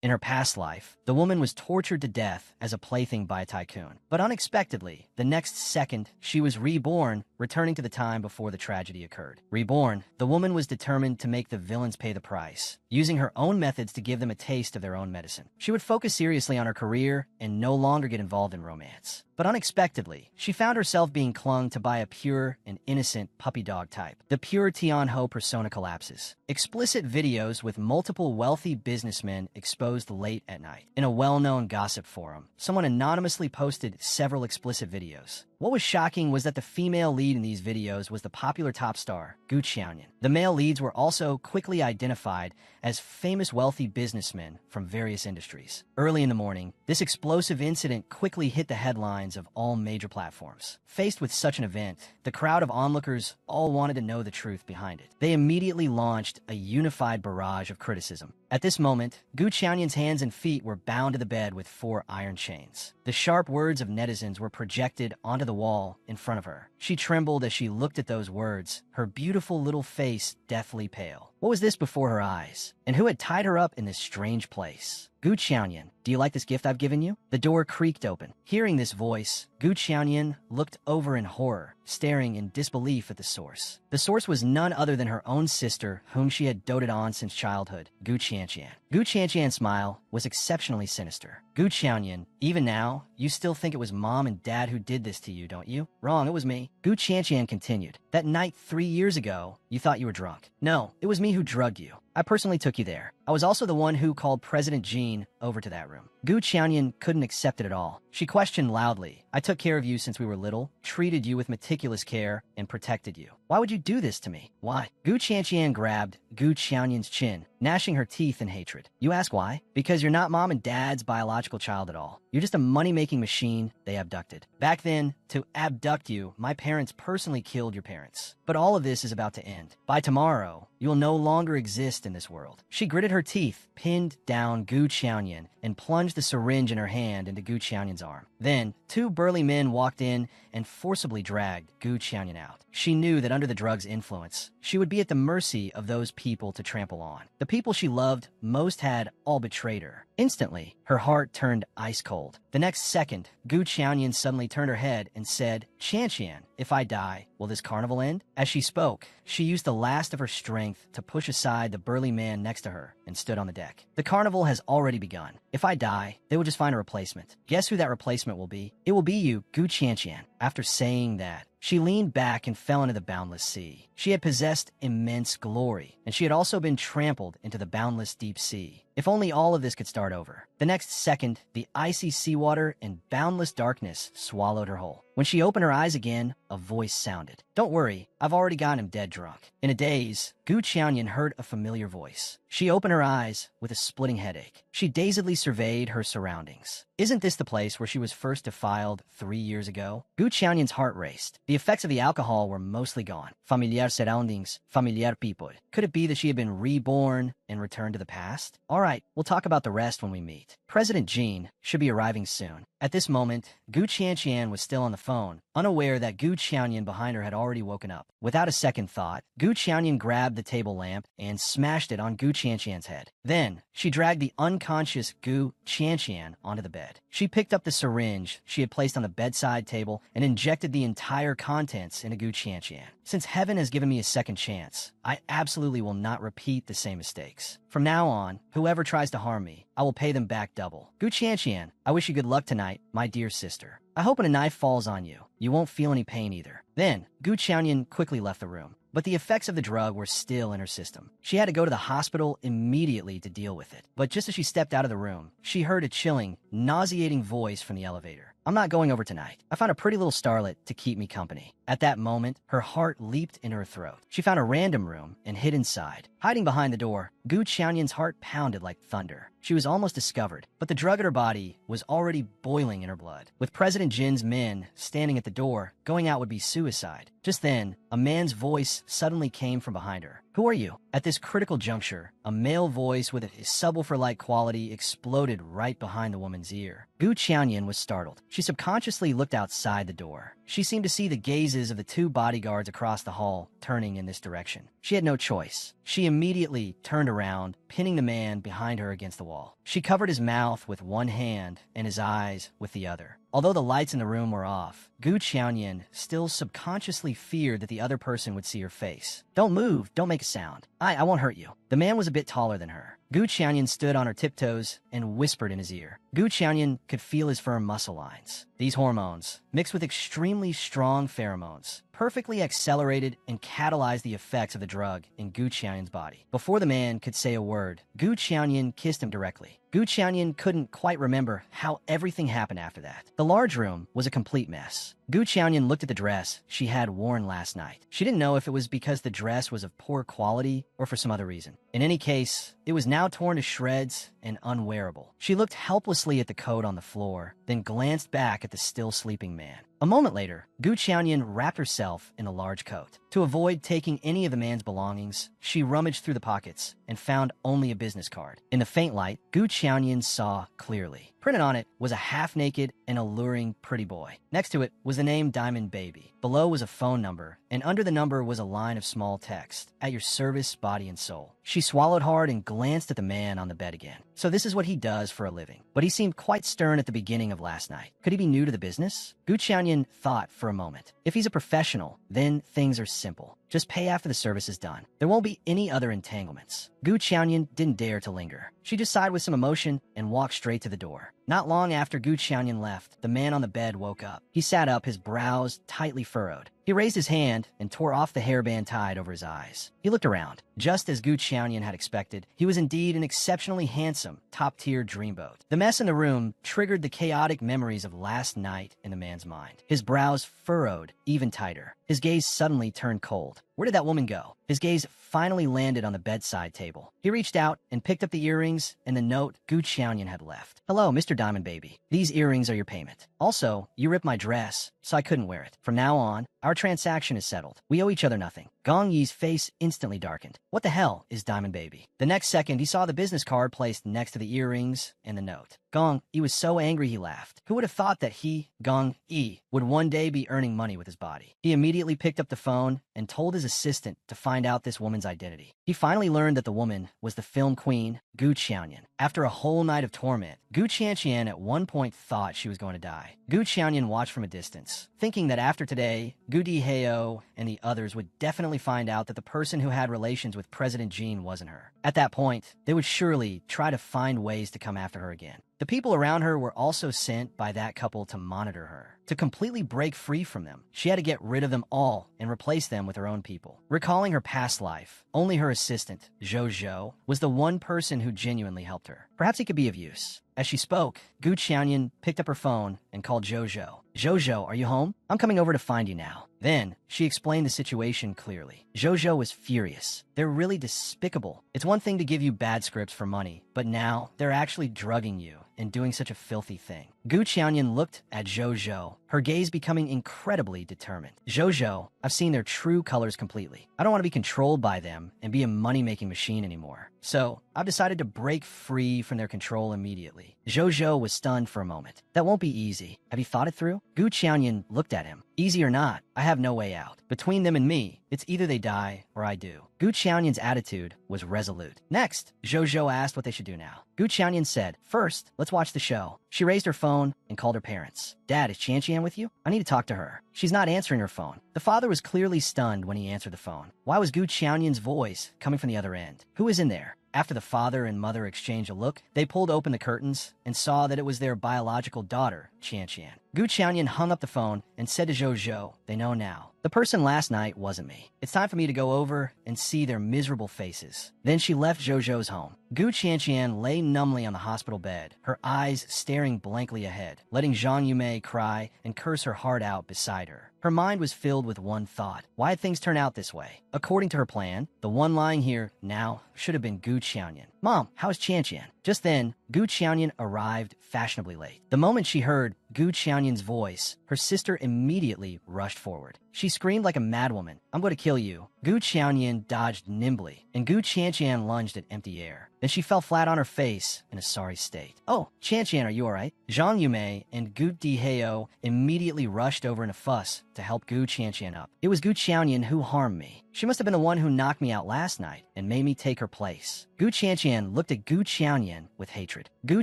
In her past life, the woman was tortured to death as a plaything by a tycoon. But unexpectedly, the next second, she was reborn, returning to the time before the tragedy occurred. Reborn, the woman was determined to make the villains pay the price, using her own methods to give them a taste of their own medicine. She would focus seriously on her career and no longer get involved in romance. But unexpectedly, she found herself being clung to by a pure and innocent puppy dog type. The pure Tianho persona collapses. Explicit videos with multiple wealthy businessmen exposed late at night. In a well-known gossip forum, someone anonymously posted several explicit videos. What was shocking was that the female lead in these videos was the popular top star, Gu Qianyan. The male leads were also quickly identified as famous wealthy businessmen from various industries. Early in the morning, this explosive incident quickly hit the headlines of all major platforms. Faced with such an event, the crowd of onlookers all wanted to know the truth behind it. They immediately launched a unified barrage of criticism. At this moment, Gu Qianyan's hands and feet were bound to the bed with 4 iron chains. The sharp words of netizens were projected onto the wall in front of her. She trembled as she looked at those words, her beautiful little face deathly pale. What was this before her eyes? And who had tied her up in this strange place? Gu Qianyan, do you like this gift I've given you? The door creaked open. Hearing this voice, Gu Qianyan looked over in horror, staring in disbelief at the source. The source was none other than her own sister, whom she had doted on since childhood, Gu Qianqian. Gu Qianqian's smile was exceptionally sinister. Gu Qianyan, even now, you still think it was mom and dad who did this to you, don't you? Wrong, it was me. Gu Qianqian continued. That night 3 years ago, you thought you were drunk. No, it was me who drugged you. I personally took you there. I was also the one who called President Jean over to that room. Gu Qianyan couldn't accept it at all. She questioned loudly. I took care of you since we were little, treated you with meticulous care, and protected you. Why would you do this to me? Why? Gu Qianqian grabbed Gu Qianyan's chin, gnashing her teeth in hatred. You ask why? Because you're not mom and dad's biological child at all. You're just a money-making machine they abducted. Back then, to abduct you, my parents personally killed your parents. But all of this is about to end. By tomorrow, you will no longer exist in this world. She gritted her teeth, pinned down Gu Qianyan, and plunged the syringe in her hand into Gu Qianyan's arm. Then, 2 burly men walked in and forcibly dragged Gu Qianyan out. She knew that under the drug's influence, she would be at the mercy of those people to trample on. The people she loved most had all betrayed her. Instantly, her heart turned ice cold. The next second, Gu Qianyan suddenly turned her head and said, Qianqian, if I die, will this carnival end? As she spoke, she used the last of her strength to push aside the burly man next to her and stood on the deck. The carnival has already begun. If I die, they will just find a replacement. Guess who that replacement will be? It will be you, Gu Qianqian. After saying that, she leaned back and fell into the boundless sea. She had possessed immense glory, and she had also been trampled into the boundless deep sea. If only all of this could start over. The next second, the icy seawater and boundless darkness swallowed her whole. When she opened her eyes again, a voice sounded. Don't worry, I've already gotten him dead drunk. In a daze, Gu Qianyan heard a familiar voice. She opened her eyes with a splitting headache. She dazedly surveyed her surroundings. Isn't this the place where she was first defiled 3 years ago? Gu Qianyan's heart raced. The effects of the alcohol were mostly gone. Familiar surroundings, familiar people. Could it be that she had been reborn and returned to the past? All right, we'll talk about the rest when we meet. President Jean should be arriving soon. At this moment, Gu Qianqian was still on the phone, unaware that Gu Qianyan behind her had already woken up. Without a second thought, Gu Qianyan grabbed the table lamp and smashed it on Gu Qianqian's head. Then, she dragged the unconscious Gu Qianqian onto the bed. She picked up the syringe she had placed on the bedside table and injected the entire contents into Gu Qianqian. Since heaven has given me a second chance, I absolutely will not repeat the same mistakes. From now on, whoever tries to harm me, I will pay them back double. Gu Qianqian, I wish you good luck tonight, my dear sister. I hope when a knife falls on you, you won't feel any pain either. Then, Gu Qianyan quickly left the room. But the effects of the drug were still in her system. She had to go to the hospital immediately to deal with it. But just as she stepped out of the room, she heard a chilling, nauseating voice from the elevator. I'm not going over tonight. I found a pretty little starlet to keep me company. At that moment, her heart leaped into her throat. She found a random room and hid inside. Hiding behind the door, Gu Qianyan's heart pounded like thunder. She was almost discovered, but the drug in her body was already boiling in her blood. With President Jin's men standing at the door, going out would be suicide. Just then, a man's voice suddenly came from behind her. Who are you? At this critical juncture, a male voice with a subwoofer-like quality exploded right behind the woman's ear. Gu Qianyan was startled. She subconsciously looked outside the door. She seemed to see the gazes of the 2 bodyguards across the hall, turning in this direction. She had no choice. She immediately turned around, pinning the man behind her against the wall. She covered his mouth with one hand and his eyes with the other. Although the lights in the room were off, Gu Qianyan still subconsciously feared that the other person would see her face. "Don't move, don't make a sound. I won't hurt you." The man was a bit taller than her. Gu Qianyan stood on her tiptoes and whispered in his ear. Gu Qianyan could feel his firm muscle lines. These hormones, mixed with extremely strong pheromones, perfectly accelerated and catalyzed the effects of the drug in Gu Qianyan's body. Before the man could say a word, Gu Qianyan kissed him directly. Gu Qianyan couldn't quite remember how everything happened after that. The large room was a complete mess. Gu Qianyan looked at the dress she had worn last night. She didn't know if it was because the dress was of poor quality or for some other reason. In any case, it was now torn to shreds and unwearable. She looked helplessly at the coat on the floor, then glanced back at the still sleeping man. A moment later, Gu Qianyan wrapped herself in a large coat. To avoid taking any of the man's belongings, she rummaged through the pockets and found only a business card. In the faint light, Gu Qianyan saw clearly. Printed on it was a half-naked and alluring pretty boy. Next to it was the name Diamond Baby. Below was a phone number, and under the number was a line of small text, "At your service, body and soul." She swallowed hard and glanced at the man on the bed again. So this is what he does for a living. But he seemed quite stern at the beginning of last night. Could he be new to the business? Gu Qianyan thought for a moment. If he's a professional, then things are simple. Just pay after the service is done. There won't be any other entanglements. Gu Qianyan didn't dare to linger. She just sighed with some emotion and walked straight to the door. Not long after Gu Qianyan left, the man on the bed woke up. He sat up, his brows tightly furrowed. He raised his hand and tore off the hairband tied over his eyes. He looked around. Just as Gu Qianyan had expected, he was indeed an exceptionally handsome, top-tier dreamboat. The mess in the room triggered the chaotic memories of last night in the man's mind. His brows furrowed even tighter. His gaze suddenly turned cold. Where did that woman go? His gaze finally landed on the bedside table. He reached out and picked up the earrings and the note Gu Qianyan had left. "Hello, Mr. Diamond Baby. These earrings are your payment. Also, you ripped my dress, so I couldn't wear it. From now on, our transaction is settled. We owe each other nothing." Gong Yi's face instantly darkened. What the hell is Diamond Baby? The next second, he saw the business card placed next to the earrings and the note. Gong Yi was so angry he laughed. Who would have thought that he, Gong Yi, would one day be earning money with his body? He immediately picked up the phone and told his assistant to find out this woman's identity. He finally learned that the woman was the film queen, Gu Qianyan. After a whole night of torment, Gu Qianyan at one point thought she was going to die. Gu Qianyan watched from a distance, thinking that after today, Gu Diheo and the others would definitely find out that the person who had relations with President Jean wasn't her. At that point, they would surely try to find ways to come after her again. The people around her were also sent by that couple to monitor her. To completely break free from them, she had to get rid of them all and replace them with her own people. Recalling her past life, only her assistant, Zhou Zhou, was the one person who genuinely helped her. Perhaps he could be of use. As she spoke, Gu Qianyan picked up her phone and called Zhou Zhou. "Zhou Zhou, are you home? I'm coming over to find you now." Then, she explained the situation clearly. Zhou Zhou was furious. They're really despicable. It's one thing to give you bad scripts for money, but now they're actually drugging you and doing such a filthy thing. Gu Qianyan looked at Zhou Zhou, her gaze becoming incredibly determined. "Zhou Zhou, I've seen their true colors completely. I don't want to be controlled by them and be a money-making machine anymore. So, I've decided to break free from their control immediately." Zhou Zhou was stunned for a moment. "That won't be easy. Have you thought it through?" Gu Qianyan looked at him. "Easy or not, I have no way out. Between them and me, it's either they die or I do." Gu Qianyan's attitude was resolute. Next, Zhou Zhou asked what they should do now. Gu Qianyan said, "First, let's watch the show." She raised her phone and called her parents. "Dad, is Qianqian with you? I need to talk to her." She's not answering her phone. The father was clearly stunned when he answered the phone. Why was Gu Qianyan's voice coming from the other end? Who is in there? After the father and mother exchanged a look, they pulled open the curtains and saw that it was their biological daughter, Qianqian. Gu Qianyan hung up the phone and said to Zhou Zhou, "They know now. The person last night wasn't me. It's time for me to go over and see their miserable faces." Then she left Zhou Zhou's home. Gu Qianqian lay numbly on the hospital bed, her eyes staring blankly ahead, letting Zhang Yumei cry and curse her heart out beside her. Her mind was filled with one thought. Why had things turned out this way? According to her plan, the one lying here now should have been Gu Qianyan. "Mom, how's Qianqian?" Just then, Gu Qianyan arrived fashionably late. The moment she heard Gu Qianyan's voice, her sister immediately rushed forward. She screamed like a madwoman, "I'm going to kill you." Gu Qianyan dodged nimbly, and Gu Qianqian lunged at empty air. Then she fell flat on her face in a sorry state. "Oh, Qianqian, are you alright?" Zhang Yumei and Gu Diheo immediately rushed over in a fuss to help Gu Qianqian up. "It was Gu Qianyan who harmed me. She must have been the one who knocked me out last night and made me take her place. Gu Qianqian looked at Gu Qianyan with hatred. Gu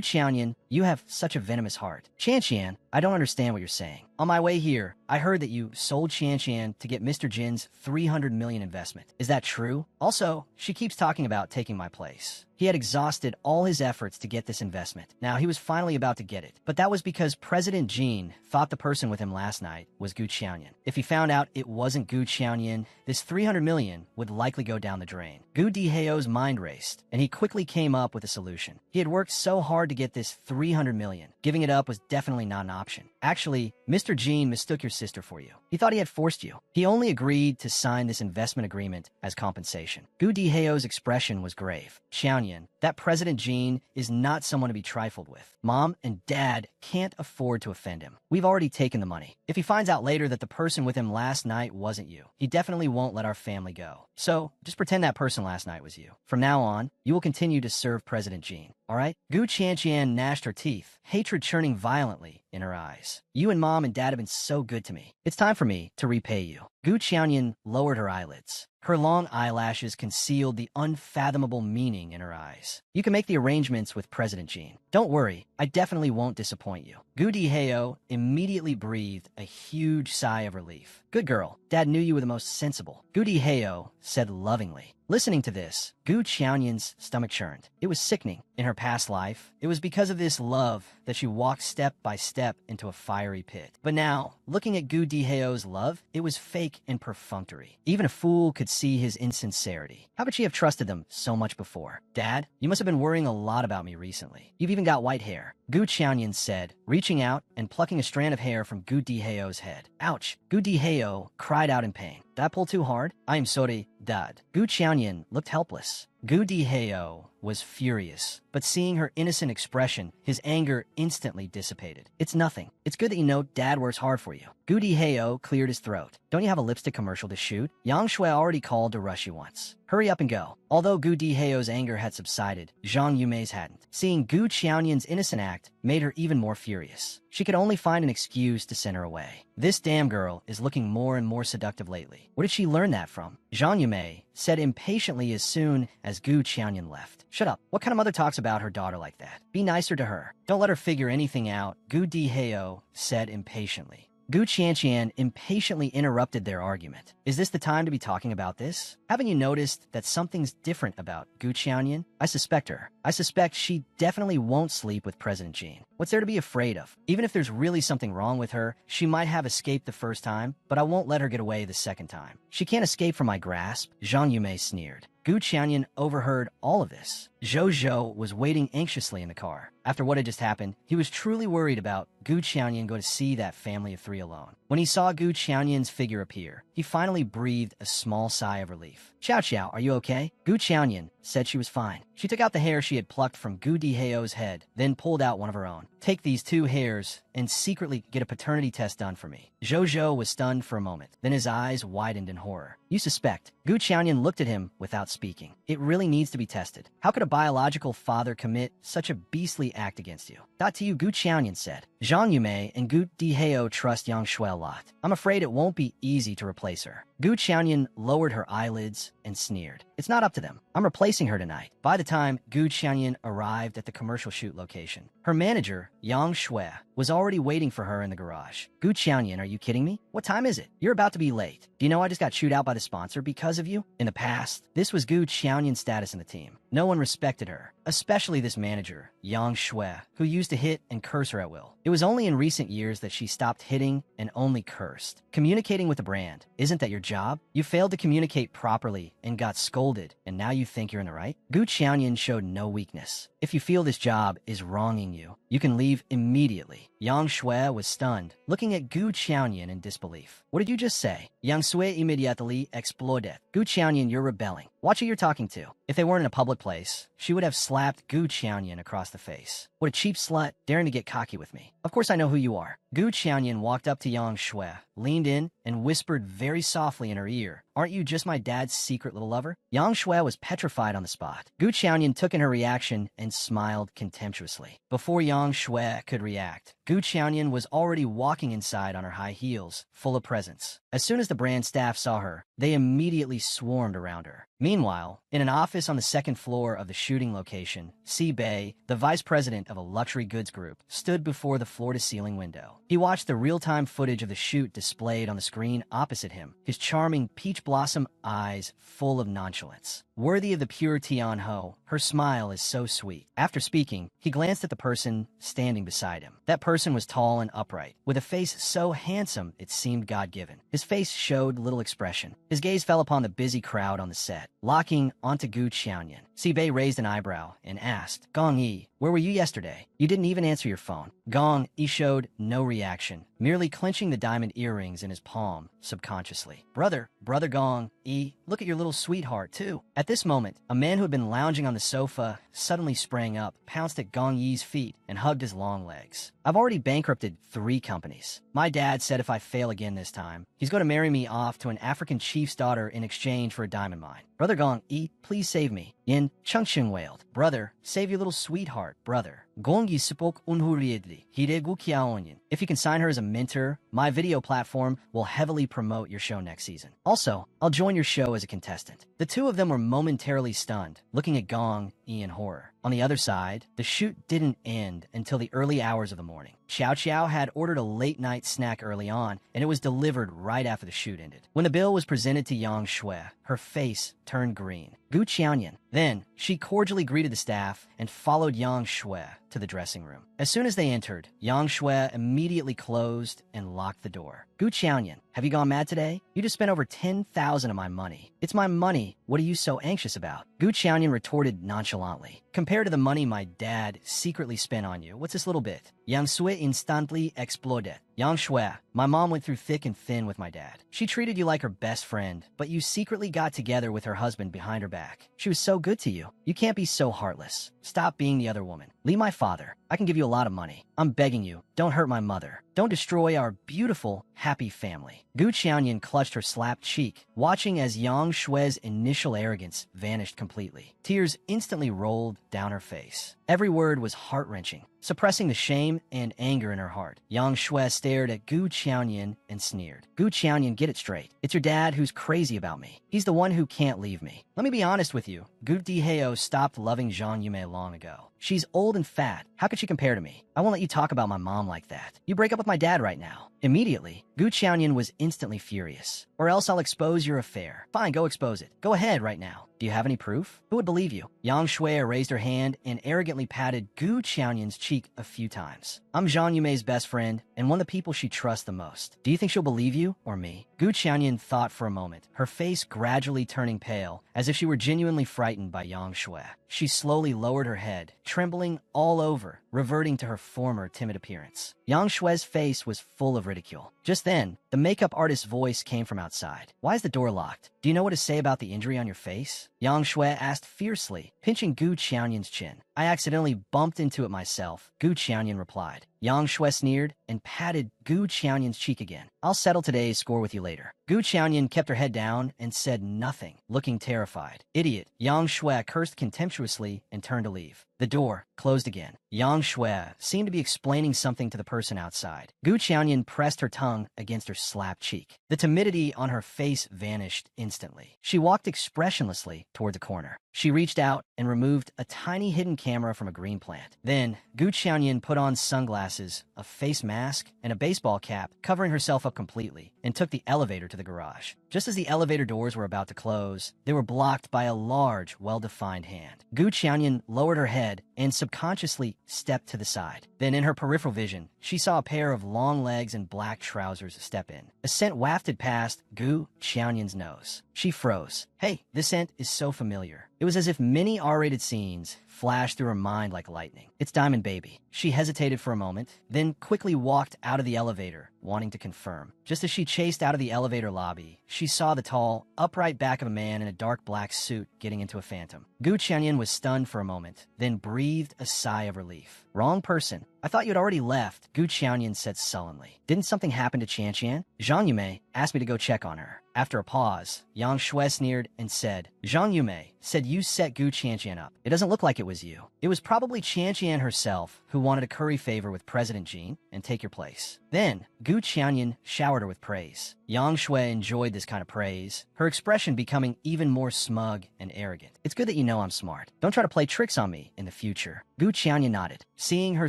Qianyan, you have such a venomous heart. Qianqian, I don't understand what you're saying. On my way here, I heard that you sold Qianqian to get Mr. Jin's 300 million investment. Is that true? Also, she keeps talking about taking my place. He had exhausted all his efforts to get this investment. Now, he was finally about to get it. But that was because President Jin thought the person with him last night was Gu Qianyan. If he found out it wasn't Gu Qianyan, this 300 million would likely go down the drain. Gu Diheo's mind raced, and he quickly came up with a solution. He had worked so hard to get this 300 million. Giving it up was definitely not an option. Actually, Mr. Jin mistook your sister for you. He thought he had forced you. He only agreed to sign this investment agreement as compensation. Gu Diheo's expression was grave. Qianyan, that President Jin is not someone to be trifled with. Mom and Dad can't afford to offend him. We've already taken the money. If he finds out later that the person with him last night wasn't you, he definitely won't let our family go. So, just pretend that person last night was you. From now on, you will continue to serve President Jin. All right? Gu Qianqian gnashed her teeth, hatred churning violently in her eyes. You and Mom and Dad have been so good to me. It's time for me to repay you. Gu Qianyan lowered her eyelids. Her long eyelashes concealed the unfathomable meaning in her eyes. You can make the arrangements with President Jin. Don't worry, I definitely won't disappoint you. Gu Diheo immediately breathed a huge sigh of relief. Good girl. Dad knew you were the most sensible. Gu Diheo said lovingly. Listening to this, Gu Qianyan's stomach churned. It was sickening. In her past life, it was because of this love that she walked step by step into a fiery pit. But now, looking at Gu Diheo's love, it was fake and perfunctory. Even a fool could see his insincerity. How could she have trusted them so much before? Dad, you must have been worrying a lot about me recently. You've even got white hair. Gu Qianyan said, reaching out and plucking a strand of hair from Gu Diheo's head. Ouch! Gu Diheo cried out in pain. Did I pull too hard? I am sorry, Dad. Gu Qianyan looked helpless. Gu Diheo was furious, but seeing her innocent expression, his anger instantly dissipated. It's nothing. It's good that you know Dad works hard for you. Gu Diheo cleared his throat. Don't you have a lipstick commercial to shoot? Yang Shui already called to rush you once. Hurry up and go. Although Gu Diheo's anger had subsided, Zhang Yumei's hadn't. Seeing Gu Qianyan's innocent act made her even more furious. She could only find an excuse to send her away. This damn girl is looking more and more seductive lately. Where did she learn that from? Zhang Yumei said impatiently as soon as Gu Qianyan left. Shut up. What kind of mother talks about her daughter like that? Be nicer to her. Don't let her figure anything out, Gu Diheo said impatiently. Gu Qianqian impatiently interrupted their argument. Is this the time to be talking about this? Haven't you noticed that something's different about Gu Qianyan? I suspect her. I suspect she definitely won't sleep with President Jin. What's there to be afraid of? Even if there's really something wrong with her, she might have escaped the first time, but I won't let her get away the second time. She can't escape from my grasp, Zhang Yumei sneered. Gu Qianyan overheard all of this. Zhou Zhou was waiting anxiously in the car. After what had just happened, he was truly worried about Gu Qianyan going to see that family of three alone. When he saw Gu Qianyan's figure appear, he finally breathed a small sigh of relief. Xiao Xiao, are you okay? Gu Qianyan said she was fine. She took out the hair she had plucked from Gu Diheo's head, then pulled out one of her own. Take these two hairs and secretly get a paternity test done for me. Zhou Zhou was stunned for a moment. Then his eyes widened in horror. You suspect. Gu Qianyan looked at him without speaking. It really needs to be tested. How could a biological father commit such a beastly act against you? That to you, Gu Qianyan said. Zhang Yumei and Gu Diheo trust Yang Shui a lot. I'm afraid it won't be easy to replace her. Gu Qianyan lowered her eyelids and sneered. It's not up to them. I'm replacing her tonight. By the time Gu Qianyan arrived at the commercial shoot location, her manager, Yang Shui, was already waiting for her in the garage. Gu Qianyan, are you kidding me? What time is it? You're about to be late. Do you know I just got chewed out by the sponsor because of you? In the past, this was Gu Qianyan's status in the team. No one respected her, especially this manager, Yang Shui, who used to hit and curse her at will. It was only in recent years that she stopped hitting and only cursed. Communicating with the brand, isn't that your job? You failed to communicate properly and got scolded, and now you think you're in the right? Gu Qianyan showed no weakness. If you feel this job is wronging you, you can leave immediately. Yang Shui was stunned, looking at Gu Qianyan in disbelief. What did you just say? Yang Shui immediately exploded. Gu Qianyan, you're rebelling. Watch who you're talking to. If they weren't in a public place, she would have slapped Gu Qianyan across the face. What a cheap slut, daring to get cocky with me. Of course I know who you are. Gu Qianyan walked up to Yang Shui, leaned in, and whispered very softly in her ear, aren't you just my dad's secret little lover? Yang Shui was petrified on the spot. Gu Qianyan took in her reaction and smiled contemptuously. Before Yang Shui could react, Gu Qianyan was already walking inside on her high heels, full of presents. As soon as the brand staff saw her, they immediately swarmed around her. Meanwhile, in an office on the second floor of the shooting location, Bei, the vice president of a luxury goods group, stood before the floor-to-ceiling window. He watched the real-time footage of the shoot displayed on the screen opposite him, his charming peach blossom eyes full of nonchalance. Worthy of the pure Tian Ho, her smile is so sweet. After speaking, he glanced at the person standing beside him. That person was tall and upright, with a face so handsome it seemed God-given. His face showed little expression. His gaze fell upon the busy crowd on the set, locking onto Gu Qianyan. Bei raised an eyebrow and asked, Gong Yi, where were you yesterday? You didn't even answer your phone. Gong Yi showed no reaction, merely clenching the diamond earrings in his palm subconsciously. Brother Gong Yi, look at your little sweetheart, too. At this moment, a man who had been lounging on the sofa suddenly sprang up, pounced at Gong Yi's feet, and hugged his long legs. I've already bankrupted 3 companies. My dad said if I fail again this time, he's going to marry me off to an African chief's daughter in exchange for a diamond mine. Brother Gong Yi, please save me. Yin Chengxing wailed. Brother, save your little sweetheart, brother. Gong Yi spoke unhurriedly. Hiregu Kiaonyin. If you can sign her as a mentor, my video platform will heavily promote your show next season. Also, I'll join your show as a contestant. The two of them were momentarily stunned, looking at Gong Yi in horror. On the other side, the shoot didn't end until the early hours of the morning. Xiao Qiao had ordered a late-night snack early on, and it was delivered right after the shoot ended. When the bill was presented to Yang Shui, her face turned green. Gu Qianyan. Then, she cordially greeted the staff and followed Yang Shui to the dressing room. As soon as they entered, Yang Shui immediately closed and locked the door. Gu Qianyan, have you gone mad today? You just spent over 10,000 of my money. It's my money. What are you so anxious about? Gu Qianyan retorted nonchalantly. Compared to the money my dad secretly spent on you, what's this little bit? Yang Shui instantly exploded. Yang Shui, my mom went through thick and thin with my dad. She treated you like her best friend, but you secretly got together with her husband behind her back. She was so good to you. You can't be so heartless. Stop being the other woman. Leave my father. I can give you a lot of money. I'm begging you, don't hurt my mother. Don't destroy our beautiful, happy family. Gu Qianyan clutched her slapped cheek, watching as Yang Shui's initial arrogance vanished completely. Tears instantly rolled down her face. Every word was heart-wrenching, suppressing the shame and anger in her heart. Yang Shui stared at Gu Qianyan and sneered. Gu Qianyan, get it straight. It's your dad who's crazy about me. He's the one who can't leave me. Let me be honest with you. Gu Diheo stopped loving Zhang Yume long ago. She's old and fat. How could she compare to me? I won't let you talk about my mom like that. You break up with my dad right now. Immediately, Gu Qianyan was instantly furious. Or else I'll expose your affair. Fine, go expose it. Go ahead right now. Do you have any proof? Who would believe you? Yang Shui raised her hand and arrogantly patted Gu Qianyan's cheek a few times. I'm Zhang Yume's best friend and one of the people she trusts the most. Do you think she'll believe you or me? Gu Qianyan thought for a moment, her face gradually turning pale, as if she were genuinely frightened by Yang Shui. She slowly lowered her head, trembling all over, reverting to her former timid appearance. Yang Shui's face was full of ridicule. Just then, the makeup artist's voice came from outside. Why is the door locked? Do you know what to say about the injury on your face? Yang Shui asked fiercely, pinching Gu Qianyan's chin. I accidentally bumped into it myself, Gu Qianyan replied. Yang Shui sneered and patted Gu Qianyan's cheek again. I'll settle today's score with you later. Gu Qianyan kept her head down and said nothing, looking terrified. Idiot. Yang Shui cursed contemptuously and turned to leave. The door closed again. Yang Shui seemed to be explaining something to the person outside. Gu Qianyan pressed her tongue against her slapped cheek. The timidity on her face vanished instantly. She walked expressionlessly toward the corner. She reached out and removed a tiny hidden camera from a green plant. Then, Gu Qianyan put on sunglasses, a face mask, and a baseball cap, covering herself up completely, and took the elevator to the garage. Just as the elevator doors were about to close, they were blocked by a large, well-defined hand. Gu Qianyan lowered her head and subconsciously stepped to the side. Then, in her peripheral vision, she saw a pair of long legs and black trousers step in. A scent wafted past Gu Qianyan's nose. She froze. Hey, this scent is so familiar. It was as if many R-rated scenes flashed through her mind like lightning. It's Diamond Baby. She hesitated for a moment, then quickly walked out of the elevator, wanting to confirm. Just as she chased out of the elevator lobby, she saw the tall, upright back of a man in a dark black suit getting into a Phantom. Gu Qianyan was stunned for a moment, then breathed a sigh of relief. Wrong person. I thought you'd already left, Gu Qianyan said sullenly. Didn't something happen to Qianqian? Zhang Yume asked me to go check on her. After a pause, Yang Shui sneered and said, Zhang Yume said you set Gu Qianqian up. It doesn't look like it was you. It was probably Qianqian herself who wanted to curry favor with President Jin and take your place. Then, Gu Qianyan showered her with praise. Yang Shui enjoyed this kind of praise, her expression becoming even more smug and arrogant. It's good that you know I'm smart. Don't try to play tricks on me in the future. Gu Qianyan nodded. Seeing her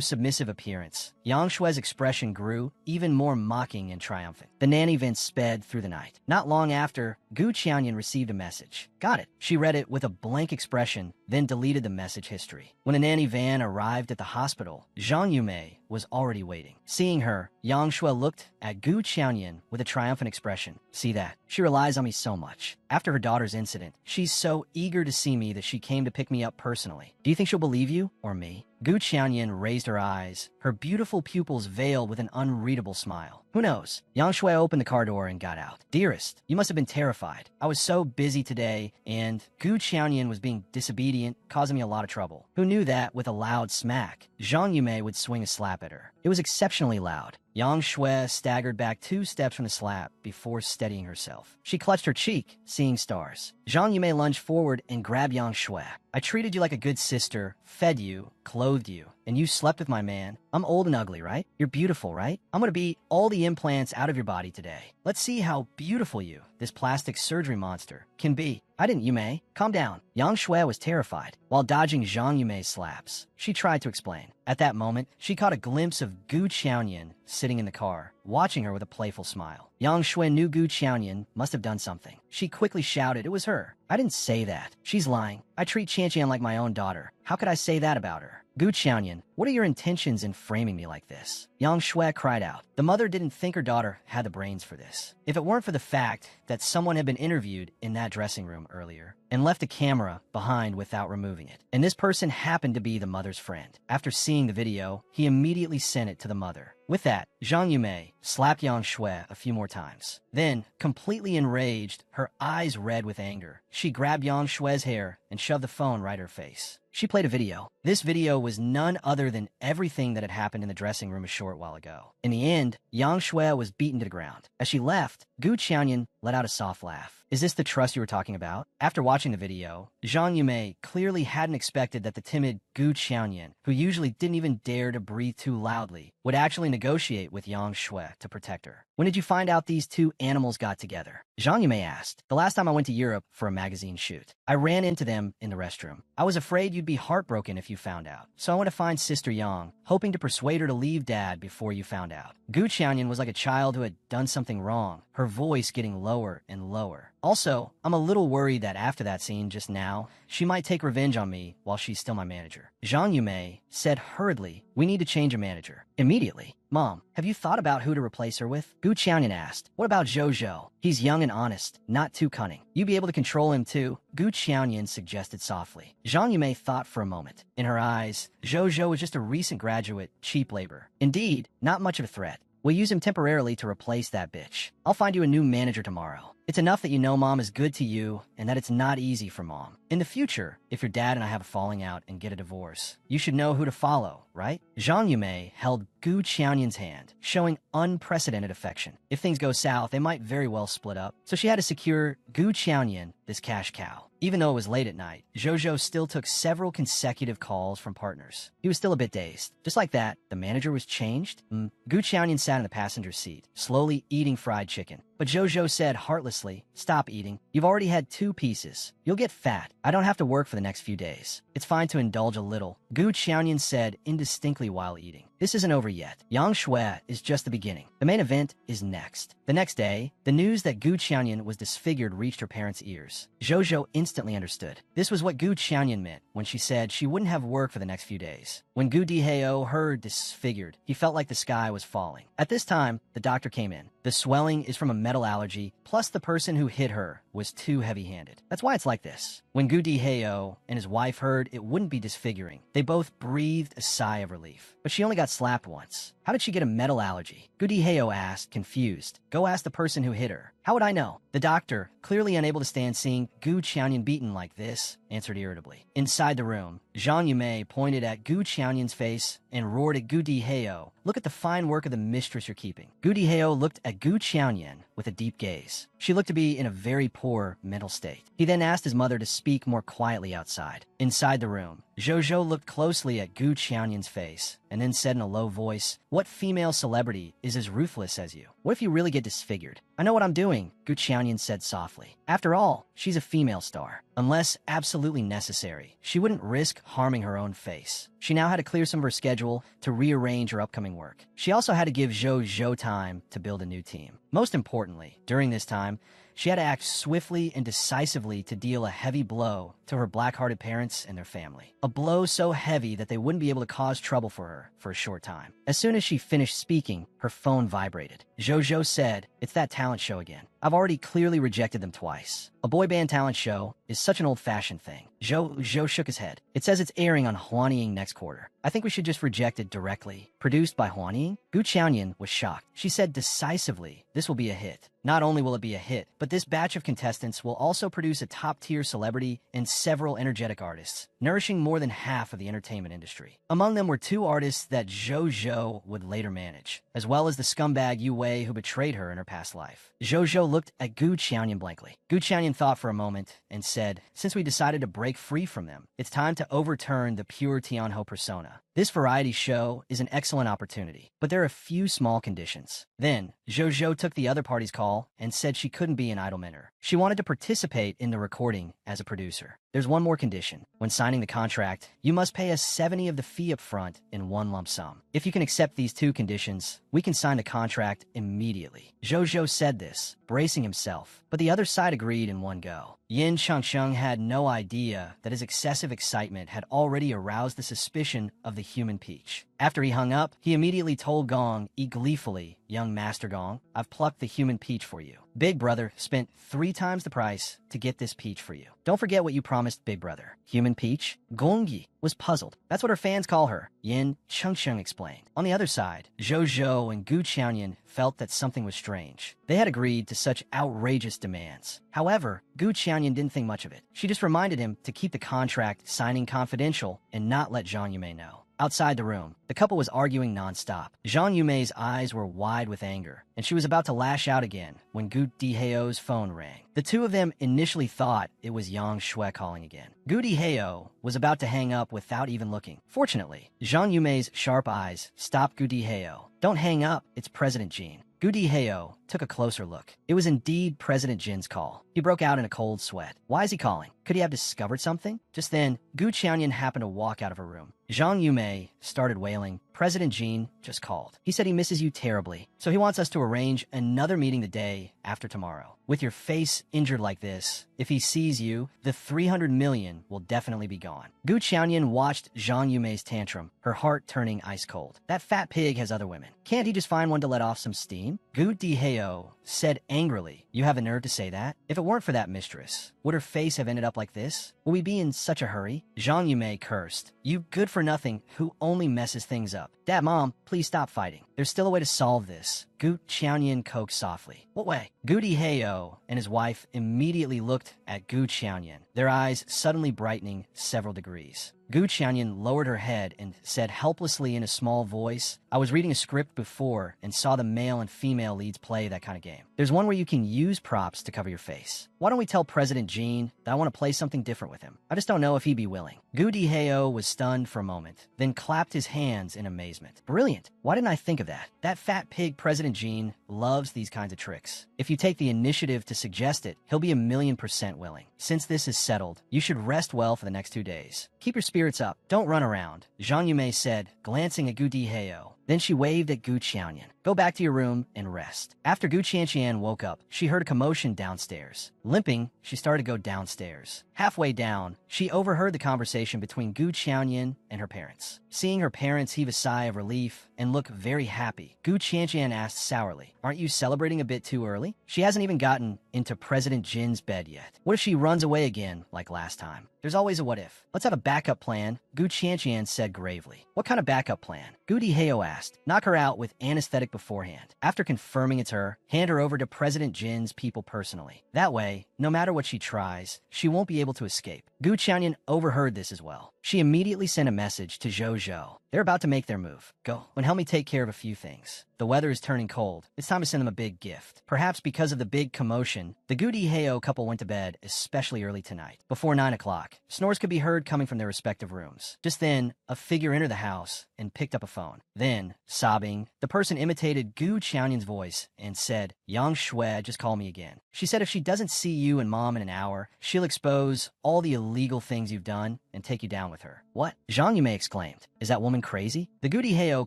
submissive appearance, Yang Shui's expression grew even more mocking and triumphant. The nanny van sped through the night. Not long after, Gu Qianyan received a message. Got it. She read it with a blank expression, then deleted the message history. When a nanny van arrived at the hospital, Zhang Yumei was already waiting. Seeing her, Yang Shui looked at Gu Qianyan with a triumphant expression. See that? She relies on me so much. After her daughter's incident, she's so eager to see me that she came to pick me up personally. Do you think she'll believe you or me? Gu Qianyan raised her eyes, her beautiful pupils veiled with an unreadable smile. Who knows? Yang Shui opened the car door and got out. Dearest, you must have been terrified. I was so busy today, and Gu Qianyan was being disobedient, causing me a lot of trouble. Who knew that with a loud smack, Zhang Yumei would swing a slap at her? It was exceptionally loud. Yang Shui staggered back 2 steps from the slap before steadying herself. She clutched her cheek, seeing stars. Zhang Yumei lunged forward and grabbed Yang Shui. I treated you like a good sister, fed you, clothed you, and you slept with my man. I'm old and ugly, right? You're beautiful, right? I'm gonna beat all the implants out of your body today. Let's see how beautiful you, this plastic surgery monster, can be. I didn't, Yumei. Calm down. Yang Shui was terrified. While dodging Zhang Yumei's slaps, she tried to explain. At that moment, she caught a glimpse of Gu Qianyan sitting in the car, watching her with a playful smile. Yang Shui knew Gu Qianyan must have done something. She quickly shouted it was her. I didn't say that. She's lying. I treat Qianqian like my own daughter. How could I say that about her? Gu Qianyan, what are your intentions in framing me like this? Yang Shui cried out. The mother didn't think her daughter had the brains for this. If it weren't for the fact that someone had been interviewed in that dressing room earlier and left a camera behind without removing it, and this person happened to be the mother's friend. After seeing the video, he immediately sent it to the mother. With that, Zhang Yumei slapped Yang Shui a few more times. Then, completely enraged, her eyes red with anger, she grabbed Yang Shui's hair and shoved the phone right at her face. She played a video. This video was none other than everything that had happened in the dressing room a short while ago. In the end, Yang Shui was beaten to the ground. As she left, Gu Qianyan let out a soft laugh. Is this the trust you were talking about? After watching the video, Zhang Yumei clearly hadn't expected that the timid Gu Qianyan, who usually didn't even dare to breathe too loudly, would actually negotiate with Yang Shui to protect her. When did you find out these two animals got together? Zhang Yumei asked. The last time I went to Europe for a magazine shoot. I ran into them in the restroom. I was afraid you'd be heartbroken if you found out. So I went to find Sister Yang, hoping to persuade her to leave Dad before you found out. Gu Qianyan was like a child who had done something wrong, her voice getting lower and lower. Also, I'm a little worried that after that scene just now, she might take revenge on me while she's still my manager. Zhang Yumei said hurriedly, we need to change a manager. Immediately. Mom, have you thought about who to replace her with? Gu Qianyan asked. What about Zhou? He's young and honest, not too cunning. You be able to control him too? Gu Qianyan suggested softly. Zhang Yumei thought for a moment. In her eyes, Zhou was just a recent graduate, cheap labor. Indeed, not much of a threat. We'll use him temporarily to replace that bitch. I'll find you a new manager tomorrow. It's enough that you know Mom is good to you and that it's not easy for Mom. In the future, if your dad and I have a falling out and get a divorce, you should know who to follow, right? Zhang Yumei held Gu Qianyan's hand, showing unprecedented affection. If things go south, they might very well split up. So she had to secure Gu Qianyan this cash cow. Even though it was late at night, Zhou still took several consecutive calls from partners. He was still a bit dazed. Just like that, the manager was changed? Gu Qianyan sat in the passenger seat, slowly eating fried chicken. But Zhou said heartlessly, stop eating. You've already had 2 pieces. You'll get fat. I don't have to work for the next few days. It's fine to indulge a little. Gu Qianyan said indistinctly while eating. This isn't over yet. Yang Shui is just the beginning. The main event is next. The next day, the news that Gu Qianyan was disfigured reached her parents' ears. Zhou instantly understood. This was what Gu Qianyan meant when she said she wouldn't have work for the next few days. When Gu Diheo heard disfigured, he felt like the sky was falling. At this time, the doctor came in. The swelling is from a metal allergy, plus the person who hit her was too heavy-handed. That's why it's like this. When Gu Diheo and his wife heard it wouldn't be disfiguring, they both breathed a sigh of relief. But she only got slapped once. How did she get a metal allergy? Gu Diheo asked, confused. Go ask the person who hit her. How would I know? The doctor, clearly unable to stand seeing Gu Qianyan beaten like this, answered irritably. Inside the room, Zhang Yumei pointed at Gu Qianyan's face and roared at Gu Diheo. Look at the fine work of the mistress you're keeping. Gu Diheo looked at Gu Qianyan with a deep gaze. She looked to be in a very poor mental state. He then asked his mother to speak more quietly outside. Inside the room, Zhou looked closely at Gu Qianyan's face and then said in a low voice, "What female celebrity is as ruthless as you? What if you really get disfigured?" "I know what I'm doing," Gu Qianyan said softly. "After all, she's a female star. Unless absolutely necessary, she wouldn't risk harming her own face." She now had to clear some of her schedule to rearrange her upcoming work. She also had to give Zhou time to build a new team. Most importantly, during this time, she had to act swiftly and decisively to deal a heavy blow to her black-hearted parents and their family. A blow so heavy that they wouldn't be able to cause trouble for her for a short time. As soon as she finished speaking, her phone vibrated. Zhou said, "It's that talent show again. I've already clearly rejected them twice. A boy band talent show is such an old-fashioned thing." Zhou shook his head. "It says it's airing on Huanying next quarter. I think we should just reject it directly." "Produced by Huanying?" Gu Qianyan was shocked. She said decisively, "This will be a hit. Not only will it be a hit, but this batch of contestants will also produce a top-tier celebrity and several energetic artists, nourishing more than half of the entertainment industry." Among them were two artists that Zhou would later manage, as well as the scumbag Yu Wei who betrayed her in her past life. Zhou looked at Gu Qianyan blankly. Gu Qianyan thought for a moment and said, "Since we decided to break free from them, it's time to overturn the pure Tianho persona. This variety show is an excellent opportunity, but there are a few small conditions." Then, Zhou took the other party's call and said she couldn't be an idle mentor. She wanted to participate in the recording as a producer. "There's one more condition. When signing the contract, you must pay us 70 of the fee up front in one lump sum. If you can accept these two conditions, we can sign the contract immediately." Zhou said this, bracing himself, but the other side agreed in one go. Yin Changsheng had no idea that his excessive excitement had already aroused the suspicion of the human peach. After he hung up, he immediately told Gong gleefully, "Young Master Gong, I've plucked the human peach for you. Big Brother spent 3 times the price to get this peach for you. Don't forget what you promised Big Brother." "Human peach?" Gongyi was puzzled. "That's what her fans call her," Yin Changsheng explained. On the other side, Zhou and Gu Qianyan felt that something was strange. They had agreed to such outrageous demands. However, Gu Qianyan didn't think much of it. She just reminded him to keep the contract signing confidential and not let Zhang Yumei know. Outside the room, the couple was arguing nonstop. Zhang Yumei's eyes were wide with anger, and she was about to lash out again when Gu Diheo's phone rang. The two of them initially thought it was Yang Shui calling again. Gu Diheo was about to hang up without even looking. Fortunately, Zhang Yumei's sharp eyes stopped Gu Diheo. "Don't hang up, it's President Jin." Gu Diheo took a closer look. It was indeed President Jin's call. He broke out in a cold sweat. Why is he calling? Could he have discovered something? Just then, Gu Qianyan happened to walk out of her room. Zhang Yumei started wailing. "President Jin just called. He said he misses you terribly, so he wants us to arrange another meeting the day after tomorrow. With your face injured like this, if he sees you, the 300 million will definitely be gone." Gu Qianyan watched Zhang Yumei's tantrum, her heart turning ice cold. That fat pig has other women. Can't he just find one to let off some steam? Gu Diheo said angrily, "You have the nerve to say that? If it weren't for that mistress, would her face have ended up like this? Will we be in such a hurry?" Zhang Yumei cursed. "You good-for-nothing who only messes things up. Dad, Mom, please stop fighting. There's still a way to solve this." Gu Qianyan coaxed softly. "What way?" Gu Diheo and his wife immediately looked at Gu Qianyan, their eyes suddenly brightening several degrees. Gu Qianyan lowered her head and said helplessly in a small voice, "I was reading a script before and saw the male and female leads play that kind of game. There's one where you can use props to cover your face. Why don't we tell President Jin that I want to play something different with him? I just don't know if he'd be willing." Gu Diheo was stunned for a moment, then clapped his hands in amazement. "Brilliant! Why didn't I think of that? That fat pig President Jin loves these kinds of tricks. If you take the initiative to suggest it, he'll be 1,000,000% willing. Since this is settled, you should rest well for the next 2 days. Keep your spirits up. Don't run around," Zhang Yumei said, glancing at Gu Diheo. Then she waved at Gu Qianyan. "Go back to your room and rest." After Gu Qianyan woke up, she heard a commotion downstairs. Limping, she started to go downstairs. Halfway down, she overheard the conversation between Gu Qianyan and her parents. Seeing her parents heave a sigh of relief and look very happy, Gu Qianyan asked sourly, "Aren't you celebrating a bit too early? She hasn't even gotten into President Jin's bed yet. What if she runs away again like last time? There's always a what if. Let's have a backup plan," Gu Qianyan said gravely. "What kind of backup plan?" Gu Diheo asked. "Knock her out with anesthetic beforehand. After confirming it's her, hand her over to President Jin's people personally. That way, no matter what she tries, she won't be able to escape. Gu Qianyan overheard this as well. She immediately sent a message to Zhou Zhou. They're about to make their move. Go and help me take care of a few things. The weather is turning cold. It's time to send them a big gift. Perhaps because of the big commotion, the Gu Diheo couple went to bed especially early tonight. Before 9 o'clock, snores could be heard coming from their respective rooms. Just then, a figure entered the house and picked up a phone. Then, sobbing, the person imitated Gu Qianyan's voice and said, "Yang Shui just called me again. She said if she doesn't see you and Mom in an hour, she'll expose all the illegal things you've done and take you down with her." "What?" Zhang Yumei exclaimed. "Is that woman crazy?" The Gu Diheo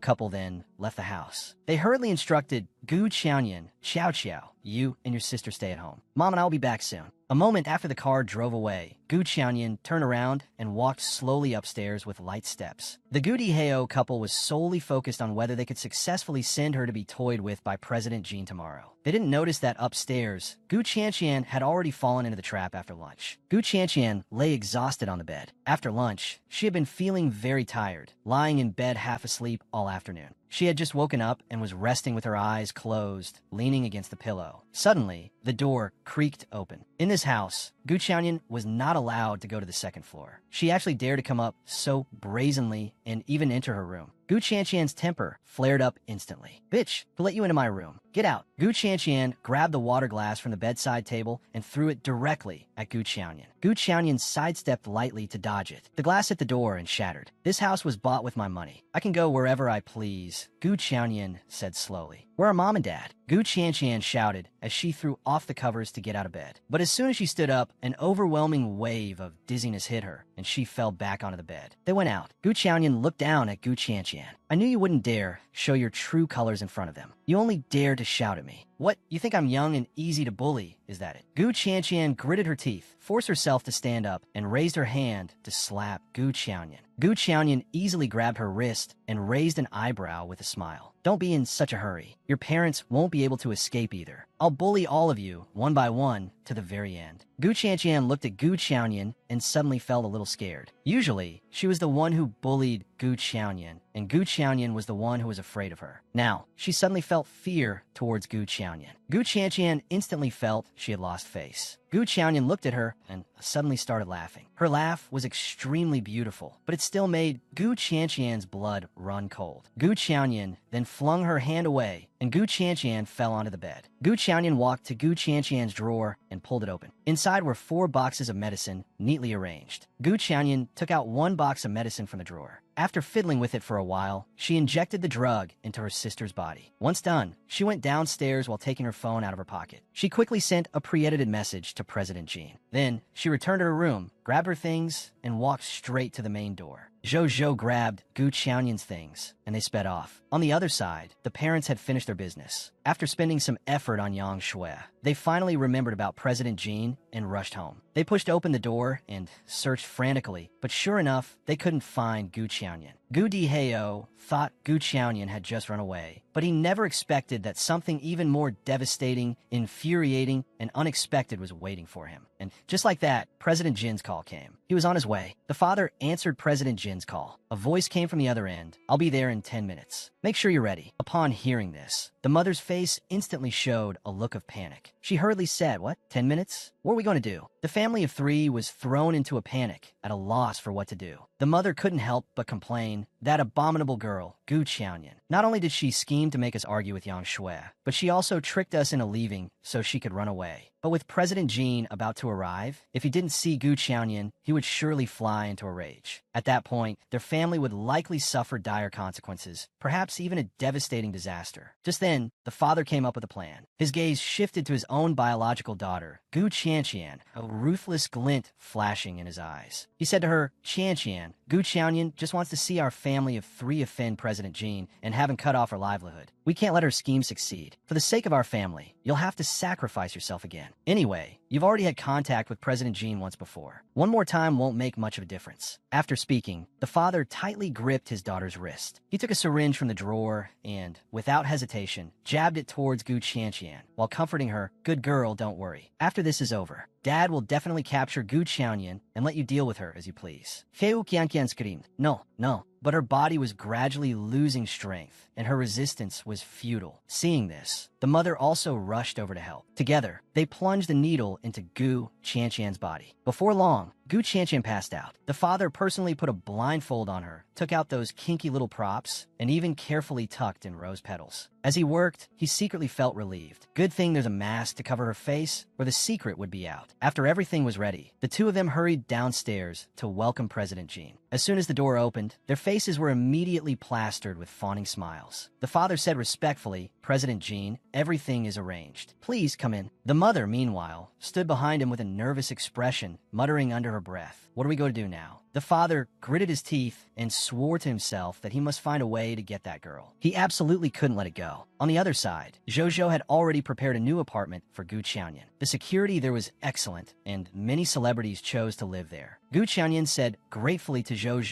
couple then left the house. They hurriedly instructed Gu Qianyan, "Xiao Xiao, you and your sister stay at home. Mom and I will be back soon." A moment after the car drove away, Gu Qianyan turned around and walked slowly upstairs with light steps. The Gu Diheo couple was solely focused on whether they could successfully send her to be toyed with by President Jin tomorrow. They didn't notice that upstairs, Gu Qianqian had already fallen into the trap after lunch. Gu Qianqian lay exhausted on the bed. After lunch, she had been feeling very tired, lying in bed half asleep all afternoon. She had just woken up and was resting with her eyes closed, leaning against the pillow. Suddenly, the door creaked open. In this house, Gu Qianyan was not allowed to go to the second floor. She actually dared to come up so brazenly and even enter her room. Gu Qianqian's temper flared up instantly. "Bitch, who let you into my room? Get out." Gu Qianqian grabbed the water glass from the bedside table and threw it directly at Gu Qianyan. Gu Qianyan sidestepped lightly to dodge it. The glass hit the door and shattered. "This house was bought with my money. I can go wherever I please," Gu Qianyan said slowly. "Where are Mom and Dad?" Gu Qianqian shouted as she threw off the covers to get out of bed. But as soon as she stood up, an overwhelming wave of dizziness hit her, and she fell back onto the bed. They went out. Gu Qianyan looked down at Gu Qianqian. "I knew you wouldn't dare show your true colors in front of them. You only dared to shout at me. What, you think I'm young and easy to bully, is that it?" Gu Qianqian gritted her teeth, forced herself to stand up, and raised her hand to slap Gu Qianyan. Gu Qianyan easily grabbed her wrist and raised an eyebrow with a smile. "Don't be in such a hurry. Your parents won't be able to escape either. I'll bully all of you, one by one, to the very end." Gu Qianqian looked at Gu Qianyan and suddenly felt a little scared. Usually, she was the one who bullied Gu Qianyan, and Gu Qianyan was the one who was afraid of her. Now, she suddenly felt fear towards Gu Qianyan. Gu Qianqian instantly felt she had lost face. Gu Qianyan looked at her and suddenly started laughing. Her laugh was extremely beautiful, but it still made Gu Qianqian's blood run cold. Gu Qianyan then flung her hand away, and Gu Qianqian fell onto the bed. Gu Qianyan walked to Gu Qianqian's drawer and pulled it open. Inside were 4 boxes of medicine, neatly arranged. Gu Qianyan took out 1 box of medicine from the drawer. After fiddling with it for a while, she injected the drug into her sister's body. Once done, she went downstairs while taking her phone out of her pocket. She quickly sent a pre-edited message to President Jin. Then, she returned to her room, grabbed her things, and walked straight to the main door. Zhou Zhou grabbed Gu Qianyan's things, and they sped off. On the other side, the parents had finished their business. After spending some effort on Yang Shui, they finally remembered about President Jin and rushed home. They pushed open the door and searched frantically, but sure enough, they couldn't find Gu Qianyan. Gu Diheo thought Gu Qianyan had just run away, but he never expected that something even more devastating, infuriating, and unexpected was waiting for him. And just like that, President Jin's call came. He was on his way. The father answered President Jin's call. A voice came from the other end. "I'll be there in 10 minutes. Make sure you're ready." Upon hearing this, the mother's face instantly showed a look of panic. She hurriedly said, "What? 10 minutes? What are we going to do?" The family of 3 was thrown into a panic, at a loss for what to do. The mother couldn't help but complain, "That abominable girl, Gu Qianyan. Not only did she scheme to make us argue with Yang Shui, but she also tricked us into leaving so she could run away." But with President Jin about to arrive, if he didn't see Gu Qianyan, he would surely fly into a rage. At that point, their family would likely suffer dire consequences, perhaps even a devastating disaster. Just then, the father came up with a plan. His gaze shifted to his own biological daughter, Gu Qianqian, a ruthless glint flashing in his eyes. He said to her, "Qianqian, Gu Qianyan just wants to see our family of 3 offend President Jin and have him cut off her livelihood. We can't let her scheme succeed. For the sake of our family, you'll have to sacrifice yourself again. Anyway, you've already had contact with President Jin once before. One more time won't make much of a difference." After speaking, the father tightly gripped his daughter's wrist. He took a syringe from the drawer and, without hesitation, jabbed it towards Gu Qianqian, while comforting her, "Good girl, don't worry. After this is over, Dad will definitely capture Gu Qianyan and let you deal with her as you please." Gu Qianqian screamed, "No, no." But her body was gradually losing strength, and her resistance was futile. Seeing this, the mother also rushed over to help. Together, they plunged a needle into Gu Qianqian's body. Before long, Gu Qianqian passed out. The father personally put a blindfold on her, took out those kinky little props, and even carefully tucked in rose petals. As he worked, he secretly felt relieved. Good thing there's a mask to cover her face, or the secret would be out. After everything was ready, the two of them hurried downstairs to welcome President Jean. As soon as the door opened, their faces were immediately plastered with fawning smiles. The father said respectfully, "President Jean, everything is arranged. Please come in." The mother, meanwhile, stood behind him with a nervous expression, muttering under her breath, "What are we going to do now?" The father gritted his teeth and swore to himself that he must find a way to get that girl. He absolutely couldn't let it go. On the other side, Zhou had already prepared a new apartment for Gu Qianyan. The security there was excellent, and many celebrities chose to live there. Gu Qianyan said gratefully to Zhou,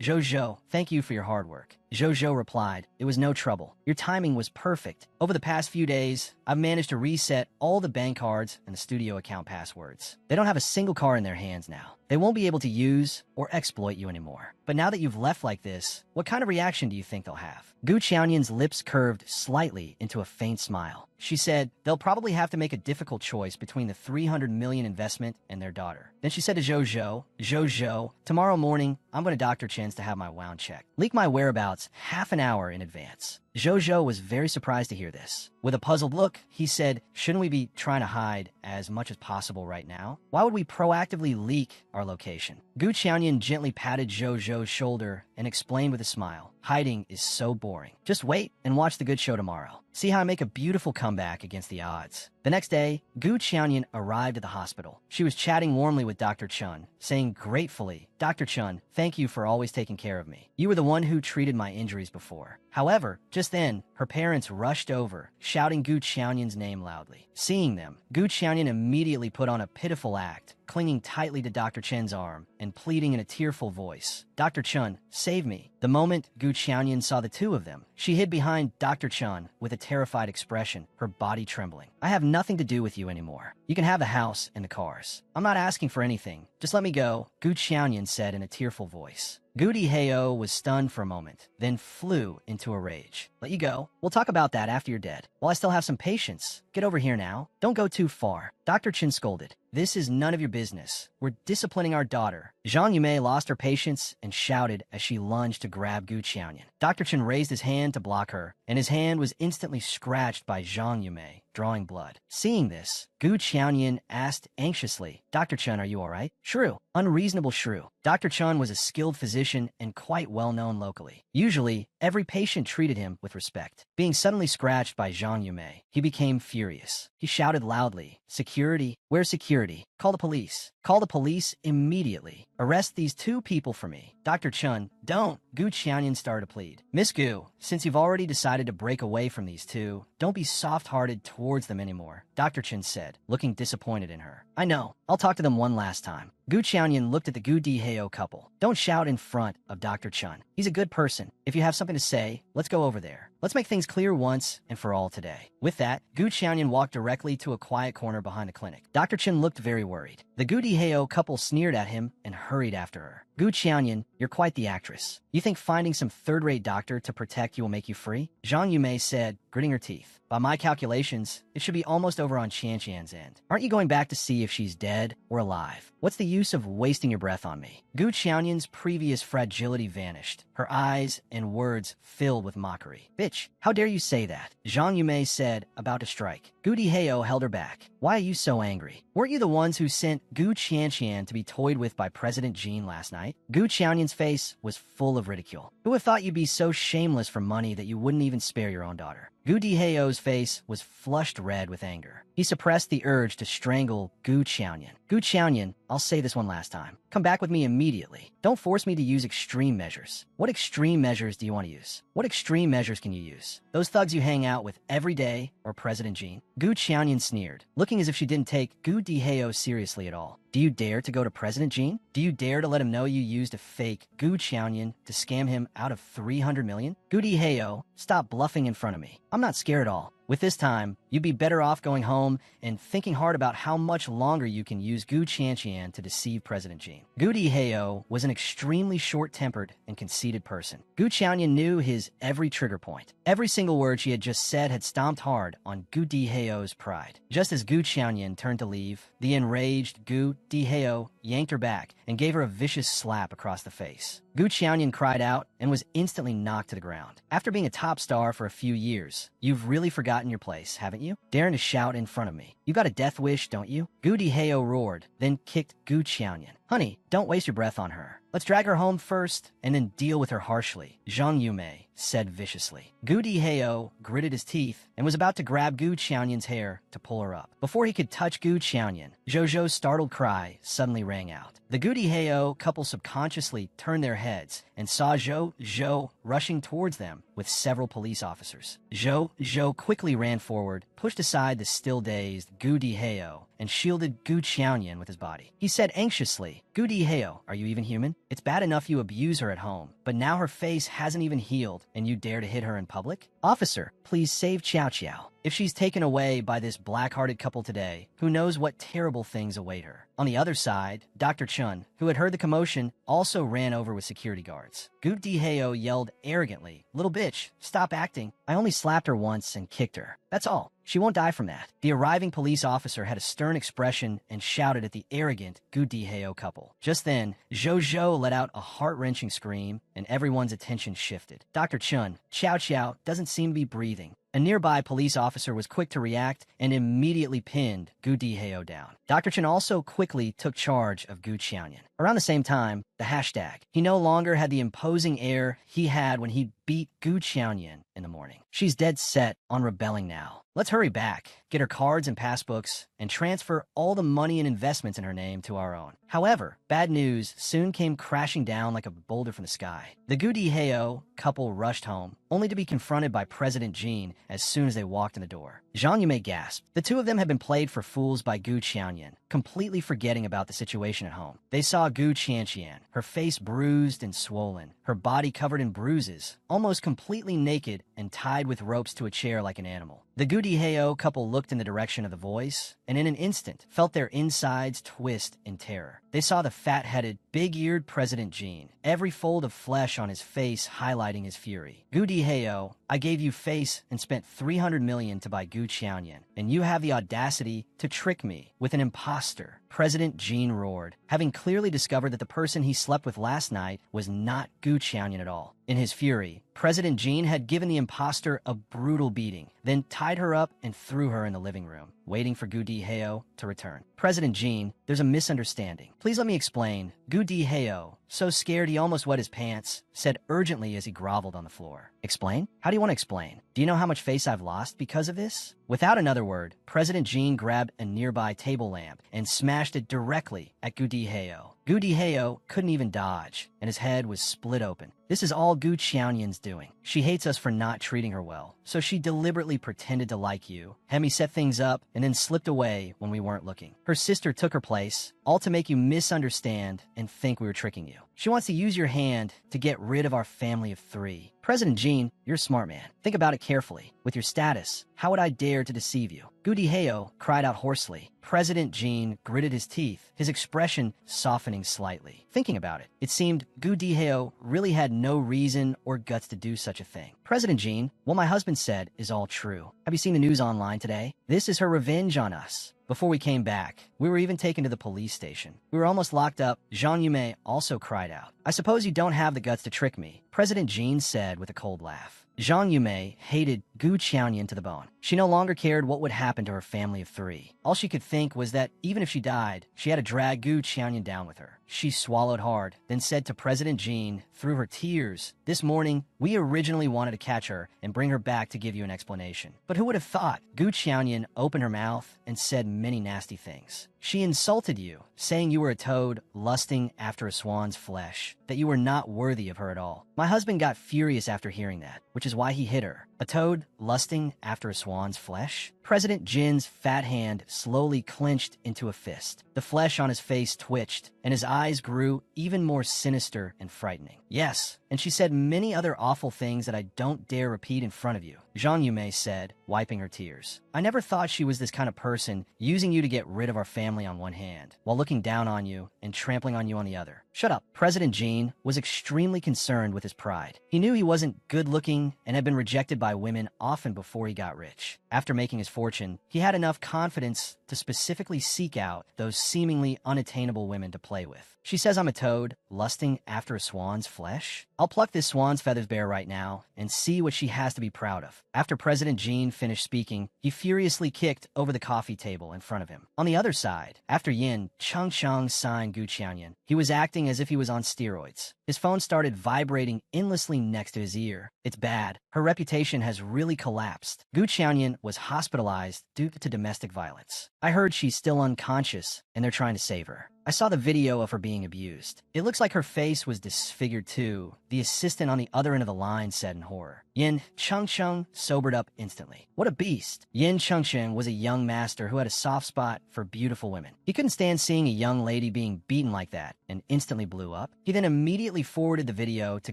"Zhou, thank you for your hard work." Zhou replied, "It was no trouble. Your timing was perfect. Over the past few days, I've managed to reset all the bank cards and the studio account passwords. They don't have a single car in their hands now. They won't be able to use or exploit you anymore. But now that you've left like this, what kind of reaction do you think they'll have?" Gu Qianyan's lips curved slightly into a faint smile. She said, "They'll probably have to make a difficult choice between the 300 million investment and their daughter." Then she said to Zhou, "Tomorrow morning, I'm going to Dr. Chen's to have my wound checked. Leak my whereabouts half an hour in advance." Zhou was very surprised to hear this. With a puzzled look, he said, "Shouldn't we be trying to hide as much as possible right now? Why would we proactively leak our location?" Gu Qianyan gently patted Zhou's shoulder and explained with a smile, "Hiding is so boring. Just wait and watch the good show tomorrow. See how I make a beautiful comeback against the odds." The next day, Gu Qianyan arrived at the hospital. She was chatting warmly with Dr. Chun, saying gratefully, "Dr. Chun, thank you for always taking care of me. You were the one who treated my injuries before." However, just then, her parents rushed over, shouting Gu Qianyan's name loudly. Seeing them, Gu Qianyan immediately put on a pitiful act, clinging tightly to Dr. Chen's arm and pleading in a tearful voice, "Dr. Chun, save me." The moment Gu Qianyan saw the two of them, she hid behind Dr. Chun with a terrified expression, her body trembling. "I have nothing to do with you anymore. You can have the house and the cars. I'm not asking for anything. Just let me go," Gu Qianyan said in a tearful voice. Gu Diheo was stunned for a moment, then flew into a rage. "Let you go? We'll talk about that after you're dead. While I still have some patience. Get over here now. Don't go too far." Dr. Chin scolded, "This is none of your business. We're disciplining our daughter." Zhang Yumei lost her patience and shouted as she lunged to grab Gu Qianyan. Dr. Chin raised his hand to block her, and his hand was instantly scratched by Zhang Yumei, drawing blood. Seeing this, Gu Qianyan asked anxiously, "Dr. Chun, are you all right?" "Shrew, unreasonable shrew." Dr. Chun was a skilled physician and quite well known locally. Usually, every patient treated him with respect. Being suddenly scratched by Zhang Yumei, he became furious. He shouted loudly, "Security? Where's security? Call the police. Call the police immediately. Arrest these two people for me." "Dr. Chun, don't." Gu Qianyan started to plead. "Miss Gu, since you've already decided to break away from these two, don't be soft-hearted towards them anymore," Dr. Chin said, looking disappointed in her. "I know. I'll talk to them one last time." Gu Qianyan looked at the Gu Diheo couple. "Don't shout in front of Dr. Chun. He's a good person. If you have something to say, let's go over there. Let's make things clear once and for all today." With that, Gu Qianyan walked directly to a quiet corner behind the clinic. Dr. Chin looked very worried. The Gu Diheo couple sneered at him and hurried after her. "Gu Qianyan, you're quite the actress. You think finding some third-rate doctor to protect you will make you free?" Zhang Yumei said, gritting her teeth. "By my calculations, it should be almost over on Qianqian's end. Aren't you going back to see if she's dead or alive? What's the use of wasting your breath on me?" Gu Qianyan's previous fragility vanished, her eyes and words filled with mockery. "Bitch, how dare you say that?" Zhang Yumei said, about to strike. Gu Diheo held her back. "Why are you so angry? Weren't you the ones who sent Gu Qianqian to be toyed with by President Jean last night?" Gu Qianyan's face was full of ridicule. "Who would have thought you'd be so shameless for money that you wouldn't even spare your own daughter?" Gu Diheo's face was flushed red with anger. He suppressed the urge to strangle Gu Qianyan. "Gu Qianyan, I'll say this one last time. Come back with me immediately. Don't force me to use extreme measures." "What extreme measures do you want to use? What extreme measures can you use? Those thugs you hang out with every day or President Jean?" Gu Qianyan sneered, looking as if she didn't take Gu Diheo seriously at all. "Do you dare to go to President Jean? Do you dare to let him know you used a fake Gu Qianyan to scam him out of 300 million? Gu Diheo, stop bluffing in front of me. I'm not scared at all. With this time, you'd be better off going home and thinking hard about how much longer you can use Gu Qianqian to deceive President Jin. Gu Diheo was an extremely short-tempered and conceited person. Gu Qianqian knew his every trigger point. Every single word she had just said had stomped hard on Gu Diheo's pride. Just as Gu Qianqian turned to leave, the enraged Gu Diheo yanked her back and gave her a vicious slap across the face. Gu Qianqian cried out and was instantly knocked to the ground. After being a top star for a few years, you've really forgotten your place, haven't you? Daring to shout in front of me. You got a death wish, don't you? Gu Diheo roared, then kicked Gu Qianqian. Honey, don't waste your breath on her. Let's drag her home first and then deal with her harshly, Zhang Yumei said viciously. Gu Diheo gritted his teeth and was about to grab Gu Qianqian's hair to pull her up. Before he could touch Gu Qianqian, Zhou's startled cry suddenly rang out. The Gu Diheo couple subconsciously turned their heads and saw Zhou rushing towards them with several police officers. Zhou quickly ran forward, pushed aside the still-dazed Gu Diheo, and shielded Gu Qianqian with his body. He said anxiously, Gu Diheo, are you even human? It's bad enough you abuse her at home, but now her face hasn't even healed, and you dare to hit her in public? Officer, please save Qiao Qiao. If she's taken away by this black-hearted couple today, who knows what terrible things await her. On the other side, Dr. Chun, who had heard the commotion, also ran over with security guards. Gu Diheo yelled arrogantly, Little bitch, stop acting. I only slapped her once and kicked her. That's all. She won't die from that. The arriving police officer had a stern expression and shouted at the arrogant Gu Diheo couple. Just then, Zhou let out a heart-wrenching scream, and everyone's attention shifted. Dr. Chun, Qiao Qiao doesn't seem to be breathing. A nearby police officer was quick to react and immediately pinned Gu Diheo down. Dr. Chen also quickly took charge of Gu Qianqian. Around the same time, the hashtag. He no longer had the imposing air he had when he beat Gu Qianqian in the morning. She's dead set on rebelling now. Let's hurry back, get her cards and passbooks, and transfer all the money and investments in her name to our own. However, bad news soon came crashing down like a boulder from the sky. The Gu Diheo couple rushed home, only to be confronted by President Jin as soon as they walked in the door. Zhang Yumei gasped. The two of them had been played for fools by Gu Qianqian, completely forgetting about the situation at home. They saw Gu Qianqian, her face bruised and swollen, her body covered in bruises, almost completely naked and tied with ropes to a chair like an animal. The Gu Diheo couple looked in the direction of the voice, and in an instant felt their insides twist in terror. They saw the fat-headed, big-eared President Jin, every fold of flesh on his face highlighting his fury. Gu Diheo, I gave you face and spent 300 million to buy Gu Qianqian, and you have the audacity to trick me with an imposter. President Jin roared, having clearly discovered that the person he slept with last night was not Gu Qianqian at all. In his fury, President Jin had given the imposter a brutal beating, then tied her up and threw her in the living room, waiting for Gu Diheo to return. President Jin, there's a misunderstanding. Please let me explain. Gu Diheo, so scared he almost wet his pants, said urgently as he groveled on the floor. Explain? How do you want to explain? Do you know how much face I've lost because of this? Without another word, President Jin grabbed a nearby table lamp and smashed it directly at Gu Diheo. Gu Diheo couldn't even dodge, and his head was split open. This is all Gu Qianqian's doing. She hates us for not treating her well, so she deliberately pretended to like you. Hemi set things up and then slipped away when we weren't looking. Her sister took her place, all to make you misunderstand and think we were tricking you. She wants to use your hand to get rid of our family of 3. President Jin, you're a smart man. Think about it carefully. With your status, how would I dare to deceive you? Gu Diheo cried out hoarsely. President Jin gritted his teeth, his expression softening slightly. Thinking about it, it seemed Gu Diheo really had no reason or guts to do such a thing. President Jin, what my husband said is all true. Have you seen the news online today? This is her revenge on us. Before we came back, we were even taken to the police station. We were almost locked up. Zhang Yumei also cried out. I suppose you don't have the guts to trick me, President Jin said with a cold laugh. Zhang Yumei hated Gu Qianqian to the bone. She no longer cared what would happen to her family of 3. All she could think was that even if she died, she had to drag Gu Qianqian down with her. She swallowed hard, then said to President Jin through her tears, this morning, we originally wanted to catch her and bring her back to give you an explanation. But who would have thought? Gu Qianqian opened her mouth and said many nasty things. She insulted you, saying you were a toad lusting after a swan's flesh, that you were not worthy of her at all. My husband got furious after hearing that, which is why he hit her. A toad lusting after a swan's flesh? President Jin's fat hand slowly clenched into a fist. The flesh on his face twitched, and his eyes grew even more sinister and frightening. Yes, and she said many other awful things that I don't dare repeat in front of you, Zhang Yumei said, wiping her tears. I never thought she was this kind of person, using you to get rid of our family on one hand, while looking down on you and trampling on you on the other. Shut up. President Jin was extremely concerned with his pride. He knew he wasn't good-looking and had been rejected by women often before he got rich. After making his fortune, he had enough confidence to specifically seek out those seemingly unattainable women to play with. She says I'm a toad, lusting after a swan's flesh? I'll pluck this swan's feathers bare right now and see what she has to be proud of. After President Jin finished speaking, he furiously kicked over the coffee table in front of him. On the other side, after Yin Changchang signed Gu Qianyan, he was acting as if he was on steroids. His phone started vibrating endlessly next to his ear. It's bad. Her reputation has really collapsed. Gu Qianyan was hospitalized due to domestic violence. I heard she's still unconscious, and they're trying to save her. I saw the video of her being abused. It looks like her face was disfigured too, the assistant on the other end of the line said in horror. Yin Chengsheng sobered up instantly. What a beast. Yin Chengsheng was a young master who had a soft spot for beautiful women. He couldn't stand seeing a young lady being beaten like that and instantly blew up. He then immediately forwarded the video to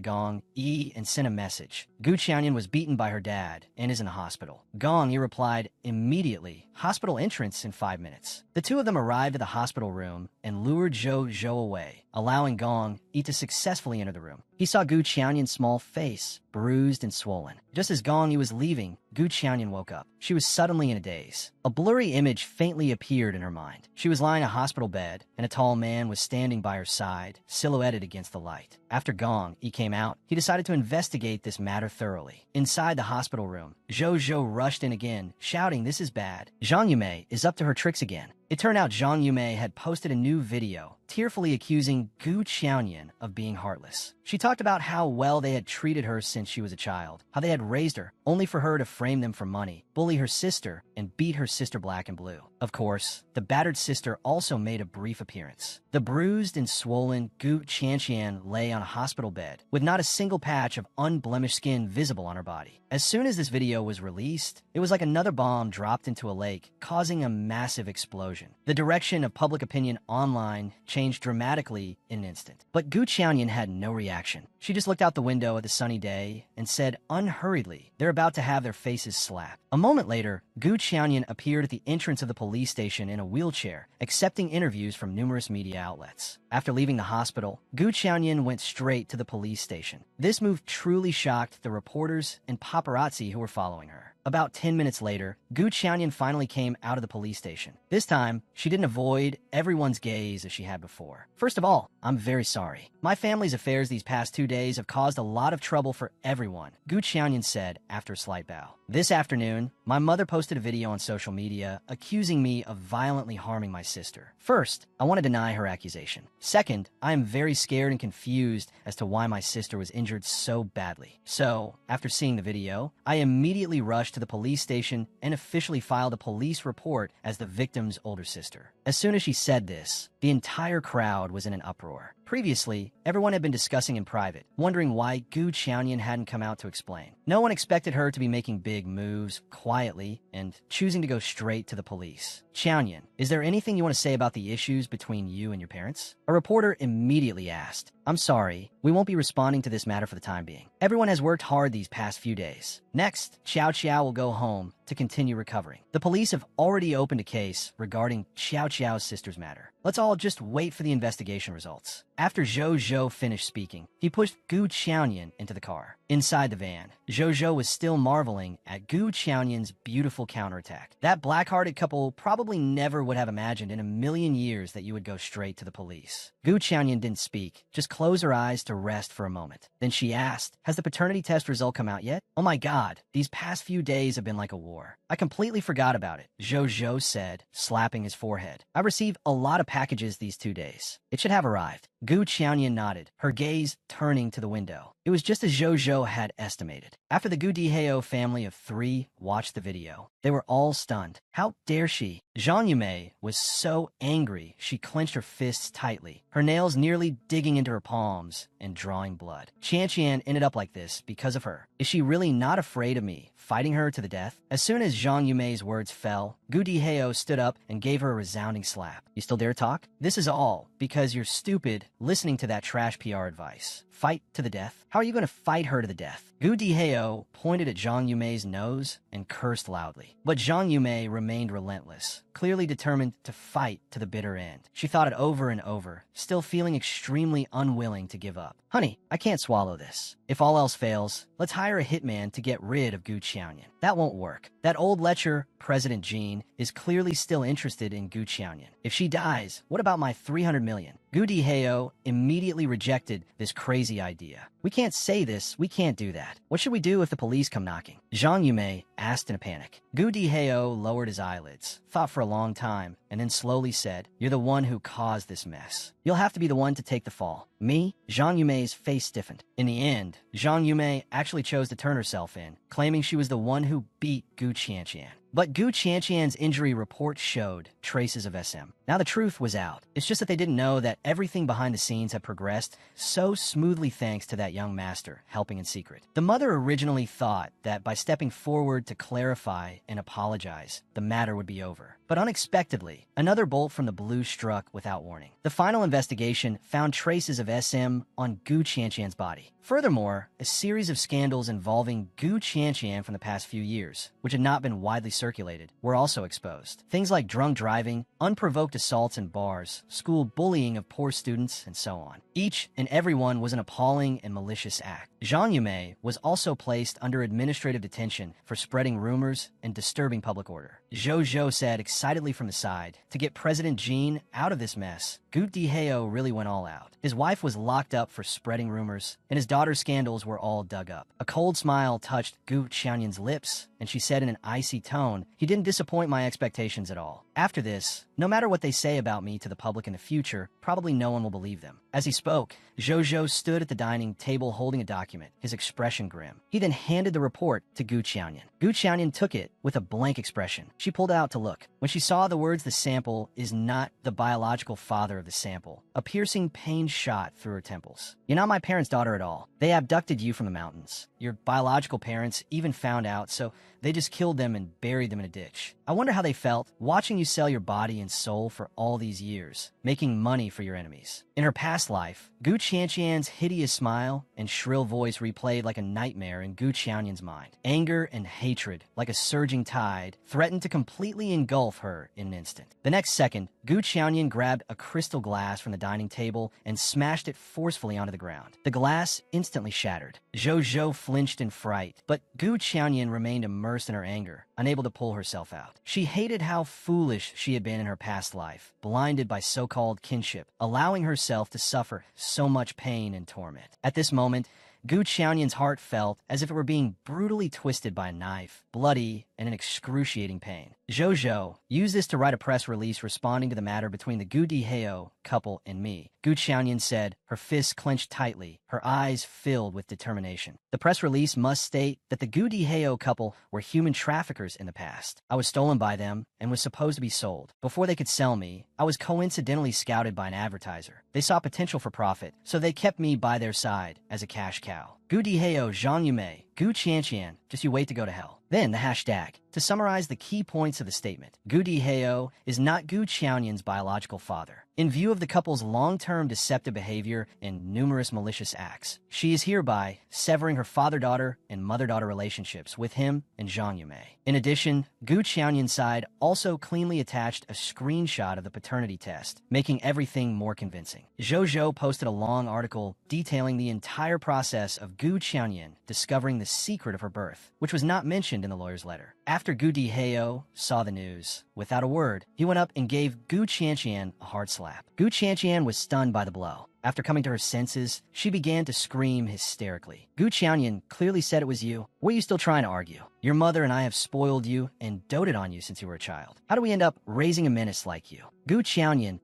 Gong Yi and sent a message. Gu Qianyan was beaten by her dad and is in the hospital. Gong Yi replied immediately, hospital entrance in 5 minutes. The two of them arrived at the hospital room and lured Zhou Zhou away, allowing Gong Yi to successfully enter the room. He saw Gu Qianyan's small face, bruised and swollen. Just as Gong Yi was leaving, Gu Qianyan woke up. She was suddenly in a daze. A blurry image faintly appeared in her mind. She was lying in a hospital bed, and a tall man was standing by her side, silhouetted against the light. After Gong Yi came out, he decided to investigate this matter thoroughly. Inside the hospital room, Zhou Zhou rushed in again, shouting, "This is bad. Zhang Yumei is up to her tricks again." It turned out Zhang Yumei had posted a new video, tearfully accusing Gu Qianyan of being heartless. She talked about how well they had treated her since she was a child, how they had raised her, only for her to frame them for money, bully her sister, and beat her sister black and blue. Of course, the battered sister also made a brief appearance. The bruised and swollen Gu Qianyan lay on a hospital bed, with not a single patch of unblemished skin visible on her body. As soon as this video was released, it was like another bomb dropped into a lake, causing a massive explosion. The direction of public opinion online changed dramatically in an instant. But Gu Qianyan had no reaction. She just looked out the window at the sunny day and said unhurriedly, they're about to have their faces slapped. A moment later, Gu Qianyan appeared at the entrance of the police station in a wheelchair, accepting interviews from numerous media outlets. After leaving the hospital, Gu Qianyan went straight to the police station. This move truly shocked the reporters and paparazzi who were following her. About 10 minutes later, Gu Qianyan finally came out of the police station. This time, she didn't avoid everyone's gaze as she had before. First of all, I'm very sorry. My family's affairs these past 2 days have caused a lot of trouble for everyone, Gu Qianyan said after a slight bow. This afternoon, my mother posted a video on social media accusing me of violently harming my sister. First, I want to deny her accusation. Second, I am very scared and confused as to why my sister was injured so badly. So, after seeing the video, I immediately rushed to the police station and officially filed a police report as the victim's older sister. As soon as she said this, the entire crowd was in an uproar. Previously, everyone had been discussing in private, wondering why Gu Qianyan hadn't come out to explain. No one expected her to be making big moves quietly and choosing to go straight to the police. Qianyan, is there anything you want to say about the issues between you and your parents? A reporter immediately asked. I'm sorry, we won't be responding to this matter for the time being. Everyone has worked hard these past few days. Next, Xiao Qiao will go home to continue recovering. The police have already opened a case regarding Xiao Qiao's sister's matter. Let's all just wait for the investigation results. After Zhou Zhou finished speaking, he pushed Gu Qianyan into the car. Inside the van, Zhou Zhou was still marveling at Gu Qianyan's beautiful counterattack. That black-hearted couple probably never would have imagined in a million years that you would go straight to the police. Gu Qianyan didn't speak, just closed her eyes to rest for a moment. Then she asked, has the paternity test result come out yet? Oh my god, these past few days have been like a war. I completely forgot about it, Zhou Zhou said, slapping his forehead. I received a lot of packages these 2 days. It should have arrived. Gu Qianyan nodded, her gaze turning to the window. It was just as Zhou had estimated. After the Gu Diheo family of 3 watched the video, they were all stunned. How dare she? Zhang Yumei was so angry she clenched her fists tightly, her nails nearly digging into her palms and drawing blood. Qian ended up like this because of her. Is she really not afraid of me, fighting her to the death? As soon as Zhang Yumei's words fell, Gu Diheo stood up and gave her a resounding slap. You still dare talk? This is all because you're stupid listening to that trash PR advice. Fight to the death? How are you going to fight her to the death? Gu Diheo pointed at Zhang Yumei's nose and cursed loudly. But Zhang Yumei remained relentless, clearly determined to fight to the bitter end. She thought it over and over, still feeling extremely unwilling to give up. Honey, I can't swallow this. If all else fails, let's hire a hitman to get rid of Gu Qianyan. That won't work. That old lecher, President Jean, is clearly still interested in Gu Qianyan. If she dies, what about my 300 million? Gu Diheo immediately rejected this crazy idea. We can't say this, we can't do that. What should we do if the police come knocking? Zhang Yumei asked in a panic. Gu Diheo lowered his eyelids, thought for a long time, and then slowly said, You're the one who caused this mess. You'll have to be the one to take the fall. Me? Zhang Yumei's face stiffened. In the end, Zhang Yumei actually chose to turn herself in, claiming she was the one who beat Gu Qianyan. But Gu Qianyan's injury report showed traces of SM. Now the truth was out. It's just that they didn't know that everything behind the scenes had progressed so smoothly thanks to that young master helping in secret. The mother originally thought that by stepping forward to clarify and apologize, the matter would be over. But unexpectedly, another bolt from the blue struck without warning. The final investigation found traces of SM on Gu Qianyan's body. Furthermore, a series of scandals involving Gu Qianyan from the past few years, which had not been widely circulated, were also exposed. Things like drunk driving, unprovoked assaults in bars, school bullying of poor students, and so on. Each and every one was an appalling and malicious act. Zhang Yumei was also placed under administrative detention for spreading rumors and disturbing public order. Zhou said excitedly from the side, to get President Jean out of this mess, Gu Diheo really went all out. His wife was locked up for spreading rumors, and his daughter's scandals were all dug up. A cold smile touched Gu Qianyan's lips, and she said in an icy tone, He didn't disappoint my expectations at all. After this, no matter what they say about me to the public in the future, probably no one will believe them. As he spoke, Zhou stood at the dining table holding a document, his expression grim. He then handed the report to Gu Qianyan. Gu Qianyan took it with a blank expression. She pulled it out to look. When she saw the words, the sample is not the biological father of the sample, a piercing pain shot through her temples. You're not my parents' daughter at all. They abducted you from the mountains. Your biological parents even found out, so they just killed them and buried them in a ditch. I wonder how they felt watching you sell your body and soul for all these years, making money for your enemies. In her past life, Gu Qianyan's hideous smile and shrill voice replayed like a nightmare in Gu Qianyan's mind. Anger and hatred, like a surging tide, threatened to completely engulf her in an instant. The next second, Gu Qianyan grabbed a crystal glass from the dining table and smashed it forcefully onto the ground. The glass instantly shattered. Zhou flinched in fright, but Gu Qianyan remained immersed in her anger, unable to pull herself out. She hated how foolish she had been in her past life, blinded by so-called kinship, allowing herself to suffer so much pain and torment. At this moment, Gu Qianyan's heart felt as if it were being brutally twisted by a knife, bloody and in excruciating pain. Zhou used this to write a press release responding to the matter between the Gu Diheo couple and me. Gu Qianyan said, her fists clenched tightly, her eyes filled with determination. The press release must state that the Gu Diheo couple were human traffickers in the past. I was stolen by them and was supposed to be sold. Before they could sell me, I was coincidentally scouted by an advertiser. They saw potential for profit, so they kept me by their side as a cash cow. Gu Diheo, Zhang Yumei, Gu Qianyan, just you wait to go to hell. Then the hashtag. To summarize the key points of the statement, Gu Diheo is not Gu Qianyan's biological father. In view of the couple's long-term deceptive behavior and numerous malicious acts, she is hereby severing her father-daughter and mother-daughter relationships with him and Zhang Yumei. In addition, Gu Qianyan's side also cleanly attached a screenshot of the paternity test, making everything more convincing. Zhou posted a long article detailing the entire process of Gu Qianyan discovering the secret of her birth, which was not mentioned in the lawyer's letter. After Gu Diheo saw the news, without a word, he went up and gave Gu Qianyan a hard slap. slap. Gu Qianqian was stunned by the blow. After coming to her senses, she began to scream hysterically. Gu Qianyan clearly said it was you. What are you still trying to argue? Your mother and I have spoiled you and doted on you since you were a child. How do we end up raising a menace like you? Gu Qianyan,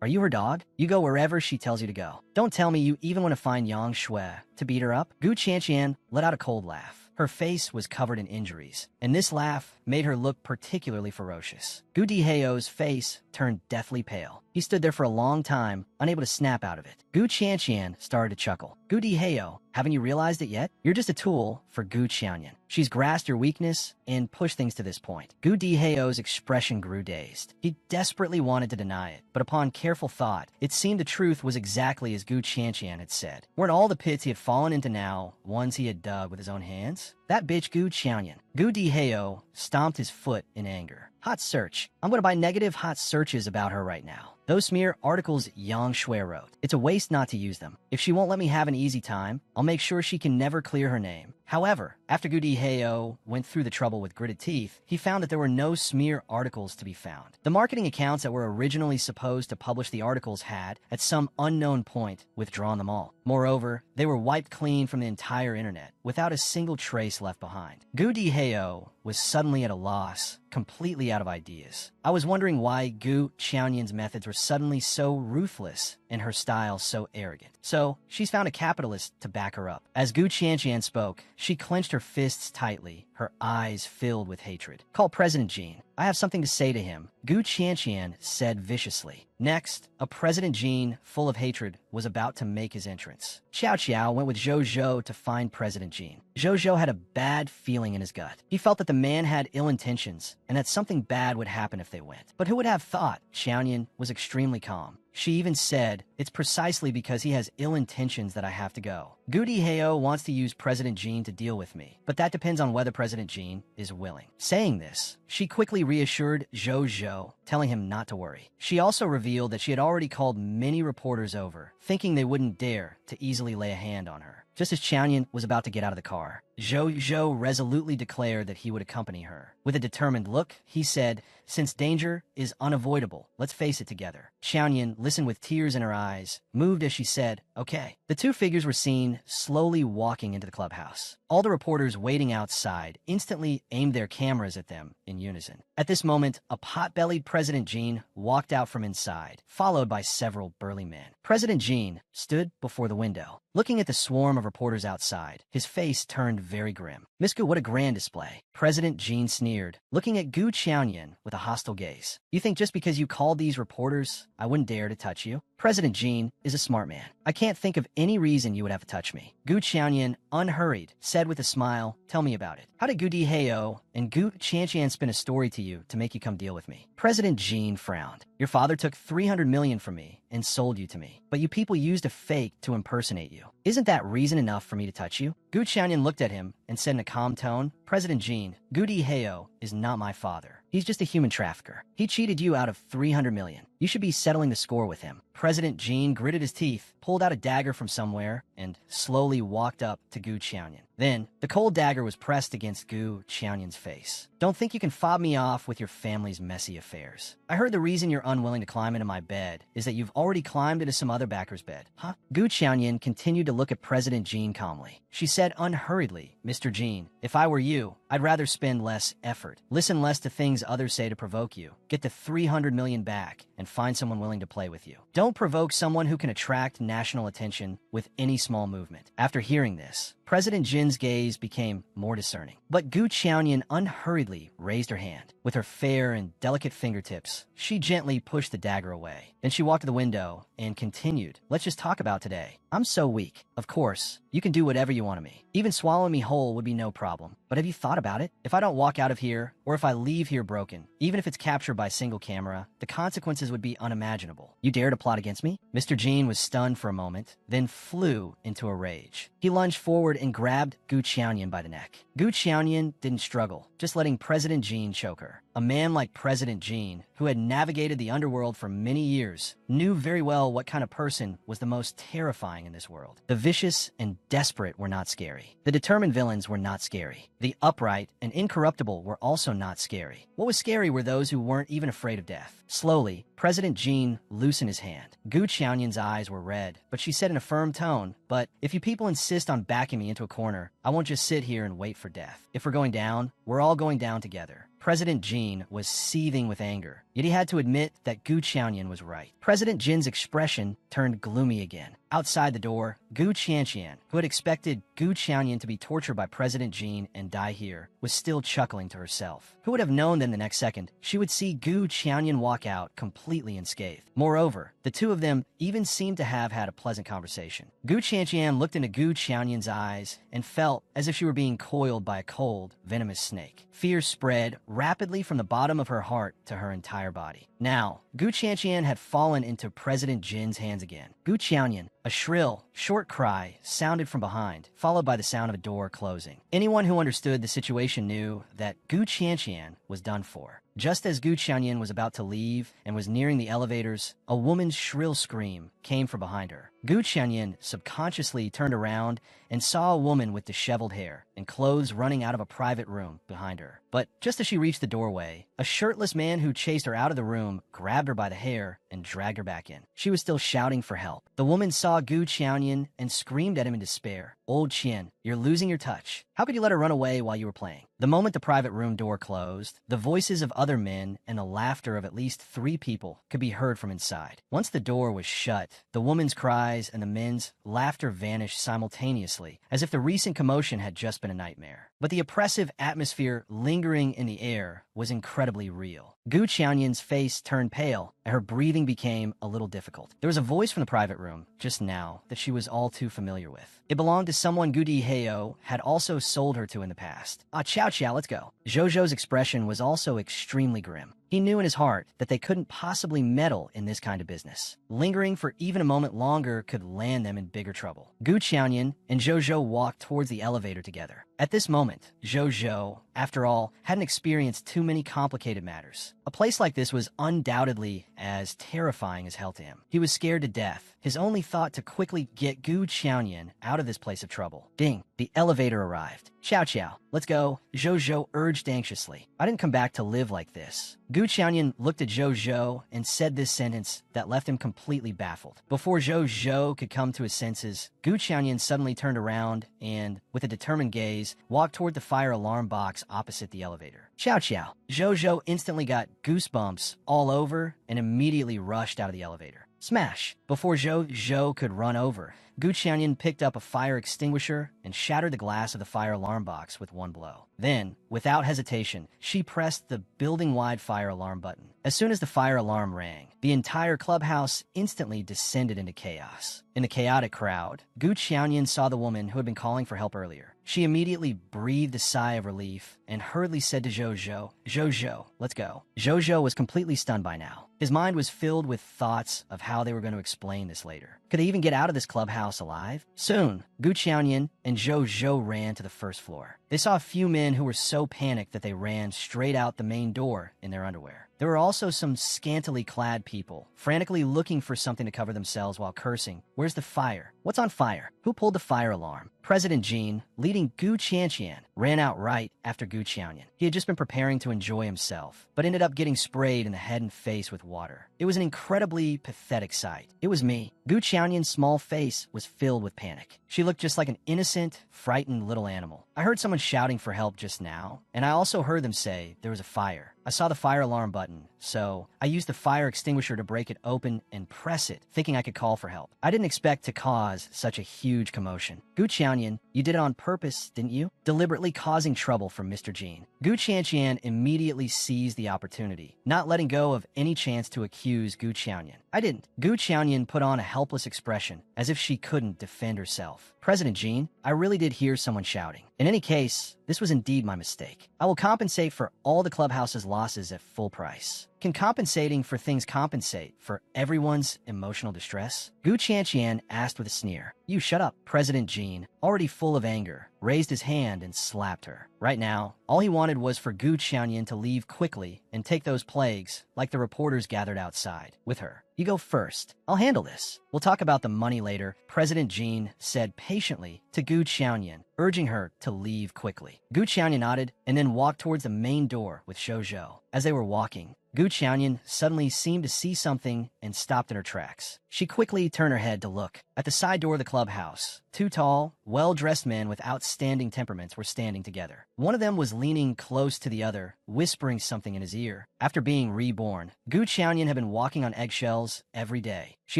are you her dog? You go wherever she tells you to go. Don't tell me you even want to find Yang Shui to beat her up? Gu Qianqian let out a cold laugh. Her face was covered in injuries, and this laugh made her look particularly ferocious. Gu Diheo's face turned deathly pale. He stood there for a long time, unable to snap out of it. Gu Qianqian started to chuckle. Gu Diheo, haven't you realized it yet? You're just a tool for Gu Qianyan. She's grasped your weakness and pushed things to this point. Gu Diheo's expression grew dazed. He desperately wanted to deny it, but upon careful thought, it seemed the truth was exactly as Gu Qianqian had said. Weren't all the pits he had fallen into now ones he had dug with his own hands? That bitch Gu Qianyan. Gu Diheo stomped his foot in anger. Hot search. I'm going to buy negative hot searches about her right now. Those smear articles Yang Shui wrote. It's a waste not to use them. If she won't let me have an easy time, I'll make sure she can never clear her name. However, after Gu Diheo went through the trouble with gritted teeth, he found that there were no smear articles to be found. The marketing accounts that were originally supposed to publish the articles had, at some unknown point, withdrawn them all. Moreover, they were wiped clean from the entire internet, without a single trace left behind. Gu Diheo was suddenly at a loss, completely out of ideas. I was wondering why Gu Qianyan's methods were suddenly so ruthless and her style so arrogant. So, she's found a capitalist to back her up. As Gu Qianqian spoke, she clenched her fists tightly, her eyes filled with hatred. Call President Jean. I have something to say to him, Gu Qianqian said viciously. Next, a President Jean, full of hatred, was about to make his entrance. Xiao Qiao went with Zhou Zhou to find President Jean. Zhou Zhou had a bad feeling in his gut. He felt that the man had ill intentions, and that something bad would happen if they went. But who would have thought? Xiaoyan was extremely calm. She even said, it's precisely because he has ill intentions that I have to go. Gu Diheo wants to use President Jean to deal with me, but that depends on whether President Jean is willing. Saying this, she quickly reassured Zhou Zhou, telling him not to worry. She also revealed that she had already called many reporters over, thinking they wouldn't dare to easily lay a hand on her. Just as Qianyan was about to get out of the car, Zhou Zhou resolutely declared that he would accompany her. With a determined look, he said, since danger is unavoidable, let's face it together. Qianyan listened with tears in her eyes, moved as she said, okay. The two figures were seen slowly walking into the clubhouse. All the reporters waiting outside instantly aimed their cameras at them in unison. At this moment, a pot-bellied President Jean walked out from inside, followed by several burly men. President Jean stood before the window, looking at the swarm of reporters outside. His face turned very grim. Miss Gu, what a grand display. President Jean sneered, looking at Gu Qianyan with a hostile gaze. You think just because you called these reporters, I wouldn't dare to touch you? President Jean is a smart man. I can't think of any reason you would have to touch me. Gu Qianyan, unhurried, said with a smile, tell me about it. How did Gu Diheo and Gu Qianqian spin a story to you to make you come deal with me? President Jean frowned. Your father took 300 million from me and sold you to me, but you people used a fake to impersonate you. Isn't that reason enough for me to touch you? Gu Qianyan looked at him and said in a calm tone, President Jean, Gu Diheo is not my father. He's just a human trafficker. He cheated you out of 300 million. You should be settling the score with him. President Jean gritted his teeth, pulled out a dagger from somewhere, and slowly walked up to Gu Qianyan. Then, the cold dagger was pressed against Gu Qianyan's face. Don't think you can fob me off with your family's messy affairs. I heard the reason you're unwilling to climb into my bed is that you've already climbed into some other backer's bed. Huh? Gu Qianyan continued to look at President Jean calmly. She said unhurriedly, Mr. Jean, if I were you, I'd rather spend less effort. Listen less to things others say to provoke you. Get the 300 million back and find someone willing to play with you. Don't provoke someone who can attract national attention with any small movement. After hearing this, President Jin's gaze became more discerning. But Gu Qianyan unhurriedly raised her hand. With her fair and delicate fingertips, she gently pushed the dagger away. Then she walked to the window and continued, let's just talk about today. I'm so weak. Of course, you can do whatever you want of me. Even swallowing me whole would be no problem. But have you thought about it? If I don't walk out of here, or if I leave here broken, even if it's captured by single camera, the consequences would be unimaginable. You dare to plot against me? Mr. Jean was stunned for a moment, then flew into a rage. He lunged forward and grabbed Gu Qianyan by the neck. Gu Qianyan didn't struggle. just letting President Jean choke her. A man like President Jean, who had navigated the underworld for many years, knew very well what kind of person was the most terrifying in this world. The vicious and desperate were not scary. The determined villains were not scary. The upright and incorruptible were also not scary. What was scary were those who weren't even afraid of death. Slowly, President Jean loosened his hand. Gu Qianyan's eyes were red, but she said in a firm tone, "But if you people insist on backing me into a corner, I won't just sit here and wait for death. If we're going down, we're all going down together." President Jean was seething with anger, yet he had to admit that Gu Qianyan was right. President Jin's expression turned gloomy again. Outside the door, Gu Qianyan, who had expected Gu Qianyan to be tortured by President Jean and die here, was still chuckling to herself. Who would have known that the next second she would see Gu Qianyan walk out completely unscathed? Moreover, the two of them even seemed to have had a pleasant conversation. Gu Qianyan looked into Gu Qianyan's eyes and felt as if she were being coiled by a cold, venomous snake. Fear spread rapidly from the bottom of her heart to her entire body. Now, Gu Qianyan had fallen into President Jin's hands again. Gu Qianyan, a shrill, short cry sounded from behind, followed by the sound of a door closing. Anyone who understood the situation knew that Gu Qianyan was done for. Just as Gu Qianyan was about to leave and was nearing the elevators, a woman's shrill scream came from behind her. Gu Qianyan subconsciously turned around and saw a woman with disheveled hair and clothes running out of a private room behind her. But just as she reached the doorway, a shirtless man who chased her out of the room grabbed her by the hair and dragged her back in. She was still shouting for help. The woman saw Gu Qianyan and screamed at him in despair. "Old Qian, you're losing your touch. How could you let her run away while you were playing?" The moment the private room door closed, the voices of other men and the laughter of at least 3 people could be heard from inside. Once the door was shut, the woman's cries and the men's laughter vanished simultaneously, as if the recent commotion had just been a nightmare. But the oppressive atmosphere lingering in the air was incredibly real. Gu Qianyan's face turned pale, and her breathing became a little difficult. There was a voice from the private room, just now, that she was all too familiar with. It belonged to someone Gu Diheo had also sold her to in the past. "Ah, Chow Chow, let's go." Zhou's expression was also extremely grim. He knew in his heart that they couldn't possibly meddle in this kind of business. Lingering for even a moment longer could land them in bigger trouble. Gu Qianyan and Zhou walked towards the elevator together. At this moment, Zhou, after all, hadn't experienced too many complicated matters. A place like this was undoubtedly as terrifying as hell to him. He was scared to death, his only thought to quickly get Gu Qianyan out of this place of trouble. Ding! The elevator arrived. "Chow Chow, let's go," Zhou urged anxiously. "I didn't come back to live like this." Gu Qianyan looked at Zhou and said this sentence that left him completely baffled. Before Zhou could come to his senses, Gu Qianyan suddenly turned around and, with a determined gaze, walked toward the fire alarm box opposite the elevator. "Chow Chow." Zhou instantly got goosebumps all over and immediately rushed out of the elevator. Smash! Before Zhou could run over, Gu Qianyan picked up a fire extinguisher and shattered the glass of the fire alarm box with one blow. Then, without hesitation, she pressed the building-wide fire alarm button. As soon as the fire alarm rang, the entire clubhouse instantly descended into chaos. In the chaotic crowd, Gu Qianyan saw the woman who had been calling for help earlier. She immediately breathed a sigh of relief and hurriedly said to Zhou, let's go. Zhou was completely stunned by now. His mind was filled with thoughts of how they were going to explain this later. Could they even get out of this clubhouse alive? Soon, Gu Qianyan and Zhou ran to the first floor. They saw a few men who were so panicked that they ran straight out the main door in their underwear. There were also some scantily clad people, frantically looking for something to cover themselves while cursing. "Where's the fire? What's on fire? Who pulled the fire alarm?" President Jean, leading Gu Qianyan, ran out right after Gu Qianyan. He had just been preparing to enjoy himself, but ended up getting sprayed in the head and face with water. It was an incredibly pathetic sight. It was me. Gu Qianyan's small face was filled with panic. She looked just like an innocent, frightened little animal. I heard someone shouting for help just now, and I also heard them say there was a fire. I saw the fire alarm button, so I used the fire extinguisher to break it open and press it, thinking I could call for help. I didn't expect to cause such a huge commotion. Gu Qianyan, you did it on purpose, didn't you? Deliberately causing trouble for Mr. Jean. Gu Qianyan immediately seized the opportunity, not letting go of any chance to accuse Gu Qianyan. I didn't. Gu Qianyan put on a helpless expression, as if she couldn't defend herself. President Jean, I really did hear someone shouting. In any case, this was indeed my mistake. I will compensate for all the clubhouse's losses at full price. Can compensating for things compensate for everyone's emotional distress? Gu Qianqian asked with a sneer. You shut up. President Jean, already full of anger, raised his hand and slapped her. Right now, all he wanted was for Gu Qianyan to leave quickly and take those plagues, like the reporters gathered outside, with her. You go first. I'll handle this. We'll talk about the money later, President Jean said patiently to Gu Qianyan, urging her to leave quickly. Gu Qianyan nodded and then walked towards the main door with Zhou. As they were walking, Gu Qianyan suddenly seemed to see something and stopped in her tracks. She quickly turned her head to look. At the side door of the clubhouse, two tall, well-dressed men with outstanding temperaments were standing together. One of them was leaning close to the other, whispering something in his ear. After being reborn, Gu Qianyan had been walking on eggshells every day. She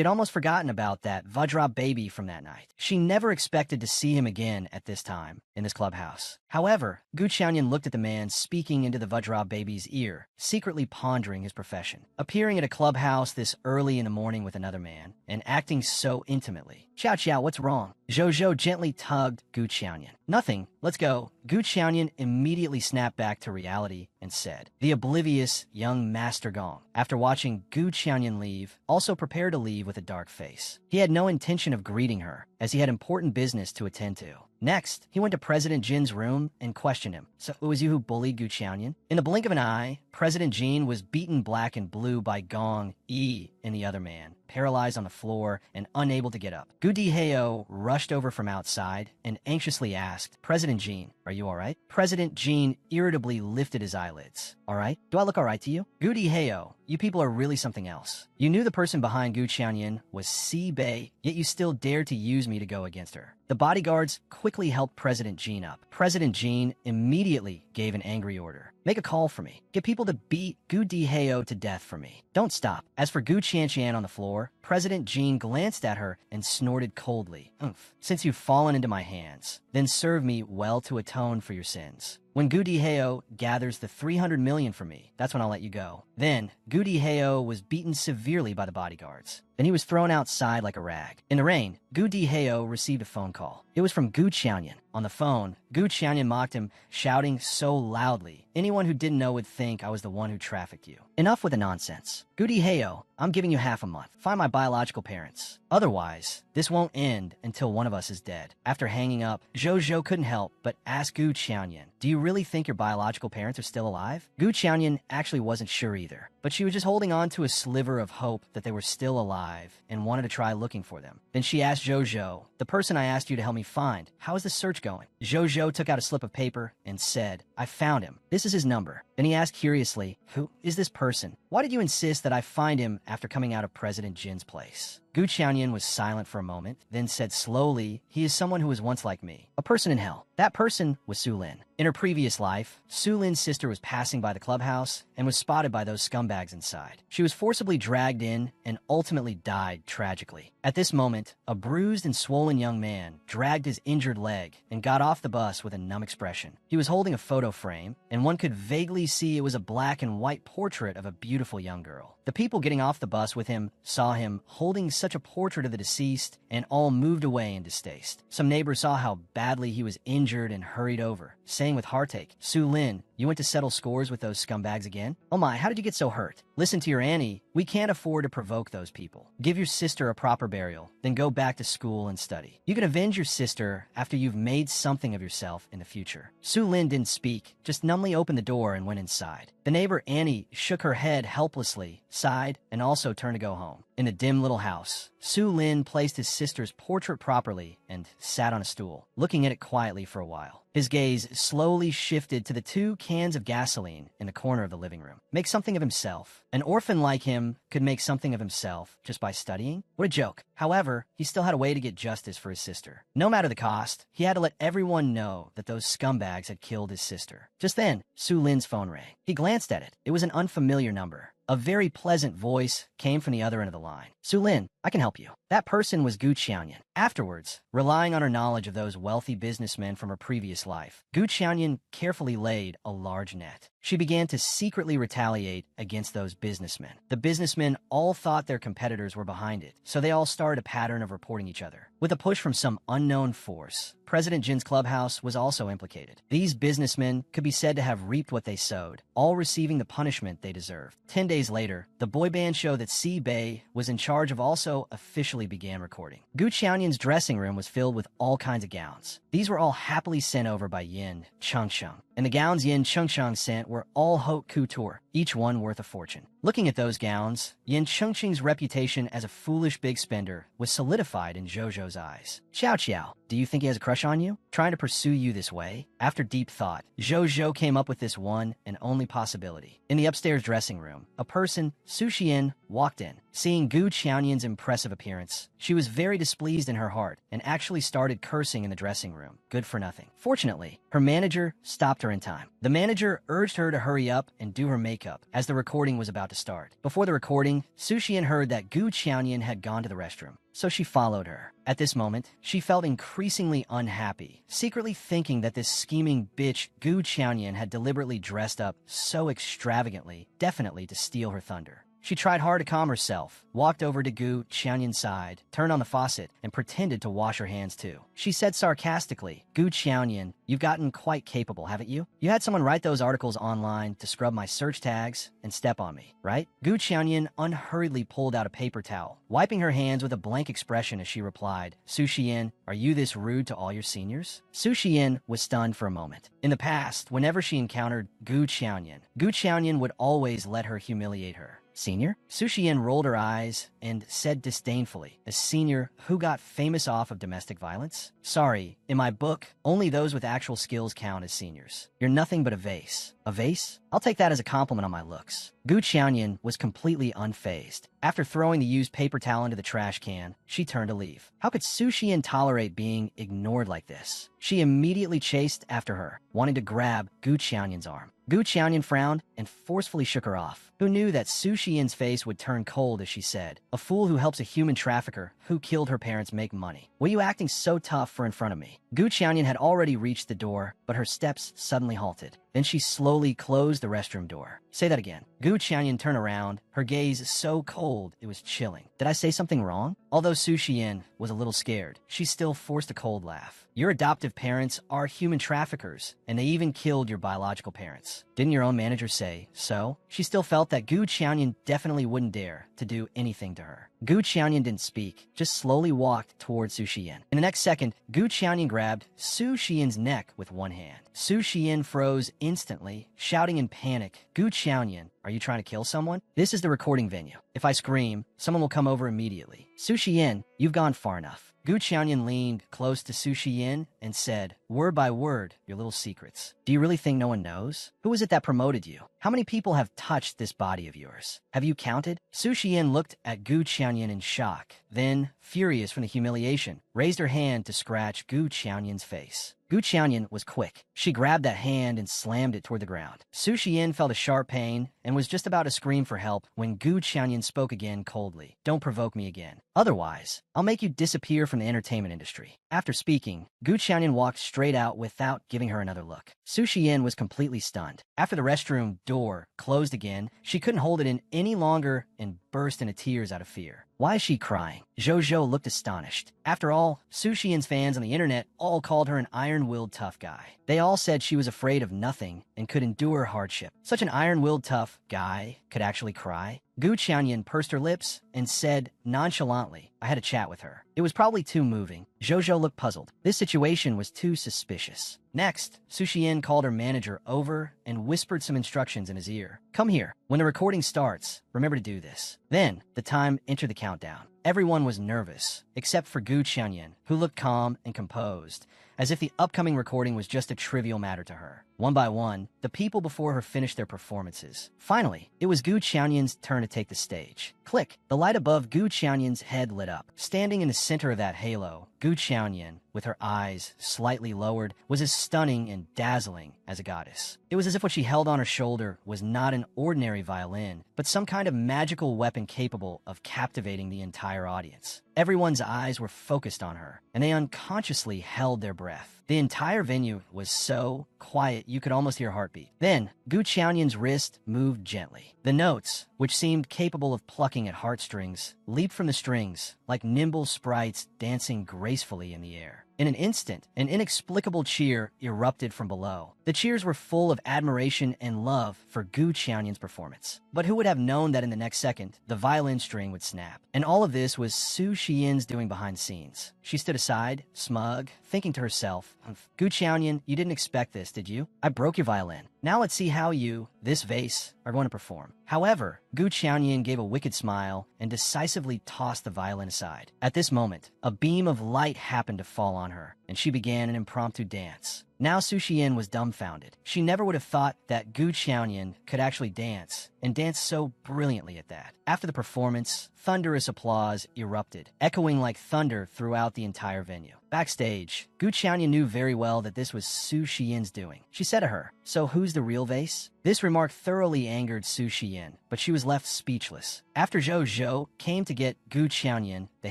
had almost forgotten about that Vajra baby from that night. She never expected to see him again at this time in this clubhouse. However, Gu Qianyan looked at the man speaking into the Vajra baby's ear, secretly pondering his profession. Appearing at a clubhouse this early in the morning with another man, and acting so intimately. Xiao, what's wrong? Zhou gently tugged Gu Qianyan. Nothing. Let's go. Gu Qianyan immediately snapped back to reality and said. The oblivious young Master Gong, after watching Gu Qianyan leave, also prepared to leave with a dark face. He had no intention of greeting her, as he had important business to attend to. Next, he went to President Jin's room and questioned him. So it was you who bullied Gu Qianyan? In the blink of an eye, President Jin was beaten black and blue by Gong Yi and the other man, paralyzed on the floor and unable to get up. Gu Diheo rushed over from outside and anxiously asked, President Jin, are you all right? President Jin irritably lifted his eyelids. All right? Do I look all right to you? Gu Diheo, you people are really something else. You knew the person behind Gu Qianyan was Si Bei, yet you still dared to use me to go against her. The bodyguards quickly helped President Jin up. President Jin immediately gave an angry order. Make a call for me. Get people to beat Gu Diheo to death for me. Don't stop. As for Gu Qianqian on the floor, President Jin glanced at her and snorted coldly. Oomph. Since you've fallen into my hands, then serve me well to atone for your sins. When Gu Diheo gathers the 300 million for me, that's when I'll let you go. Then, Gu Diheo was beaten severely by the bodyguards. Then he was thrown outside like a rag. In the rain, Gu Diheo received a phone call. It was from Gu Qianyan. On the phone, Gu Qianyan mocked him, shouting so loudly, anyone who didn't know would think I was the one who trafficked you. Enough with the nonsense. Gu Diheo, I'm giving you half a month. Find my biological parents. Otherwise, this won't end until one of us is dead. After hanging up, Zhou couldn't help but ask Gu Qianyan, do you really think your biological parents are still alive? Gu Qianyan actually wasn't sure either, but she was just holding on to a sliver of hope that they were still alive and wanted to try looking for them. Then she asked Zhou, the person I asked you to help me find, how is the search going? Zhou took out a slip of paper and said, I found him. This is his number. Then he asked curiously, who is this person? Why did you insist that I find him after coming out of President Jin's place? Gu Qianyan was silent for a moment, then said slowly, he is someone who was once like me, a person in hell. That person was Su Lin. In her previous life, Su Lin's sister was passing by the clubhouse and was spotted by those scumbags inside. She was forcibly dragged in and ultimately died tragically. At this moment, a bruised and swollen young man dragged his injured leg and got off the bus with a numb expression. He was holding a photo frame, and one could vaguely see it was a black and white portrait of a beautiful young girl. The people getting off the bus with him saw him holding such a portrait of the deceased and all moved away in distaste. Some neighbors saw how badly he was injured and hurried over, saying with heartache, Su Lin, you went to settle scores with those scumbags again? Oh my, how did you get so hurt? Listen to your Annie, we can't afford to provoke those people. Give your sister a proper burial, then go back to school and study. You can avenge your sister after you've made something of yourself in the future. Su Lin didn't speak, just numbly opened the door and went inside. The neighbor Annie shook her head helplessly, sighed, and also turned to go home. In the dim little house, Su Lin placed his sister's portrait properly and sat on a stool, looking at it quietly for a while. His gaze slowly shifted to the 2 cans of gasoline in the corner of the living room. Make something of himself. An orphan like him could make something of himself just by studying? What a joke. However, he still had a way to get justice for his sister. No matter the cost, he had to let everyone know that those scumbags had killed his sister. Just then, Su Lin's phone rang. He glanced at it. It was an unfamiliar number. A very pleasant voice came from the other end of the line. Su Lin, I can help you. That person was Gu Qianyan. Afterwards, relying on her knowledge of those wealthy businessmen from her previous life, Gu Qianyan carefully laid a large net. She began to secretly retaliate against those businessmen. The businessmen all thought their competitors were behind it, so they all started a pattern of reporting each other. With a push from some unknown force, President Jin's clubhouse was also implicated. These businessmen could be said to have reaped what they sowed, all receiving the punishment they deserved. 10 days later, the boy band show that Si Bei was in charge of also officially began recording. Gu Qianyan's dressing room was filled with all kinds of gowns. These were all happily sent over by Yin Chengsheng, and the gowns Yin Chengsheng sent were all haute couture, each one worth a fortune. Looking at those gowns, Yin Chengsheng's reputation as a foolish big spender was solidified in Zhou's eyes. Xiao Qiao, do you think he has a crush on you? Trying to pursue you this way? After deep thought, Zhou came up with this one and only possibility. In the upstairs dressing room, a person, Su Xian, walked in. Seeing Gu Qianyan's impressive appearance, she was very displeased in her heart and actually started cursing in the dressing room. Good for nothing. Fortunately, her manager stopped her in time. The manager urged her to hurry up and do her makeup as the recording was about to start. Before the recording, Su Xian heard that Gu Qianyan had gone to the restroom, so she followed her. At this moment, she felt increasingly unhappy, secretly thinking that this scheming bitch Gu Qianyan had deliberately dressed up so extravagantly, definitely to steal her thunder. She tried hard to calm herself, walked over to Gu Qianyan's side, turned on the faucet, and pretended to wash her hands too. She said sarcastically, "Gu Qianyan, you've gotten quite capable, haven't you? You had someone write those articles online to scrub my search tags and step on me, right?" Gu Qianyan unhurriedly pulled out a paper towel, wiping her hands with a blank expression as she replied, "Su Xian, are you this rude to all your seniors?" Su Xian was stunned for a moment. In the past, whenever she encountered Gu Qianyan would always let her humiliate her. "Senior?" Su Xian rolled her eyes and said disdainfully, "A senior who got famous off of domestic violence? Sorry, in my book, only those with actual skills count as seniors. You're nothing but a vase." "A vase? I'll take that as a compliment on my looks." Gu Qianyan was completely unfazed. After throwing the used paper towel into the trash can, she turned to leave. How could Su Xian tolerate being ignored like this? She immediately chased after her, wanting to grab Gu Qianyan's arm. Gu Qianyan frowned and forcefully shook her off. Who knew that Su Xian's face would turn cold as she said, "A fool who helps a human trafficker who killed her parents make money. What are you acting so tough for in front of me?" Gu Qianyan had already reached the door, but her steps suddenly halted. Then she slowly closed the restroom door. "Say that again." Gu Qianyan turned around, her gaze so cold it was chilling. "Did I say something wrong?" Although Su Xian was a little scared, she still forced a cold laugh. "Your adoptive parents are human traffickers, and they even killed your biological parents. Didn't your own manager say so?" She still felt that Gu Qianyan definitely wouldn't dare to do anything to her. Gu Qianyan didn't speak, just slowly walked towards Su Xian. In the next second, Gu Qianyan grabbed Su Xian's neck with one hand. Su Xian froze instantly, shouting in panic, "Gu Qianyan, are you trying to kill someone? This is the recording venue. If I scream, someone will come over immediately." "Su Xian, you've gone far enough." Gu Qianyan leaned close to Su Xian and said, word by word, your little secrets. "Do you really think no one knows? Who is it that promoted you? How many people have touched this body of yours? Have you counted?" Su Xian looked at Gu Qianyan in shock, then, furious from the humiliation, raised her hand to scratch Gu Qianyan's face. Gu Qianyan was quick. She grabbed that hand and slammed it toward the ground. Su Xian felt a sharp pain and was just about to scream for help when Gu Qianyan spoke again coldly. "Don't provoke me again. Otherwise, I'll make you disappear from the entertainment industry." After speaking, Gu Qianyan walked straight out without giving her another look. Su Xian was completely stunned. After the restroom door closed again, she couldn't hold it in any longer and burst into tears out of fear. "Why is she crying?" Zhou looked astonished. After all, Su Xian's fans on the internet all called her an iron-willed tough guy. They all said she was afraid of nothing and could endure hardship. Such an iron-willed tough guy could actually cry? Gu Qianyan pursed her lips and said nonchalantly, "I had a chat with her. It was probably too moving." Zhou looked puzzled. This situation was too suspicious. Next, Su Xian called her manager over and whispered some instructions in his ear. "Come here. When the recording starts, remember to do this." Then, the time entered the countdown. Everyone was nervous, except for Gu Qianyan, who looked calm and composed, as if the upcoming recording was just a trivial matter to her. One by one, the people before her finished their performances. Finally, it was Gu Qianyan's turn to take the stage. Click! The light above Gu Qianyan's head lit up. Standing in the center of that halo, Gu Qianyan, with her eyes slightly lowered, was as stunning and dazzling as a goddess. It was as if what she held on her shoulder was not an ordinary violin, but some kind of magical weapon capable of captivating the entire audience. Everyone's eyes were focused on her, and they unconsciously held their breath. The entire venue was so quiet you could almost hear a heartbeat. Then, Gu Qianyan's wrist moved gently. The notes, which seemed capable of plucking at heartstrings, leaped from the strings like nimble sprites dancing gracefully in the air. In an instant, an inexplicable cheer erupted from below. The cheers were full of admiration and love for Gu Qianyan's performance. But who would have known that in the next second, the violin string would snap? And all of this was Su Xian's doing behind the scenes. She stood aside, smug, thinking to herself, Gu Qianyan, you didn't expect this, did you? I broke your violin. Now let's see how you, this vase, are going to perform. However, Gu Qianyan gave a wicked smile and decisively tossed the violin aside. At this moment, a beam of light happened to fall on her, and she began an impromptu dance. Now Su Xian was dumbfounded. She never would have thought that Gu Qianyan could actually dance, and dance so brilliantly at that. After the performance, thunderous applause erupted, echoing like thunder throughout the entire venue. Backstage, Gu Qianyan knew very well that this was Su Xian's doing. She said to her, "So who's the real vase?" This remark thoroughly angered Su Xian, but she was left speechless. After Zhou Zhou came to get Gu Qianyan, they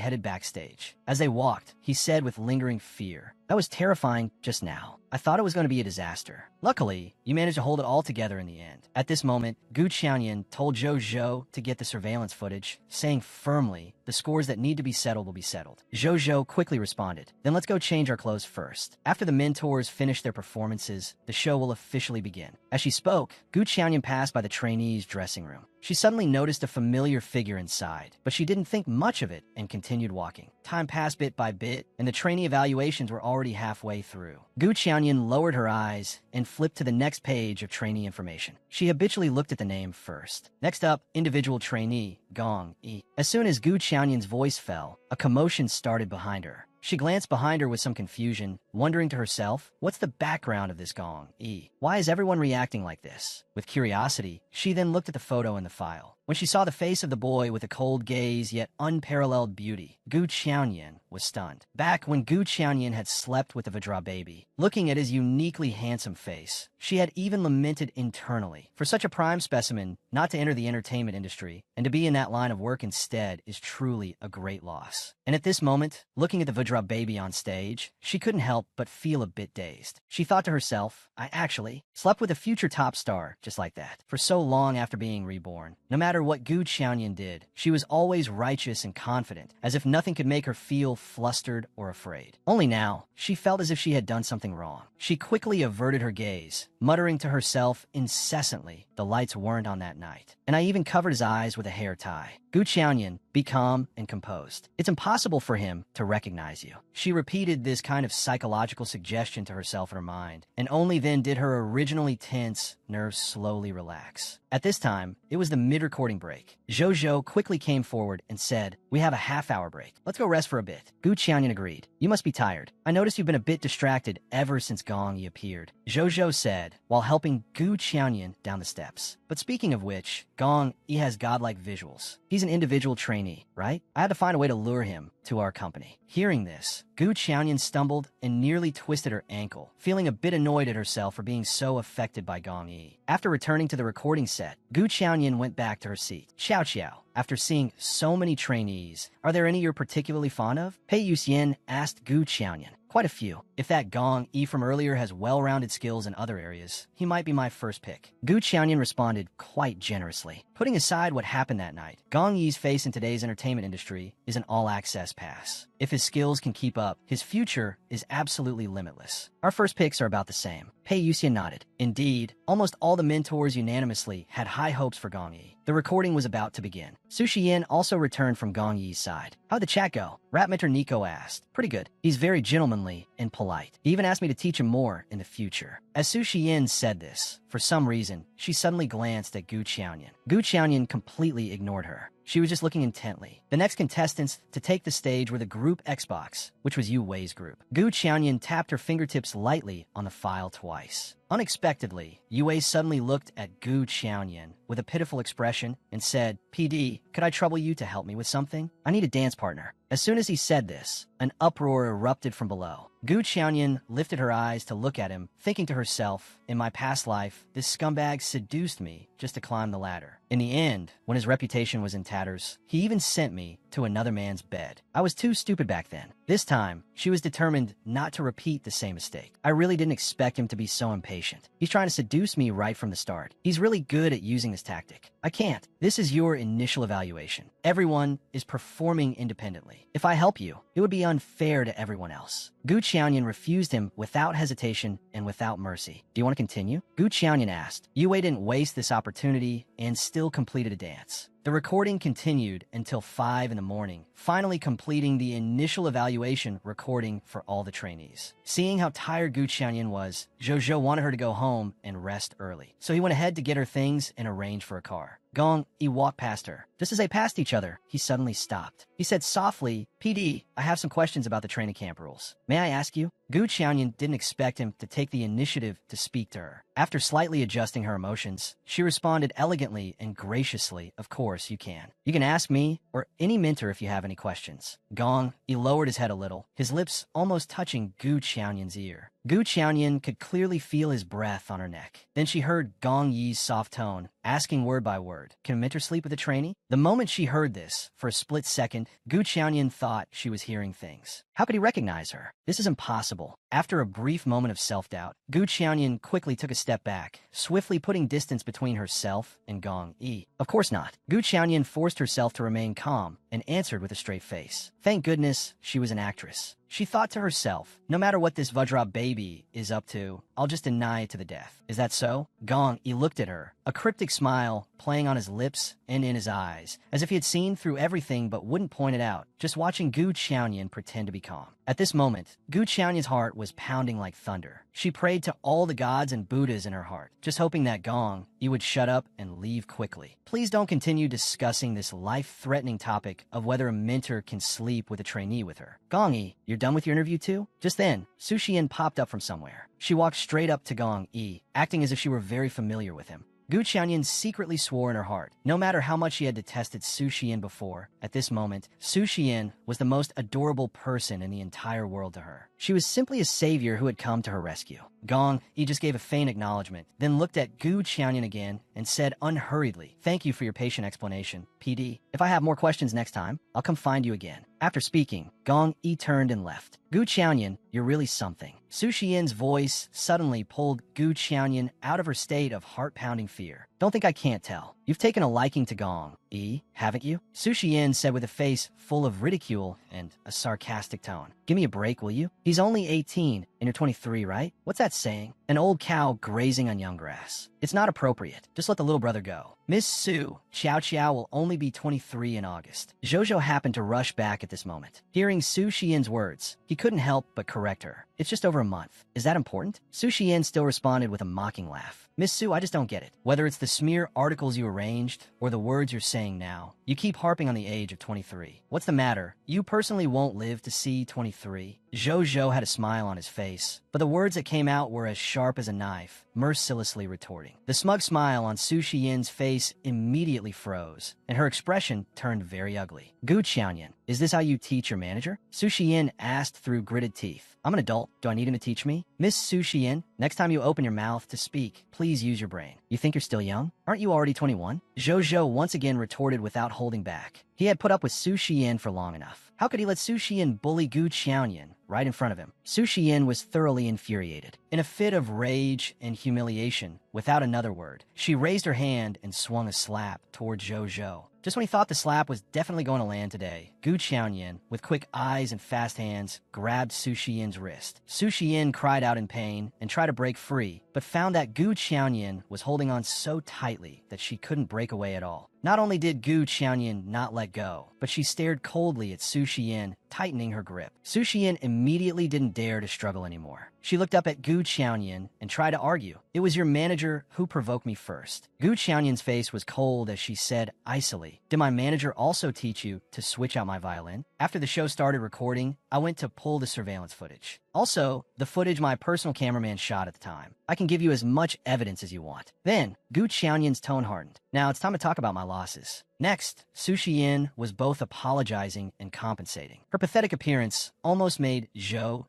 headed backstage. As they walked, he said with lingering fear, "That was terrifying just now. I thought it was going to be a disaster. Luckily, you managed to hold it all together in the end." At this moment, Gu Qianyan told Zhou Zhou to get the surveillance footage, saying firmly, "The scores that need to be settled will be settled." Zhou Zhou quickly responded, "Then let's go change our clothes first. After the mentors finish their performances, the show will officially begin." As she spoke, Gu Qianyan passed by the trainees' dressing room. She suddenly noticed a familiar figure inside, but she didn't think much of it and continued walking. Time passed bit by bit, and the trainee evaluations were already halfway through. Gu Qianyan lowered her eyes and flipped to the next page of trainee information. She habitually looked at the name first. Next up, individual trainee, Gong Yi. As soon as Gu Qianyan's voice fell, a commotion started behind her. She glanced behind her with some confusion, wondering to herself, what's the background of this Gong Yi? Why is everyone reacting like this? With curiosity, she then looked at the photo in the file. When she saw the face of the boy with a cold gaze yet unparalleled beauty, Gu Qianyan was stunned. Back when Gu Qianyan had slept with the Vajra baby, looking at his uniquely handsome face, she had even lamented internally. For such a prime specimen not to enter the entertainment industry and to be in that line of work instead is truly a great loss. And at this moment, looking at the Vajra baby on stage, she couldn't help but feel a bit dazed. She thought to herself, I actually slept with a future top star just like that, for so long after being reborn. No matter what Gu Qianyan did, she was always righteous and confident, as if nothing could make her feel flustered or afraid. Only now, she felt as if she had done something wrong. She quickly averted her gaze, muttering to herself incessantly, the lights weren't on that night. And I even covered his eyes with a hair tie. Gu Qianyan, be calm and composed. It's impossible for him to recognize you. She repeated this kind of psychological suggestion to herself in her mind, and only then did her originally tense nerves slowly relax. At this time, it was the mid-recording break. Zhou Zhou quickly came forward and said, we have a half-hour break. Let's go rest for a bit. Gu Qianyan agreed. You must be tired. I noticed you've been a bit distracted ever since Gong Yi appeared, Zhou Zhou said, while helping Gu Qianyan down the steps. But speaking of which, Gong Yi has godlike visuals. He's an individual trainee, right? I had to find a way to lure him to our company. Hearing this, Gu Qianyan stumbled and nearly twisted her ankle, feeling a bit annoyed at herself for being so affected by Gong Yi. After returning to the recording set, Gu Qianyan went back to her seat. Xiao Xiao, after seeing so many trainees, are there any you're particularly fond of? Pei Yuxian asked Gu Qianyan. Quite a few. If that Gong Yi from earlier has well-rounded skills in other areas, he might be my first pick. Gu Qianyan responded quite generously. Putting aside what happened that night, Gong Yi's face in today's entertainment industry is an all-access pass. If his skills can keep up, his future is absolutely limitless. Our first picks are about the same. Pei Yuxian nodded. Indeed, almost all the mentors unanimously had high hopes for Gong Yi. The recording was about to begin. Su Xian also returned from Gong Yi's side. How'd the chat go? Rap mentor Nico asked. Pretty good. He's very gentlemanly and polite. He even asked me to teach him more in the future. As Su Xian said this, for some reason, she suddenly glanced at Gu Qianyan. Gu Qianyan completely ignored her. She was just looking intently. The next contestants to take the stage were the group Xbox, which was Yu Wei's group. Gu Qianyan tapped her fingertips lightly on the file twice. Unexpectedly, Yu Wei suddenly looked at Gu Qianyan with a pitiful expression and said, PD, could I trouble you to help me with something? I need a dance partner. As soon as he said this, an uproar erupted from below. Gu Qianyan lifted her eyes to look at him, thinking to herself, in my past life, this scumbag seduced me just to climb the ladder. In the end, when his reputation was in tatters, he even sent me to another man's bed. I was too stupid back then. This time, she was determined not to repeat the same mistake. I really didn't expect him to be so impatient. He's trying to seduce me right from the start. He's really good at using this tactic. I can't. This is your initial evaluation. Everyone is performing independently. If I help you, it would be unfair to everyone else. Gu Qianyan refused him without hesitation and without mercy. Do you want to continue? Gu Qianyan asked. Yue didn't waste this opportunity and still completed a dance. The recording continued until 5 in the morning, finally completing the initial evaluation recording for all the trainees. Seeing how tired Gu Qianyan was, Zhou wanted her to go home and rest early. So he went ahead to get her things and arrange for a car. Gong Yi walked past her. Just as they passed each other, he suddenly stopped. He said softly, PD, I have some questions about the training camp rules. May I ask you? Gu Qianyan didn't expect him to take the initiative to speak to her. After slightly adjusting her emotions, she responded elegantly and graciously, of course you can. You can ask me or any mentor if you have any questions. Gong Yi lowered his head a little, his lips almost touching Gu Qianyan's ear. Gu Qianyan could clearly feel his breath on her neck. Then she heard Gong Yi's soft tone, asking word by word, can a mentor sleep with a trainee? The moment she heard this, for a split second, Gu Qianyan thought she was hearing things. How could he recognize her? This is impossible. After a brief moment of self-doubt, Gu Qianyan quickly took a step back, swiftly putting distance between herself and Gong Yi. Of course not. Gu Qianyan forced herself to remain calm and answered with a straight face. Thank goodness she was an actress. She thought to herself, no matter what this Vajra baby is up to, I'll just deny it to the death. Is that so? Gong Yi looked at her, a cryptic smile playing on his lips and in his eyes, as if he had seen through everything but wouldn't point it out, just watching Gu Qianyan pretend to be calm. At this moment, Gu Qianyan's heart was pounding like thunder. She prayed to all the gods and Buddhas in her heart, just hoping that Gong Yi would shut up and leave quickly. Please don't continue discussing this life-threatening topic of whether a mentor can sleep with a trainee with her. Gong Yi, you're done with your interview too? Just then, Su Xian popped up from somewhere. She walked straight up to Gong Yi, acting as if she were very familiar with him. Gu Qianyan secretly swore in her heart. No matter how much she had detested Su Xian before, at this moment, Su Xian was the most adorable person in the entire world to her. She was simply a savior who had come to her rescue. Gong Yi just gave a faint acknowledgement, then looked at Gu Qianyan again and said unhurriedly, thank you for your patient explanation, PD. If I have more questions next time, I'll come find you again. After speaking, Gong Yi turned and left. Gu Qianyan, you're really something. Su Xian's voice suddenly pulled Gu Qianyan out of her state of heart-pounding fear. Don't think I can't tell. You've taken a liking to Gong Yi, haven't you? Su Xian said with a face full of ridicule and a sarcastic tone. Give me a break, will you? He's only 18 and you're 23, right? What's that saying? An old cow grazing on young grass. It's not appropriate. Just let the little brother go. Miss Su, Qiao will only be 23 in August. Zhou happened to rush back at this moment. Hearing Su Xian's words, he couldn't help but correct her. It's just over a month. Is that important? Su Xian still responded with a mocking laugh. Miss Su, I just don't get it. Whether it's the smear articles you arranged or the words you're saying now, you keep harping on the age of 23. What's the matter? You personally won't live to see 23. Zhou had a smile on his face, but the words that came out were as sharp as a knife, mercilessly retorting. The smug smile on Su Xian's face immediately froze, and her expression turned very ugly. Gu Qianyan, is this how you teach your manager? Su Xian asked through gritted teeth. I'm an adult. Do I need him to teach me? Miss Su Xian, next time you open your mouth to speak, please use your brain. You think you're still young? Aren't you already 21? Zhou once again retorted without holding back. He had put up with Su Xian for long enough. How could he let Su Xian bully Gu Qianyan right in front of him? Su Xian was thoroughly infuriated. In a fit of rage and humiliation, without another word, she raised her hand and swung a slap toward Zhou. Just when he thought the slap was definitely going to land today, Gu Qianyan, with quick eyes and fast hands, grabbed Su Xian's wrist. Su Xian cried out in pain and tried to break free, but found that Gu Qianyan was holding on so tightly that she couldn't break away at all. Not only did Gu Qianyan not let go, but she stared coldly at Su Xian, tightening her grip. Su Xian immediately didn't dare to struggle anymore. She looked up at Gu Qianyan and tried to argue. It was your manager who provoked me first. Gu Qianyan's face was cold as she said icily, did my manager also teach you to switch out my violin? After the show started recording, I went to pull the surveillance footage. Also, the footage my personal cameraman shot at the time. I can give you as much evidence as you want. Then, Gu Qianyan's tone hardened. Now it's time to talk about my losses. Next, Sushi Yin was both apologizing and compensating. Her pathetic appearance almost made Zhou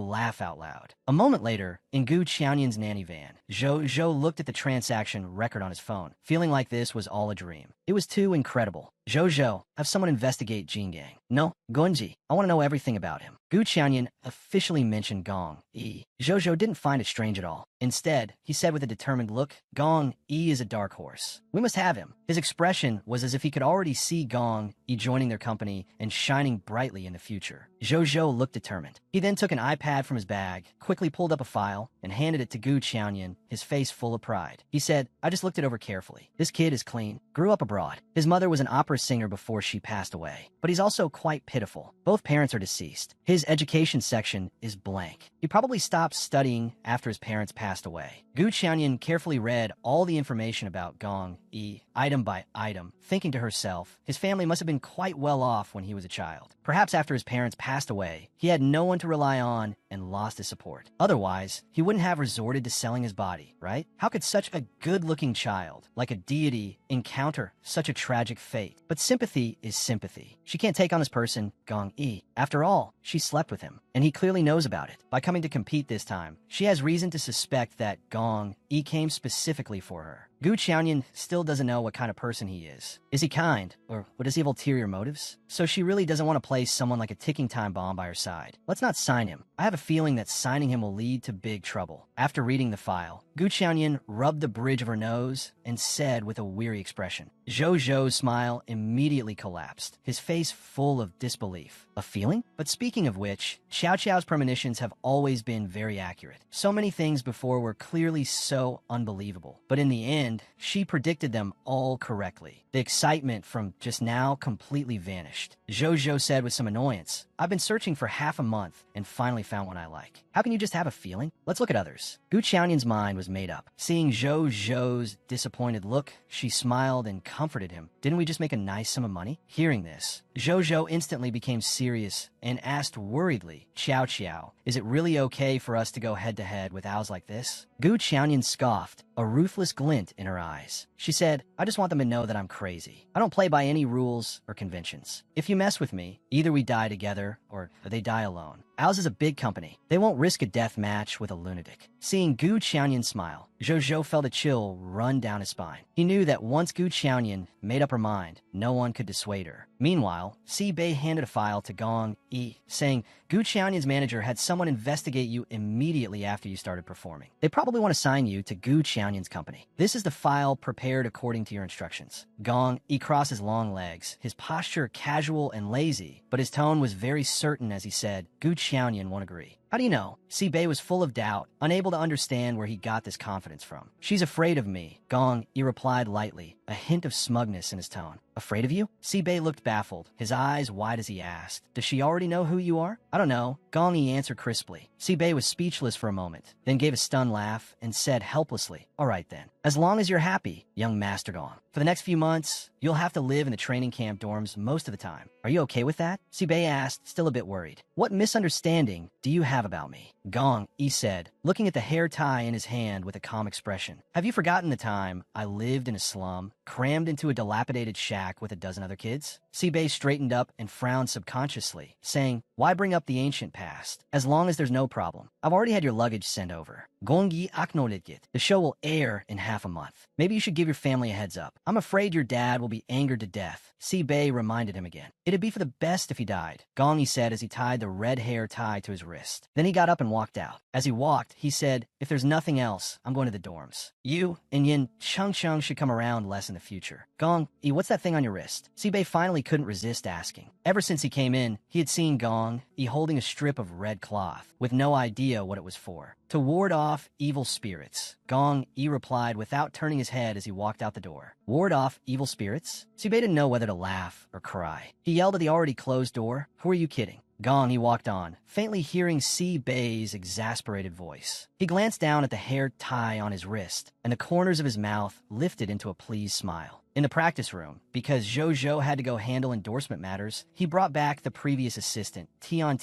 laugh out loud. A moment later, in Gu Qianyin's nanny van, Zhou looked at the transaction record on his phone, feeling like this was all a dream. It was too incredible. Zhou, have someone investigate Jin Gang. No, Gunji, I want to know everything about him. Gu Qianyin officially mentioned Gong Yi. Zhou didn't find it strange at all. Instead, he said with a determined look, Gong Yi is a dark horse. We must have him. His expression was as if he could already see Gong Yi joining their company and shining brightly in the future. Zhou looked determined. He then took an iPad from his bag, quickly pulled up a file, and handed it to Gu Qianyin, his face full of pride. He said, I just looked it over carefully. This kid is clean. Grew up abroad. His mother was an opera singer before she passed away. But he's also quite pitiful. Both parents are deceased. His education section is blank. He probably stopped studying after his parents passed away. Gu Qianyin carefully read all the information about Gong Yi, item by item, thinking to herself, his family must have been quite well off when he was a child. Perhaps after his parents passed away, he had no one to rely on and lost his support. Otherwise, he wouldn't have resorted to selling his body, right? How could such a good-looking child, like a deity, encounter such a tragic fate? But sympathy is sympathy. She can't take on this person, Gong Yi. After all, she slept with him, and he clearly knows about it. By coming to compete this time, she has reason to suspect that Gong Yi came specifically for her. Gu Qianyin still doesn't know what kind of person he is. Is he kind, or does he have ulterior motives? So she really doesn't want to place someone like a ticking time bomb by her side. Let's not sign him. I have a feeling that signing him will lead to big trouble. After reading the file, Gu Qianyin rubbed the bridge of her nose and said with a weary expression. Zhou's smile immediately collapsed, his face full of disbelief. A feeling? But speaking of which, Xiao's premonitions have always been very accurate. So many things before were clearly so unbelievable. But in the end, she predicted them all correctly. The excitement from just now completely vanished. Zhou said with some annoyance, I've been searching for half a month and finally found one I like. How can you just have a feeling? Let's look at others. Gu Qianyin's mind was made up. Seeing Zhou's disappointed look, she smiled and comforted him. Didn't we just make a nice sum of money? Hearing this, Zhou instantly became serious and asked worriedly, Xiao, is it really okay for us to go head-to-head with owls like this? Gu Qianyin scoffed, a ruthless glint in her eyes. She said, I just want them to know that I'm crazy. I don't play by any rules or conventions. If you mess with me, either we die together or they die alone. Owls is a big company. They won't risk a death match with a lunatic. Seeing Gu Qianyin smile, Zhou felt a chill run down his spine. He knew that once Gu Qianyin made up her mind, no one could dissuade her. Meanwhile, Si Bei handed a file to Gong Yi, saying, Gu Qianyin's manager had someone investigate you immediately after you started performing. They probably want to sign you to Gu Qianyin's company. This is the file prepared according to your instructions. Gong Yi crossed his long legs, his posture casual and lazy, but his tone was very certain as he said, Gu Qianyin won't agree. How do you know? Si Bei was full of doubt, unable to understand where he got this confidence from. She's afraid of me, Gong Yi replied lightly, a hint of smugness in his tone. Afraid of you? Si Bei looked baffled, his eyes wide as he asked, does she already know who you are? I don't know, Gong Yi answered crisply. Si Bei was speechless for a moment, then gave a stunned laugh and said helplessly, all right then, as long as you're happy, young Master Gong. For the next few months, you'll have to live in the training camp dorms most of the time. Are you okay with that? Si Bei asked, still a bit worried. What misunderstanding do you have about me? Gong Yi said, looking at the hair tie in his hand with a calm expression. Have you forgotten the time I lived in a slum, crammed into a dilapidated shack with a dozen other kids? Si Bei straightened up and frowned subconsciously, saying, why bring up the ancient past? As long as there's no problem. I've already had your luggage sent over. Gong Yi acknowledged. The show will air in half a month. Maybe you should give your family a heads up. I'm afraid your dad will be angered to death. Si Bei reminded him again. It'd be for the best if he died, Gong Yi said as he tied the red hair tie to his wrist. Then he got up and walked out. As he walked, he said, if there's nothing else, I'm going to the dorms. You and Yin Cheng should come around less in the future. Gong Yi, what's that thing on your wrist? Si Bei finally couldn't resist asking. Ever since he came in, he had seen Gong Yi holding a strip of red cloth, with no idea what it was for. To ward off evil spirits, Gong Yi replied without turning his head as he walked out the door. Ward off evil spirits? Si Bei didn't know whether to laugh or cry. He yelled at the already closed door, who are you kidding? Gong Yi walked on, faintly hearing Si Bei's exasperated voice. He glanced down at the hair tie on his wrist, and the corners of his mouth lifted into a pleased smile. In the practice room, because Zhou had to go handle endorsement matters, he brought back the previous assistant, Tian,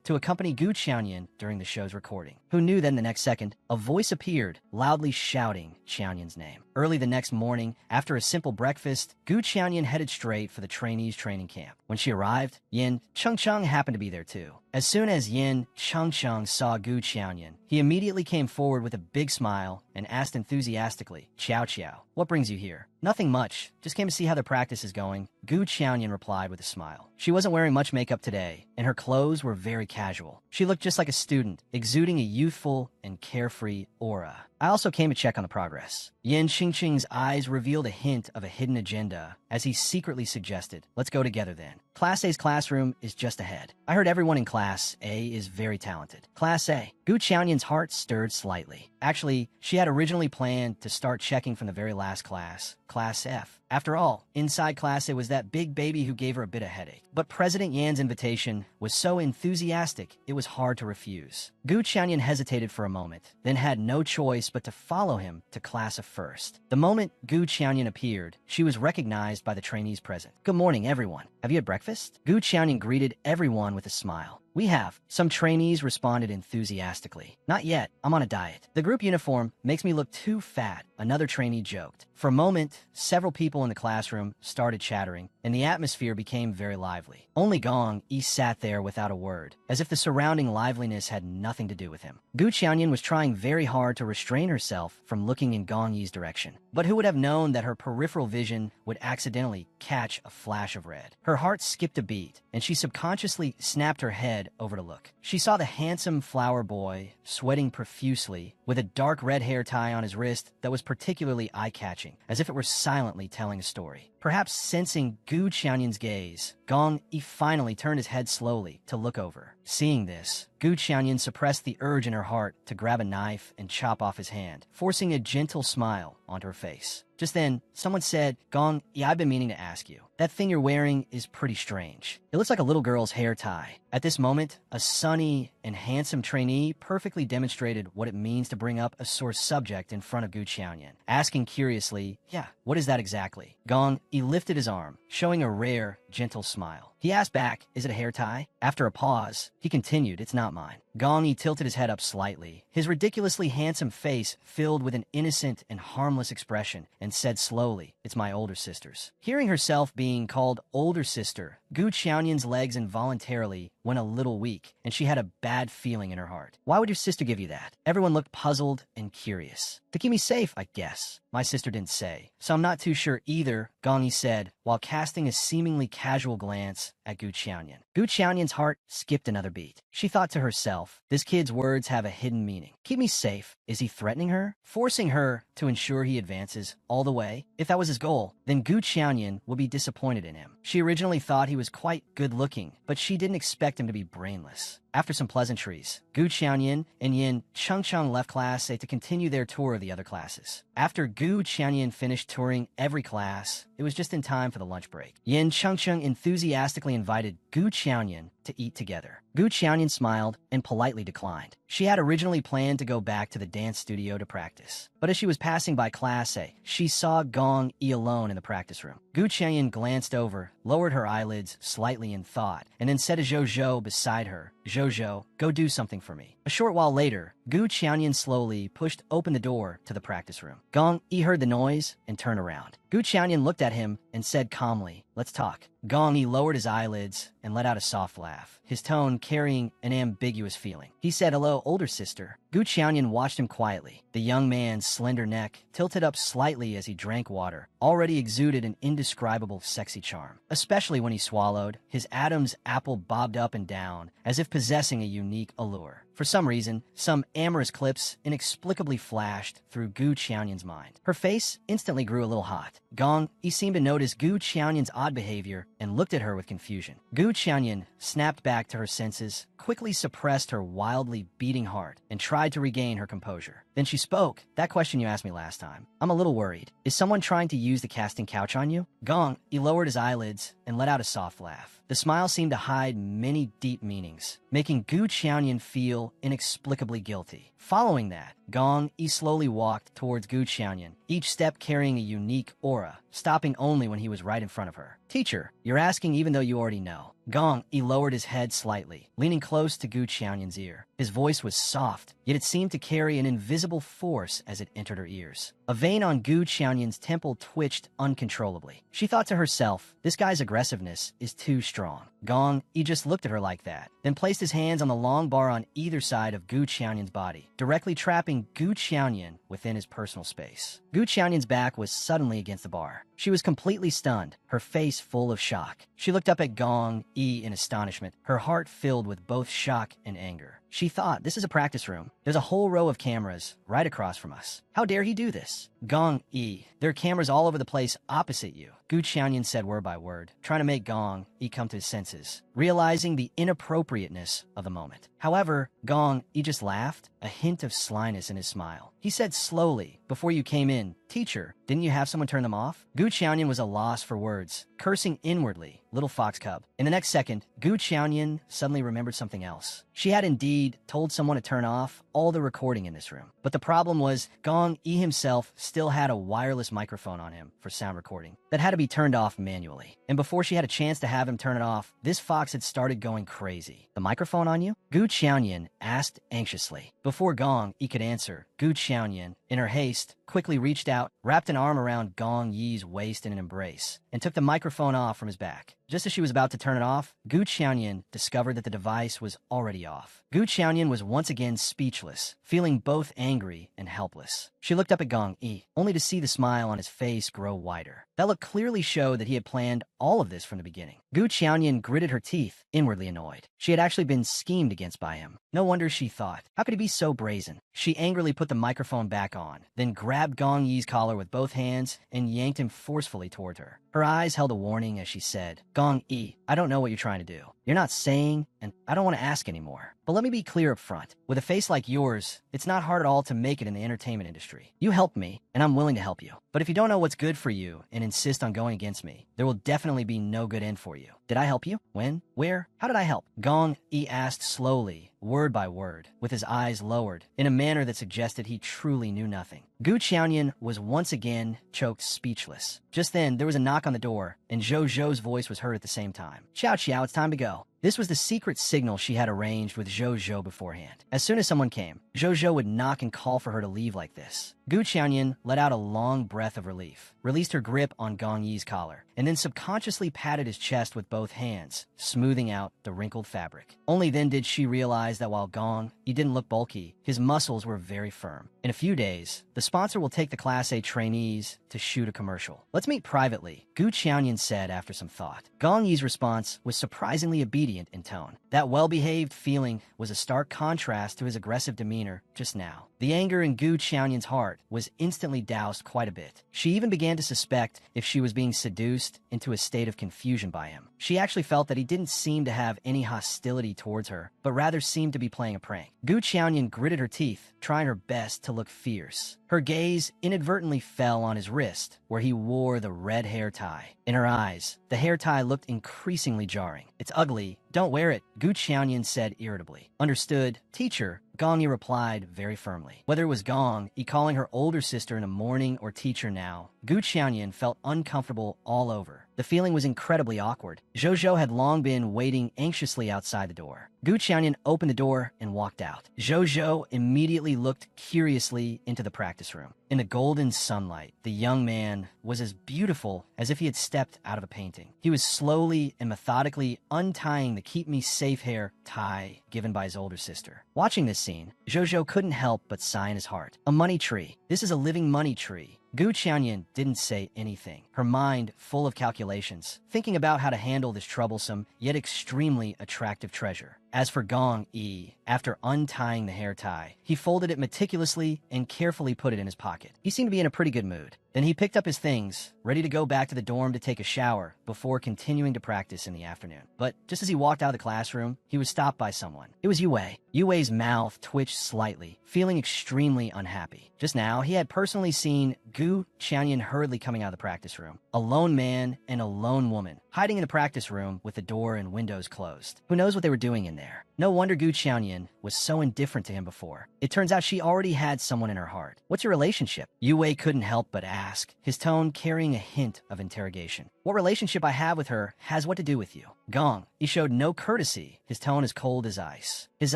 to accompany Gu Qianyan during the show's recording. Who knew then the next second, a voice appeared, loudly shouting Qianyan's name. Early the next morning, after a simple breakfast, Gu Qianyan headed straight for the trainees' training camp. When she arrived, Yin Chengcheng happened to be there too. As soon as Yin Chengcheng saw Gu Qianyan, he immediately came forward with a big smile and asked enthusiastically, Qiao, what brings you here? Nothing much. Just came to see how the practice is going. Gu Qianyan replied with a smile. She wasn't wearing much makeup today, and her clothes were very casual. She looked just like a student, exuding a youthful and carefree aura. I also came to check on the progress. Yin Qingqing's eyes revealed a hint of a hidden agenda as he secretly suggested, let's go together then. Class A's classroom is just ahead. I heard everyone in Class A is very talented. Class A. Gu Qianyan's heart stirred slightly. Actually, she had originally planned to start checking from the very last class, Class F. After all, inside Class A was that big baby who gave her a bit of headache. But President Yan's invitation was so enthusiastic, it was hard to refuse. Gu Qianyan hesitated for a moment, then had no choice but to follow him to Class F first. The moment Gu Qianyan appeared, she was recognized by the trainees present. Good morning, everyone. Have you had breakfast? Gu Qianyan greeted everyone with a smile. We have. Some trainees responded enthusiastically. Not yet. I'm on a diet. The group uniform makes me look too fat, another trainee joked. For a moment, several people in the classroom started chattering, and the atmosphere became very lively. Only Gong Yi sat there without a word, as if the surrounding liveliness had nothing to do with him. Gu Qianyan was trying very hard to restrain herself from looking in Gong Yi's direction. But who would have known that her peripheral vision would accidentally catch a flash of red? Her heart skipped a beat, and she subconsciously snapped her head over to look. She saw the handsome flower boy sweating profusely with a dark red hair tie on his wrist that was particularly eye-catching, as if it were silently telling a story. Perhaps sensing Gu Qianyan's gaze, Gong Yi finally turned his head slowly to look over. Seeing this, Gu Qianyan suppressed the urge in her heart to grab a knife and chop off his hand, forcing a gentle smile onto her face. Just then, someone said, Gong Yi, I've been meaning to ask you. That thing you're wearing is pretty strange. It looks like a little girl's hair tie. At this moment, a sunny and handsome trainee perfectly demonstrated what it means to bring up a sore subject in front of Gu Qianyan, asking curiously, yeah, what is that exactly? Gong Yi lifted his arm, showing a rare, gentle smile. He asked back, is it a hair tie? After a pause, he continued, it's not mine. Gong Yi tilted his head up slightly, his ridiculously handsome face filled with an innocent and harmless expression, and said slowly, it's my older sister's. Hearing herself being called older sister, Gu Qianyan's legs involuntarily went a little weak, and she had a bad feeling in her heart. Why would your sister give you that? Everyone looked puzzled and curious. To keep me safe, I guess. My sister didn't say, so I'm not too sure either, Gong Yi said, while casting a seemingly casual glance at Gu Qianyan. Gu Qianyan's heart skipped another beat. She thought to herself, this kid's words have a hidden meaning. Keep me safe. Is he threatening her? Forcing her to ensure he advances all the way? If that was his goal, then Gu Qianyan would be disappointed in him. She originally thought he was quite good-looking, but she didn't expect him to be brainless. After some pleasantries, Gu Qianyan and Yin Chengcheng left Class A to continue their tour of the other classes. After Gu Qianyan finished touring every class, it was just in time for the lunch break. Yin Chengcheng enthusiastically invited Gu Qianyan to eat together. Gu Qianyan smiled and politely declined. She had originally planned to go back to the dance studio to practice. But as she was passing by Class A, she saw Gong Yi alone in the practice room. Gu Qianyan glanced over, lowered her eyelids slightly in thought, and then said to Zhou beside her, Zhou, go do something for me. A short while later, Gu Qianyan slowly pushed open the door to the practice room. Gong Yi heard the noise and turned around. Gu Qianyan looked at him and said calmly, let's talk. Gong Yi lowered his eyelids and let out a soft laugh, his tone carrying an ambiguous feeling. He said, hello, older sister. Gu Qianyan watched him quietly. The young man's slender neck tilted up slightly as he drank water, already exuded an indescribable sexy charm. Especially when he swallowed, his Adam's apple bobbed up and down, as if possessing a unique allure. For some reason, some amorous clips inexplicably flashed through Gu Qianyan's mind. Her face instantly grew a little hot. Gong Yi seemed to notice Gu Qianyan's odd behavior and looked at her with confusion. Gu Qianyan snapped back to her senses, quickly suppressed her wildly beating heart, and tried to regain her composure. Then she spoke. That question you asked me last time. I'm a little worried. Is someone trying to use the casting couch on you? Gong Yi lowered his eyelids and let out a soft laugh. The smile seemed to hide many deep meanings, making Gu Qianyan feel inexplicably guilty. Following that, Gong Yi slowly walked towards Gu Qianyan each step carrying a unique aura, stopping only when he was right in front of her. Teacher, you're asking even though you already know. Gong Yi lowered his head slightly, leaning close to Gu Qianyan's ear. His voice was soft, yet it seemed to carry an invisible force as it entered her ears. A vein on Gu Qianyan's temple twitched uncontrollably. She thought to herself, this guy's aggressiveness is too strong. Gong Yi just looked at her like that, then placed his hands on the long bar on either side of Gu Qianyan's body, directly trapping Gu Qianyan within his personal space. Gu Qianyan's back was suddenly against the bar. She was completely stunned, her face full of shock. She looked up at Gong Yi in astonishment, her heart filled with both shock and anger. She thought, this is a practice room. There's a whole row of cameras right across from us. How dare he do this? Gong Yi, there are cameras all over the place opposite you, Gu Qianyan said word by word, trying to make Gong Yi come to his senses, realizing the inappropriateness of the moment. However, Gong Yi just laughed, a hint of slyness in his smile. He said slowly, before you came in, teacher, didn't you have someone turn them off? Gu Qianyan was a loss for words, cursing inwardly, little fox cub. In the next second, Gu Qianyan suddenly remembered something else. She had indeed told someone to turn off all the recording in this room. But the problem was, Gong Yi himself still had a wireless microphone on him for sound recording that had to be turned off manually. And before she had a chance to have him turn it off, this fox had started going crazy. The microphone on you? Gu Qianyan asked anxiously. Before Gong Yi could answer, Gu Qianyan, in her haste, quickly reached out, wrapped an arm around Gong Yi's waist in an embrace, and took the microphone off from his back. Just as she was about to turn it off, Gu Qianyan discovered that the device was already off. Gu Qianyan was once again speechless, feeling both angry and helpless. She looked up at Gong Yi, only to see the smile on his face grow wider. That look clearly showed that he had planned all of this from the beginning. Gu Qianyan gritted her teeth, inwardly annoyed. She had actually been schemed against by him. No wonder she thought, how could he be so brazen? She angrily put the microphone back on, then grabbed Gong Yi's collar with both hands and yanked him forcefully toward her. Her eyes held a warning as she said, Gong Yi, I don't know what you're trying to do. You're not saying, and I don't want to ask anymore. But let me be clear up front. With a face like yours, it's not hard at all to make it in the entertainment industry. You helped me, and I'm willing to help you. But if you don't know what's good for you and insist on going against me, there will definitely be no good end for you. Did I help you? When? Where? How did I help? Gong Yi asked slowly, word by word, with his eyes lowered, in a manner that suggested he truly knew nothing. Gu Qianyan was once again choked speechless. Just then, there was a knock on the door, and Zhou Zhou's voice was heard at the same time. Xiao Xiao, it's time to go. This was the secret signal she had arranged with Zhou Zhou beforehand. As soon as someone came, Zhou Zhou would knock and call for her to leave like this. Gu Qianyan let out a long breath of relief, released her grip on Gong Yi's collar, and then subconsciously patted his chest with both hands, smoothing out the wrinkled fabric. Only then did she realize that while Gong Yi didn't look bulky, his muscles were very firm. In a few days, the sponsor will take the Class A trainees to shoot a commercial. Let's meet privately, Gu Qianyan said after some thought. Gong Yi's response was surprisingly obedient in tone. That well-behaved feeling was a stark contrast to his aggressive demeanor just now. The anger in Gu Qianyan's heart was instantly doused quite a bit. She even began to suspect if she was being seduced into a state of confusion by him. She actually felt that he didn't seem to have any hostility towards her, but rather seemed to be playing a prank. Gu Qianyan gritted her teeth, trying her best to look fierce. Her gaze inadvertently fell on his wrist, where he wore the red hair tie. In her eyes, the hair tie looked increasingly jarring. It's ugly. Don't wear it, Gu Qianyan said irritably. Understood, teacher, Gong Yi replied very firmly. Whether it was Gong Yi calling her older sister in the morning or teacher now, Gu Qianyan felt uncomfortable all over. The feeling was incredibly awkward. Zhou Zhou had long been waiting anxiously outside the door. Gu Qianyan opened the door and walked out. Zhou Zhou immediately looked curiously into the practice room. In the golden sunlight, the young man was as beautiful as if he had stepped out of a painting. He was slowly and methodically untying the keep me safe hair tie given by his older sister. Watching this scene, Zhou Zhou couldn't help but sigh in his heart. A money tree. This is a living money tree. Gu Qianyan didn't say anything, her mind full of calculations, thinking about how to handle this troublesome yet extremely attractive treasure. As for Gong Yi, after untying the hair tie, he folded it meticulously and carefully put it in his pocket. He seemed to be in a pretty good mood. Then he picked up his things, ready to go back to the dorm to take a shower before continuing to practice in the afternoon. But just as he walked out of the classroom, he was stopped by someone. It was Yue. Yue's mouth twitched slightly, feeling extremely unhappy. Just now, he had personally seen Gu Qianyan hurriedly coming out of the practice room. A lone man and a lone woman, hiding in the practice room with the door and windows closed. Who knows what they were doing in there? No wonder Gu Qiaoyan was so indifferent to him before. It turns out she already had someone in her heart. What's your relationship? Yue Wei couldn't help but ask, his tone carrying a hint of interrogation. What relationship I have with her has what to do with you. Gong, he showed no courtesy, his tone as cold as ice. His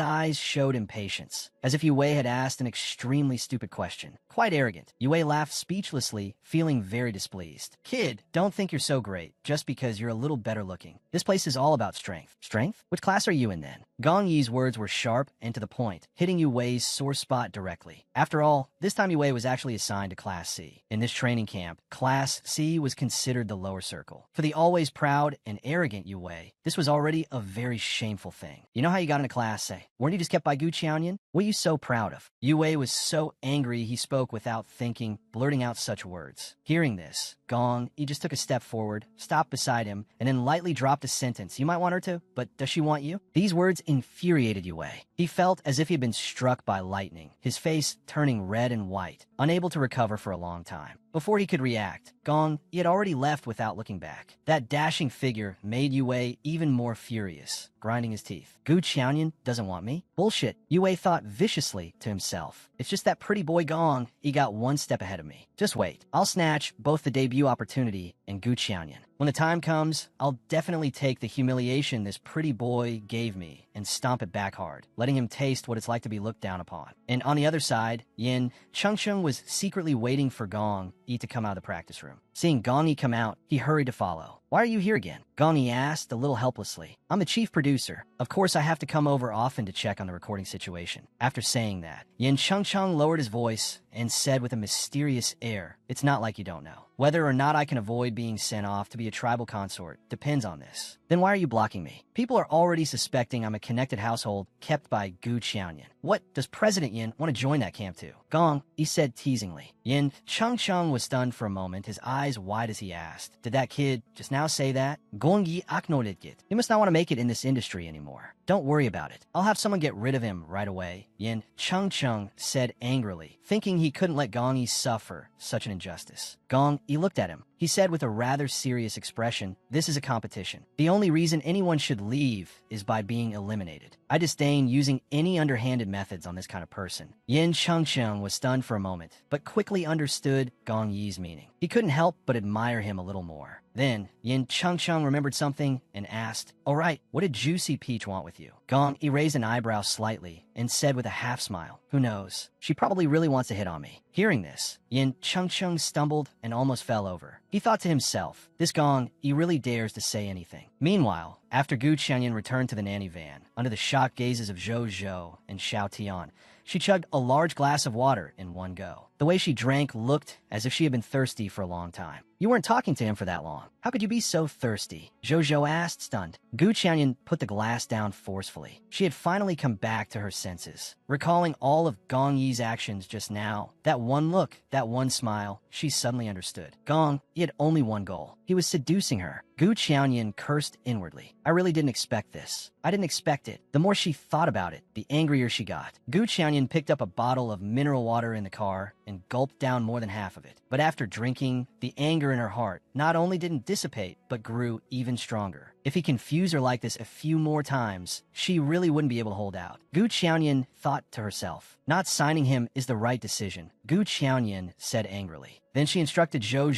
eyes showed impatience, as if Yue Wei had asked an extremely stupid question. Quite arrogant, Yue Wei laughed speechlessly, feeling very displeased. Kid, don't think you're so great, just because you're a little better looking. This place is all about strength. Strength? Which class are you in then? Gong Yi's words were sharp and to the point, hitting Yue Wei's sore spot directly. After all, this time Yue Wei was actually assigned to Class C. In this training camp, Class C was considered the lower circle. For the always proud and arrogant Yue Wei, this was already a very shameful thing. You know how you got into Class A? Weren't you just kept by Gu Qiaoyan? What are you so proud of? Yue Wei was so angry he spoke without thinking, blurting out such words. Hearing this, Gong, he just took a step forward, stopped beside him, and then lightly dropped a sentence. You might want her to, but does she want you? These words infuriated Yue Wei. He felt as if he had been struck by lightning, his face turning red and white, unable to recover for a long time. Before he could react, Gong, he had already left without looking back. That dashing figure made Yue Wei even more furious, grinding his teeth. Gu Qiaoyan doesn't want me? Bullshit, Yue Wei thought viciously to himself. It's just that pretty boy Gong, he got one step ahead of me. Just wait, I'll snatch both the debut opportunity and Gu Qiaoyan. When the time comes, I'll definitely take the humiliation this pretty boy gave me and stomp it back hard, letting him taste what it's like to be looked down upon. And on the other side, Yin Chengcheng was secretly waiting for Gong Yi to come out of the practice room. Seeing Gong Yi come out, he hurried to follow. Why are you here again? Gong Yi asked, a little helplessly. I'm the chief producer. Of course, I have to come over often to check on the recording situation. After saying that, Yin Chengcheng lowered his voice and said with a mysterious air, it's not like you don't know. Whether or not I can avoid being sent off to be a tribal consort depends on this. Then why are you blocking me? People are already suspecting I'm a connected household kept by Gu Qiaoyan. What, does President Yin want to join that camp too? Gong, he said teasingly. Yin Chengcheng was stunned for a moment, his eyes wide as he asked, did that kid just now say that? Gong Yi acknowledged it. He must not want to make it in this industry anymore. Don't worry about it. I'll have someone get rid of him right away, Yin Chengcheng said angrily, thinking he couldn't let Gong Yi suffer such an injustice. Gong Yi looked at him. He said with a rather serious expression, this is a competition. The only reason anyone should leave is by being eliminated. I disdain using any underhanded methods on this kind of person. Yin Chengcheng was stunned for a moment, but quickly understood Gong Yi's meaning. He couldn't help but admire him a little more. Then, Yin Chengcheng remembered something and asked, all right, what did Juicy Peach want with you? Gong, he raised an eyebrow slightly and said with a half smile, who knows? She probably really wants to hit on me. Hearing this, Yin Chengcheng stumbled and almost fell over. He thought to himself, this Gong, he really dares to say anything. Meanwhile, after Gu Qiaoyan returned to the nanny van, under the shocked gazes of Zhou Zhou and Xiao Tian, she chugged a large glass of water in one go. The way she drank looked as if she had been thirsty for a long time. You weren't talking to him for that long. How could you be so thirsty? Zhou Zhou asked, stunned. Gu Qiaoyan put the glass down forcefully. She had finally come back to her senses. Recalling all of Gong Yi's actions just now, that one look, that one smile, she suddenly understood. Gong, he had only one goal. He was seducing her. Gu Qiaoyan cursed inwardly. I really didn't expect this. I didn't expect it. The more she thought about it, the angrier she got. Gu Qiaoyan picked up a bottle of mineral water in the car and gulped down more than half of it. But after drinking, the anger in her heart not only didn't dissipate, but grew even stronger. If he confused her like this a few more times, she really wouldn't be able to hold out. Gu Qiaoyan thought to herself, not signing him is the right decision. Gu Qiaoyan said angrily. Then she instructed Zhou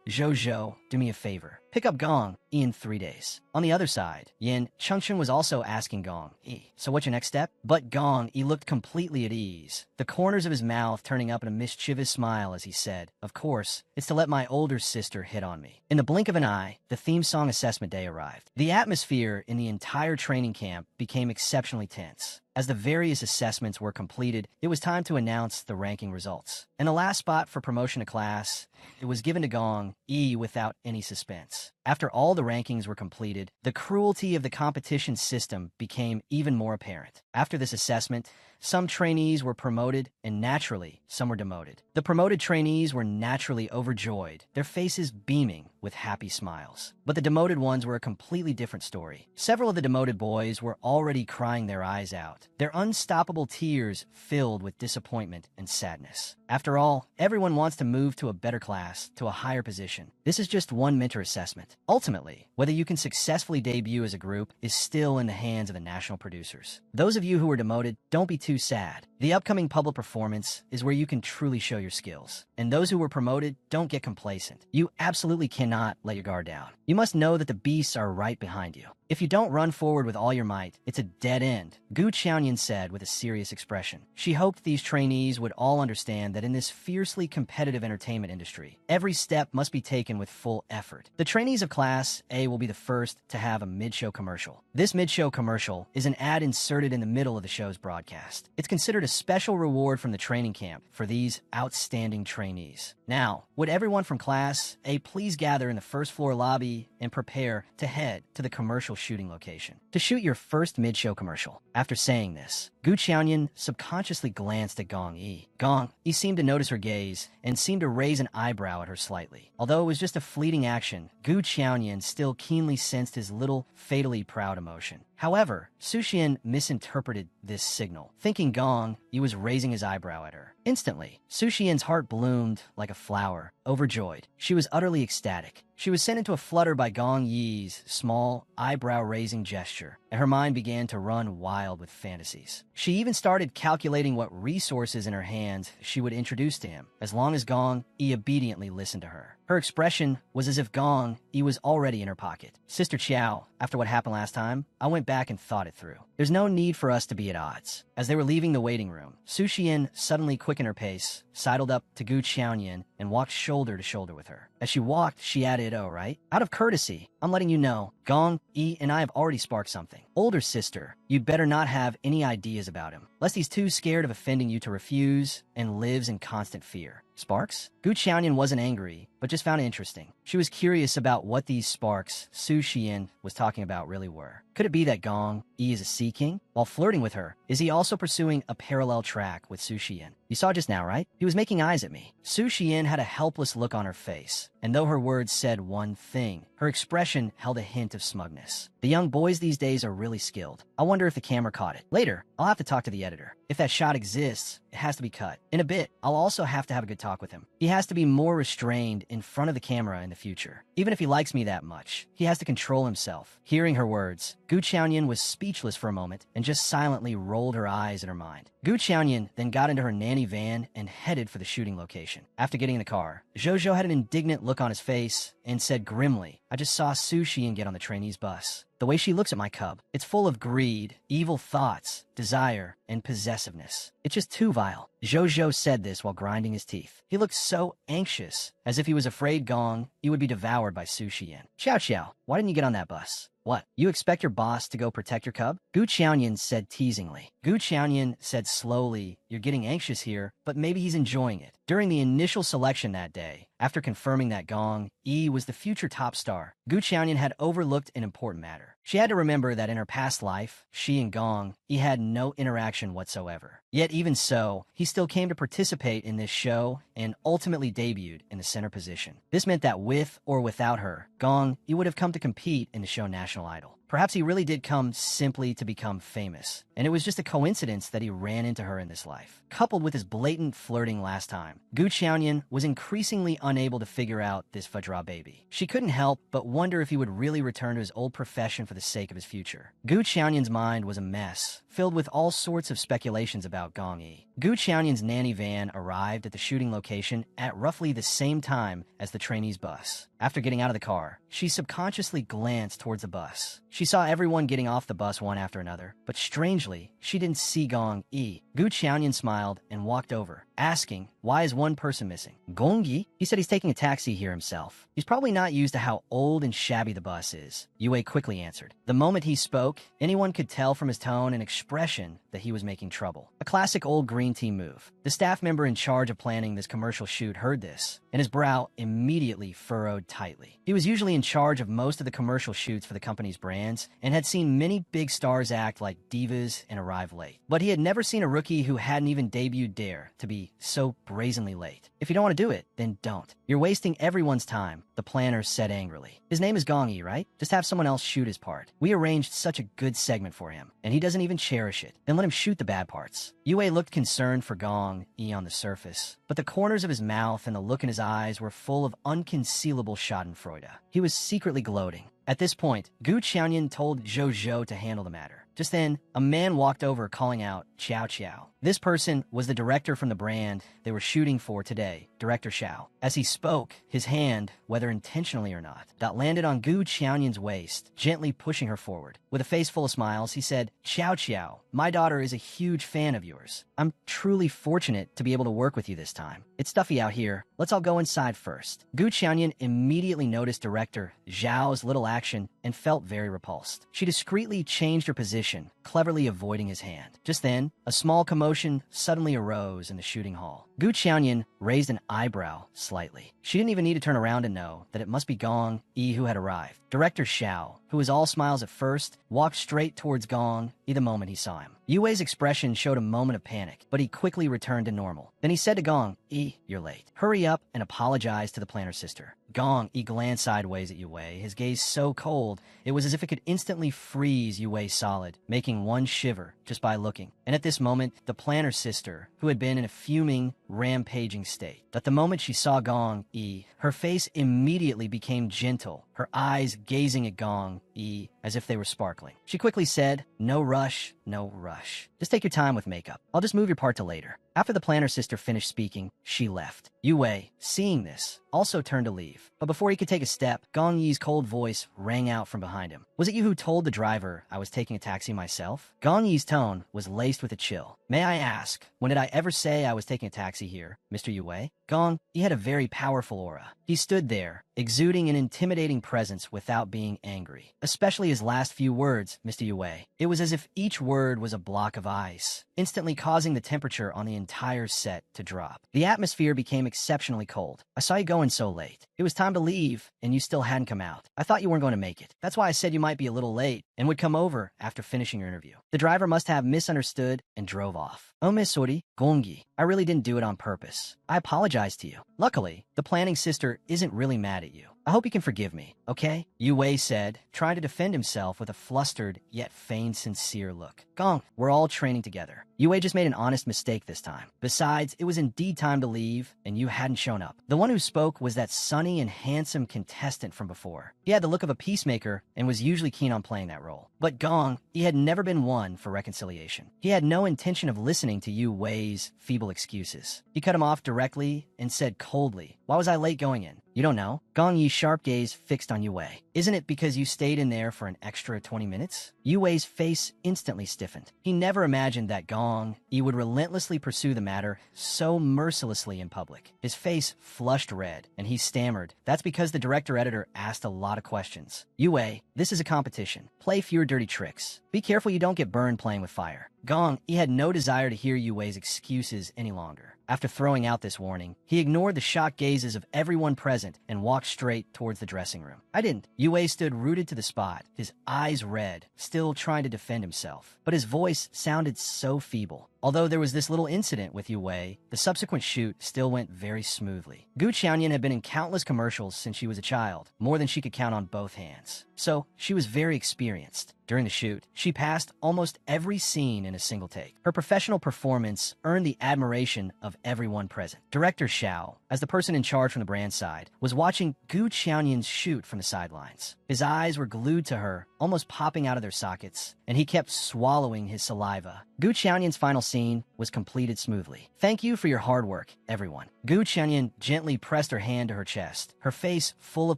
Zhou, do me a favor. Pick up Gong in 3 days. On the other side, Yin Chengcheng was also asking Gong, so what's your next step? But Gong, he looked completely at ease, the corners of his mouth turning up in a mischievous smile as he said, of course, it's to let my older sister hit on me. In the blink of an eye, the theme song assessment day arrived. The atmosphere in the entire training camp became exceptionally tense. As the various assessments were completed, it was time to announce the ranking results. And the last spot for promotion to class, it was given to Gong Yi without any suspense. After all the rankings were completed, the cruelty of the competition system became even more apparent. After this assessment, some trainees were promoted, and naturally, some were demoted. The promoted trainees were naturally overjoyed, their faces beaming with with happy smiles. But the demoted ones were a completely different story. Several of the demoted boys were already crying their eyes out, their unstoppable tears filled with disappointment and sadness. After all, everyone wants to move to a better class, to a higher position. This is just one mentor assessment. Ultimately, whether you can successfully debut as a group is still in the hands of the national producers. Those of you who were demoted, don't be too sad. The upcoming public performance is where you can truly show your skills. And those who were promoted, don't get complacent. You absolutely cannot let your guard down. You must know that the beasts are right behind you. If you don't run forward with all your might, it's a dead end, Gu Qiaoyan said with a serious expression. She hoped these trainees would all understand that in this fiercely competitive entertainment industry, every step must be taken with full effort. The trainees of Class A will be the first to have a mid-show commercial. This mid-show commercial is an ad inserted in the middle of the show's broadcast. It's considered a special reward from the training camp for these outstanding trainees. Now, would everyone from Class A please gather in the first floor lobby and prepare to head to the commercial shooting location to shoot your first mid-show commercial. After saying this, Gu Qiaoyan subconsciously glanced at Gong Yi. Gong Yi seemed to notice her gaze and seemed to raise an eyebrow at her slightly. Although it was just a fleeting action, Gu Qiaoyan still keenly sensed his little, fatally proud emotion. However, Su Xian misinterpreted this signal, thinking Gong Yi was raising his eyebrow at her. Instantly, Su Xian's heart bloomed like a flower. Overjoyed, she was utterly ecstatic. She was sent into a flutter by Gong Yi's small, eyebrow-raising gesture, and her mind began to run wild with fantasies. She even started calculating what resources in her hands she would introduce to him, as long as Gong Yi obediently listened to her. Her expression was as if Gong Yi was already in her pocket. Sister Qiao, after what happened last time, I went back and thought it through. There's no need for us to be at odds. As they were leaving the waiting room, Su Xian suddenly quickened her pace, sidled up to Gu Qiaoyan, and walked shoulder to shoulder with her. As she walked, she added, "Oh, right? Out of courtesy, I'm letting you know, Gong Yi and I have already sparked something. Older sister, you'd better not have any ideas about him, lest he's too scared of offending you to refuse and lives in constant fear." Sparks? Gu Qiaoyan wasn't angry, but just found it interesting. She was curious about what these sparks Su Xian was talking about really were. Could it be that Gong Yi is a Sea King? While flirting with her, is he also pursuing a parallel track with Su Xian? You saw just now, right? He was making eyes at me. Su Xian had a helpless look on her face, and though her words said one thing, her expression held a hint of smugness. The young boys these days are really skilled. I wonder if the camera caught it. Later, I'll have to talk to the editor. If that shot exists, it has to be cut. In a bit, I'll also have to have a good talk with him. He has to be more restrained in front of the camera in the future. Even if he likes me that much, he has to control himself. Hearing her words, Gu Qiaoyan was speechless for a moment and just silently rolled her eyes in her mind. Gu Qiaoyan then got into her nanny van and headed for the shooting location. After getting in the car, Zhou had an indignant look on his face and said grimly, "I just saw Su Xian get on the trainee's bus. The way she looks at my cub, it's full of greed, evil thoughts, desire, and possessiveness. It's just too vile." Zhou said this while grinding his teeth. He looked so anxious, as if he was afraid Gong Yi would be devoured by Su Xian. Xiao, why didn't you get on that bus?" "What? You expect your boss to go protect your cub?" Gu Qiaoyan said teasingly. Gu Qiaoyan said slowly, "You're getting anxious here, but maybe he's enjoying it." During the initial selection that day, after confirming that Gong Yi was the future top star, Gu Qiaoyan had overlooked an important matter. She had to remember that in her past life, she and Gong Yi had no interaction whatsoever. Yet even so, he still came to participate in this show and ultimately debuted in the center position. This meant that with or without her, Gong Yi would have come to compete in the show National Idol. Perhaps he really did come simply to become famous, and it was just a coincidence that he ran into her in this life. Coupled with his blatant flirting last time, Gu Qiaoyan was increasingly unable to figure out this Vajra baby. She couldn't help but wonder if he would really return to his old profession for the sake of his future. Gu Qiaoyan's mind was a mess, filled with all sorts of speculations about Gong Yi. Gu Qiaoyan's nanny van arrived at the shooting location at roughly the same time as the trainee's bus. After getting out of the car, she subconsciously glanced towards the bus. She saw everyone getting off the bus one after another, but strangely, she didn't see Gong Yi. Gu Qiaoyan smiled and walked over, asking, "Why is one person missing?" "Gong Yi? He said he's taking a taxi here himself. He's probably not used to how old and shabby the bus is," Yue quickly answered. The moment he spoke, anyone could tell from his tone and expression that he was making trouble. A classic old green team move. The staff member in charge of planning this commercial shoot heard this and his brow immediately furrowed tightly. He was usually in charge of most of the commercial shoots for the company's brands and had seen many big stars act like divas and arrive late. But he had never seen a rookie who hadn't even debuted dare to be so brazenly late. If you don't want to do it, then don't. You're wasting everyone's time, the planner said angrily. His name is Gong Yi, right? Just have someone else shoot his part. We arranged such a good segment for him, and he doesn't even cherish it. Then let him shoot the bad parts. Yue looked concerned for Gong Yi on the surface, but the corners of his mouth and the look in his eyes were full of unconcealable schadenfreude. He was secretly gloating. At this point, Gu Qianyan told Zhou Zhou to handle the matter. Just then, a man walked over calling out, "Xiao Xiao." This person was the director from the brand they were shooting for today, Director Xiao. As he spoke, his hand, whether intentionally or not, landed on Gu Qianyan's waist, gently pushing her forward. With a face full of smiles, he said, "Xiao Xiao, my daughter is a huge fan of yours. I'm truly fortunate to be able to work with you this time. It's stuffy out here. Let's all go inside first." Gu Qianyan immediately noticed Director Zhao's little action and felt very repulsed. She discreetly changed her position, cleverly avoiding his hand. Just then, a small commotion suddenly arose in the shooting hall. Gu Qianyan raised an eyebrow slightly. She didn't even need to turn around to know that it must be Gong Yi who had arrived. Director Xiao, who was all smiles at first, walked straight towards Gong Yi the moment he saw him. Yue's expression showed a moment of panic, but he quickly returned to normal. Then he said to Gong Yi, "You're late. Hurry up and apologize to the planner's sister." Gong Yi glanced sideways at Yue, his gaze so cold it was as if it could instantly freeze Yue solid, making one shiver just by looking. And at this moment, the planner's sister, who had been in a fuming, rampaging state, that the moment she saw Gong Yi, her face immediately became gentle, her eyes gazing at Gong Yi as if they were sparkling. She quickly said, "No rush, no rush. Just take your time with makeup. I'll just move your part to later." After the planner's sister finished speaking, she left. Yue, seeing this, also turned to leave. But before he could take a step, Gong Yi's cold voice rang out from behind him. "Was it you who told the driver I was taking a taxi myself?" Gong Yi's tone was laced with a chill. "May I ask, when did I ever say I was taking a taxi here, Mr. Yue?" Gong Yi had a very powerful aura. He stood there, exuding an intimidating presence without being angry. Especially his last few words, "Mr. Yue." It was as if each word was a block of ice, instantly causing the temperature on the entire set to drop. The atmosphere became exceptionally cold. "I saw you going so late. It was time to leave, and you still hadn't come out. I thought you weren't going to make it. That's why I said you might be a little late and would come over after finishing your interview." The driver must have misunderstood and drove off. "Oh, Miss Sori, Gong Yi, I really didn't do it on purpose. I apologize to you. Luckily, the planning sister isn't really mad at you. I hope you can forgive me, okay?" Yue said, trying to defend himself with a flustered yet feigned sincere look. "Gong, we're all training together. Yue just made an honest mistake this time. Besides, it was indeed time to leave, and you hadn't shown up." The one who spoke was that sunny and handsome contestant from before. He had the look of a peacemaker and was usually keen on playing that role. But Gong, he had never been one for reconciliation. He had no intention of listening to Yue's feeble excuses. He cut him off directly and said coldly, "Why was I late going in? You don't know?" Gong Yi's sharp gaze fixed on Yue. "Isn't it because you stayed in there for an extra 20 minutes? Yue's face instantly stiffened. He never imagined that Gong Yi would relentlessly pursue the matter so mercilessly in public. His face flushed red, and he stammered, "That's because the director-editor asked a lot of questions. Yue, this is a competition. Play fewer dirty tricks. Be careful you don't get burned playing with fire." Gong Yi had no desire to hear Yue's excuses any longer. After throwing out this warning, he ignored the shocked gazes of everyone present and walked straight towards the dressing room. "I didn't." Yue stood rooted to the spot, his eyes red, still trying to defend himself. But his voice sounded so feeble. Although there was this little incident with Yue, the subsequent shoot still went very smoothly. Gu Qianyan had been in countless commercials since she was a child, more than she could count on both hands. So, she was very experienced. During the shoot, she passed almost every scene in a single take. Her professional performance earned the admiration of everyone present. Director Xiao, as the person in charge from the brand side, was watching Gu Qianyan's shoot from the sidelines. His eyes were glued to her, almost popping out of their sockets, and he kept swallowing his saliva. Gu Qianyan's final scene was completed smoothly. "Thank you for your hard work, everyone." Gu Qianyan gently pressed her hand to her chest, her face full of